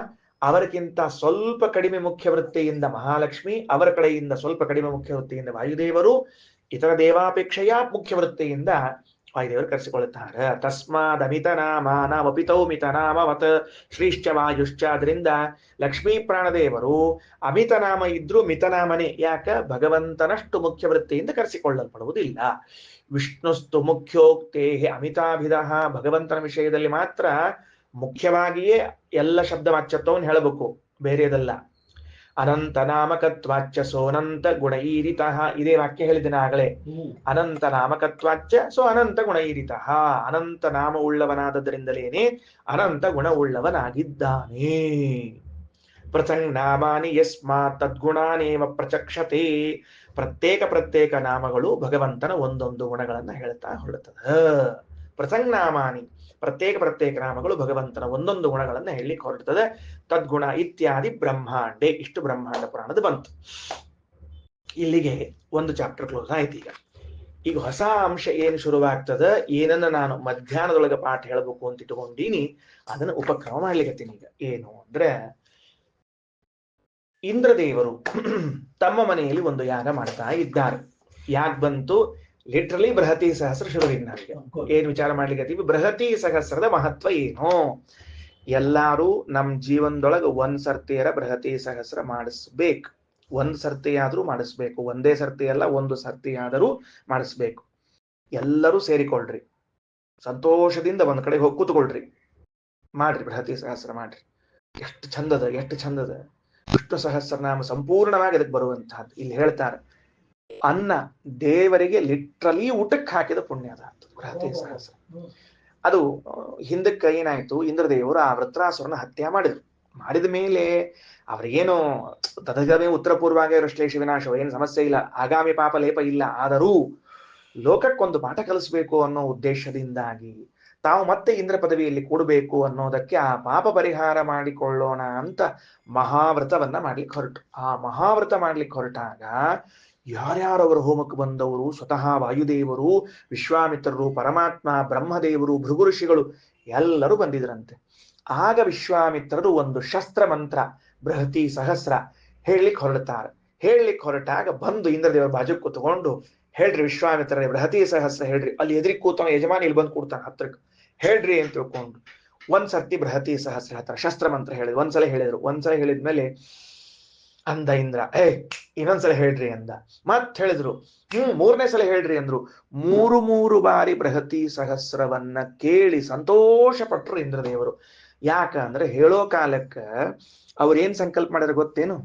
ಅವರಿಗಿಂತ ಸ್ವಲ್ಪ ಕಡಿಮೆ ಮುಖ್ಯ ವೃತ್ತಿಯಿಂದ ಮಹಾಲಕ್ಷ್ಮಿ, ಅವರ ಕಡೆಯಿಂದ ಸ್ವಲ್ಪ ಕಡಿಮೆ ಮುಖ್ಯ ವೃತ್ತಿಯಿಂದ ವಾಯುದೇವರು, ಇತರ ದೇವಾಪೇಕ್ಷೆಯ ಮುಖ್ಯ ವೃತ್ತಿಯಿಂದ ವಾಯುದೇವರು ಕರೆಸಿಕೊಳ್ಳುತ್ತಾರೆ. ತಸ್ಮಾದ್ ಅಮಿತ ನಾಮ ನಾಮಪಿತೌ ಮಿತ ನಾಮವತ್ ಶ್ರೀಶ್ಚ ವಾಯುಶ್ಚ. ಅದರಿಂದ ಲಕ್ಷ್ಮೀ ಪ್ರಾಣದೇವರು ಅಮಿತ ನಾಮ ಇದ್ರು ಮಿತನಾಮನೇ. ಯಾಕ? ಭಗವಂತನಷ್ಟು ಮುಖ್ಯ ವೃತ್ತಿಯಿಂದ ಕರೆಸಿಕೊಳ್ಳಲ್ಪಡುವುದಿಲ್ಲ. ವಿಷ್ಣುಸ್ತು ಮುಖ್ಯೋಕ್ತೇ ಅಮಿತಾಭಿಧ. ಭಗವಂತನ ವಿಷಯದಲ್ಲಿ ಮಾತ್ರ ಮುಖ್ಯವಾಗಿಯೇ ಎಲ್ಲ ಶಬ್ದ ವಾಚ್ಯತ್ವವನ್ನು ಹೇಳಬೇಕು, ಬೇರೆದಲ್ಲ. ಅನಂತ ನಾಮಕತ್ವಾಚ್ಯ ಸೋನಂತ ಗುಣೈರಿತಃ. ಇದೇ ವಾಕ್ಯ ಹೇಳಿದ್ದೇನೆ ಆಗಲೇ. ಅನಂತ ನಾಮಕತ್ವಾಚ್ಯ ಸೋ ಅನಂತ ಗುಣೈರಿತಃ. ಅನಂತ ನಾಮ ಉಳ್ಳವನಾದದ್ದರಿಂದಲೇನೆ ಅನಂತ ಗುಣವುಳ್ಳವನಾಗಿದ್ದಾನೆ. ಪೃಥಂಗ್ ನಾಮಾನಿ ಯಸ್ಮಾತ್ ತದ್ಗುಣಾನೇವ ಪ್ರಚಕ್ಷತೆ. ಪ್ರತ್ಯೇಕ ನಾಮಗಳು ಭಗವಂತನ ಒಂದೊಂದು ಗುಣಗಳನ್ನ ಹೇಳ್ತಾ ಹೊರಡುತ್ತದ. ಪೃಥಂಗ್ ನಾಮಾನಿ, ಪ್ರತ್ಯೇಕ ನಾಮಗಳು ಭಗವಂತನ ಒಂದೊಂದು ಗುಣಗಳನ್ನ ಹೇಳಲಿಕ್ಕೆ ಹೊರಡ್ತದೆ. ತದ್ಗುಣ ಇತ್ಯಾದಿ ಬ್ರಹ್ಮಾಂಡೆ. ಇಷ್ಟು ಬ್ರಹ್ಮಾಂಡ ಪುರಾಣದ ಬಂತು. ಇಲ್ಲಿಗೆ ಒಂದು ಚಾಪ್ಟರ್ ಕ್ಲೋಸ್ ಆಯ್ತು. ಈಗ ಹೊಸ ಅಂಶ ಏನು ಶುರುವಾಗ್ತದ, ಏನನ್ನ ನಾನು ಮಧ್ಯಾಹ್ನದೊಳಗೆ ಪಾಠ ಹೇಳ್ಬೇಕು ಅಂತ ಇಟ್ಕೊಂಡೀನಿ, ಅದನ್ನ ಉಪಕ್ರಮ ಮಾಡ್ಲಿಕ್ಕತ್ತೀನಿ. ಈಗ ಏನು ಅಂದ್ರೆ, ಇಂದ್ರದೇವರು ತಮ್ಮ ಮನೆಯಲ್ಲಿ ಒಂದು ಯಾಗ ಮಾಡ್ತಾ ಇದ್ದಾರೆ. ಯಾಕೆ ಬಂತು? ಲಿಟ್ರಲಿ ಬೃಹತಿ ಸಹಸ್ರ ಶುರುವಿನ ಏನ್ ವಿಚಾರ ಮಾಡ್ಲಿಕ್ಕೆ ಬೃಹತಿ ಸಹಸ್ರದ ಮಹತ್ವ ಏನು. ಎಲ್ಲಾರು ನಮ್ ಜೀವನದೊಳಗ ಒಂದ್ ಸರ್ತಿಯರ ಬೃಹತಿ ಸಹಸ್ರ ಮಾಡಿಸ್ಬೇಕು. ಒಂದ್ ಸರ್ತಿ ಆದ್ರೂ ಮಾಡಿಸ್ಬೇಕು. ಒಂದೇ ಸರ್ತಿ ಅಲ್ಲ, ಒಂದು ಸರ್ತಿ ಆದರೂ ಮಾಡಿಸ್ಬೇಕು. ಎಲ್ಲರೂ ಸೇರಿಕೊಳ್ರಿ, ಸಂತೋಷದಿಂದ ಒಂದ್ ಕಡೆ ಹೋಗಿ ಕೂತ್ಕೊಳ್ರಿ, ಮಾಡ್ರಿ ಬೃಹತಿ ಸಹಸ್ರ ಮಾಡ್ರಿ. ಎಷ್ಟು ಚಂದದ, ಎಷ್ಟು ಚಂದದ ವಿಷ್ಣು ಸಹಸ್ರನಾಮ ಸಂಪೂರ್ಣವಾಗಿ ಅದಕ್ಕೆ ಬರುವಂತಹದ್ದು. ಇಲ್ಲಿ ಹೇಳ್ತಾರೆ, ಅನ್ನ ದೇವರಿಗೆ ಲಿಟ್ರಲಿ ಊಟಕ್ಕೆ ಹಾಕಿದ ಪುಣ್ಯ ಅದ ಬೃಹತಿ ಸಹಸ್ರ. ಅದು ಹಿಂದಕ್ಕೆ ಏನಾಯ್ತು, ಇಂದ್ರದೇವರು ಆ ವೃತ್ರಾಸುರನ ಹತ್ಯೆ ಮಾಡಿದ್ರು. ಮಾಡಿದ ಮೇಲೆ ಅವ್ರಿಗೇನು ತದಗಮೇ ಉತ್ತರ ಪೂರ್ವಾಗೆ ಶ್ಲೇಷ ವಿನಾಶ, ಏನು ಸಮಸ್ಯೆ ಇಲ್ಲ, ಆಗಾಮಿ ಪಾಪ ಲೇಪ ಇಲ್ಲ. ಆದರೂ ಲೋಕಕ್ಕೊಂದು ಪಾಠ ಕಲಿಸ್ಬೇಕು ಅನ್ನೋ ಉದ್ದೇಶದಿಂದಾಗಿ ತಾವು ಮತ್ತೆ ಇಂದ್ರ ಪದವಿಯಲ್ಲಿ ಕೂಡಬೇಕು ಅನ್ನೋದಕ್ಕೆ ಆ ಪಾಪ ಪರಿಹಾರ ಮಾಡಿಕೊಳ್ಳೋಣ ಅಂತ ಮಹಾವ್ರತವನ್ನ ಮಾಡ್ಲಿಕ್ಕೆ ಹೊರಟು. ಆ ಮಹಾವ್ರತ ಮಾಡ್ಲಿಕ್ಕೆ ಹೊರಟಾಗ ಯಾರ್ಯಾರವರು ಹೋಮಕ್ಕೆ ಬಂದವರು, ಸ್ವತಃ ವಾಯುದೇವರು, ವಿಶ್ವಾಮಿತ್ರರು, ಪರಮಾತ್ಮ, ಬ್ರಹ್ಮದೇವರು, ಭೃಗು ಋಷಿಗಳು ಎಲ್ಲರೂ ಬಂದಿದ್ರಂತೆ. ಆಗ ವಿಶ್ವಾಮಿತ್ರರು ಒಂದು ಶಸ್ತ್ರ ಮಂತ್ರ ಬೃಹತಿ ಸಹಸ್ರ ಹೇಳಲಿಕ್ಕೆ ಹೊರಡ್ತಾರೆ. ಹೇಳಲಿಕ್ಕೆ ಹೊರಟಾಗ ಬಂದು ಇಂದ್ರದೇವರ ಬಾಜು ಕೂತ್ಕೊಂಡು, ಹೇಳ್ರಿ ವಿಶ್ವಾಮಿತ್ರರೇ ಬೃಹತಿ ಸಹಸ್ರ ಹೇಳ್ರಿ. ಅಲ್ಲಿ ಎದುರಿಗೆ ಕೂತಾನ ಯಜಮಾನಿ, ಇಲ್ಲಿ ಬಂದು ಕೂಡ್ತಾನ ಹತ್ರಕ್ಕೆ, ಹೇಳ್ರಿ ಅಂತ ತಿಳ್ಕೊಂಡು ಒಂದ್ಸರ್ತಿ ಬೃಹತಿ ಸಹಸ್ರ ಹತ್ರ ಶಸ್ತ್ರ ಮಂತ್ರ ಹೇಳಿದ್ರು. ಒಂದ್ಸಲ ಹೇಳಿದ್ರು. ಒಂದ್ಸಲ ಹೇಳಿದ್ಮೇಲೆ ಅಂದ ಇಂದ್ರ, ಇನ್ನೊಂದ್ಸಲ ಹೇಳ್ರಿ ಅಂದ. ಮತ್ ಹೇಳಿದ್ರು, ಮೂರನೇ ಸಲ ಹೇಳ್ರಿ ಅಂದ್ರು. ಮೂರು ಬಾರಿ ಬೃಹತಿ ಸಹಸ್ರವನ್ನ ಕೇಳಿ ಸಂತೋಷ ಪಟ್ರು ಇಂದ್ರದೇವರು. ಯಾಕಂದ್ರೆ ಹೇಳೋ ಕಾಲಕ್ಕ ಅವ್ರೇನ್ ಸಂಕಲ್ಪ ಮಾಡಿದ್ರೆ ಗೊತ್ತೇನು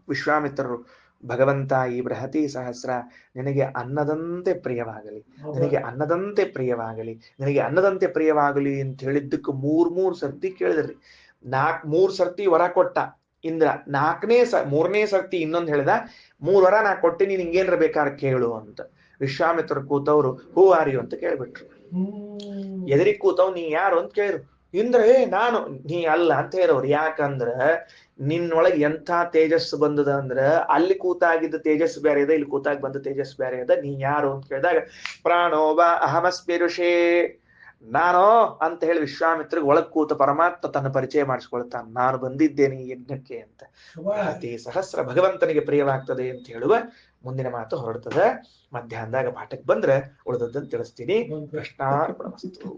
ವಿಶ್ವಾಮಿತ್ರರು, ಭಗವಂತ ಈ ಬೃಹತಿ ಸಹಸ್ರ ನಿನಗೆ ಅನ್ನದಂತೆ ಪ್ರಿಯವಾಗಲಿ, ನಿನಗೆ ಅನ್ನದಂತೆ ಪ್ರಿಯವಾಗಲಿ, ನಿನಗೆ ಅನ್ನದಂತೆ ಪ್ರಿಯವಾಗಲಿ ಅಂತ ಹೇಳಿದ್ದಕ್ಕೆ ಮೂರ್ ಸರ್ತಿ ಕೇಳಿದ್ರಿ. ಮೂರ್ ಸರ್ತಿ ವರ ಕೊಟ್ಟ ಇಂದ್ರ. ಮೂರನೇ ಸರ್ತಿ ಇನ್ನೊಂದು ಹೇಳ್ದ, 3 ವರ ನಾ ಕೊಟ್ಟಿನಿ, ನಿಂಗೇನ್ರ ಬೇಕಾದ್ರೆ ಕೇಳು ಅಂತ. ವಿಶ್ವಾಮಿತ್ರ ಕೂತವ್ರು ಹೂ ಆರ್ಯು ಅಂತ ಕೇಳ್ಬಿಟ್ರು. ಎದುರಿಗೆ ಕೂತವ್ ನೀ ಯಾರು ಅಂತ ಕೇಳಿದ್ರು. ಇಂದ್ರ ನಾನು, ನೀ ಅಲ್ಲ ಅಂತ ಹೇಳೋರು. ಯಾಕಂದ್ರ ನಿನ್ನೊಳಗೆ ಎಂಥ ತೇಜಸ್ಸು ಬಂದದ ಅಂದ್ರ ಅಲ್ಲಿ ಕೂತಾಗಿದ್ದ ತೇಜಸ್ಸು ಬೇರೆ ಅದ, ಇಲ್ಲಿ ಕೂತಾಗಿ ಬಂದ ತೇಜಸ್ಸು ಬೇರೆ ಅದ. ನೀ ಯಾರು ಅಂತ ಕೇಳಿದಾಗ ಪ್ರಾಣೋವ ಅಹಮಸ್ಪಿರುಷೇ, ನಾನೋ ಅಂತ ಹೇಳಿ ವಿಶ್ವಾಮಿತ್ರಿಗೆ ಒಳಗ್ ಕೂತ ಪರಮಾತ್ಮ ತನ್ನ ಪರಿಚಯ ಮಾಡಿಸ್ಕೊಳ್ತಾನೆ, ನಾನು ಬಂದಿದ್ದೇನೆ ಈ ಯಜ್ಞಕ್ಕೆ ಅಂತ. ಬೃಹತಿ ಸಹಸ್ರ ಭಗವಂತನಿಗೆ ಪ್ರಿಯವಾಗ್ತದೆ ಅಂತ ಹೇಳುವ ಮುಂದಿನ ಮಾತು ಹೊರಡ್ತದೆ. ಮಧ್ಯಾಹ್ನದಾಗ ಪಾಠಕ್ಕೆ ಬಂದ್ರೆ ಉಳಿದದ್ದನ್ನು ತಿಳಿಸ್ತೀನಿ. ಕೃಷ್ಣಾರ್ಪಣಮಸ್ತು.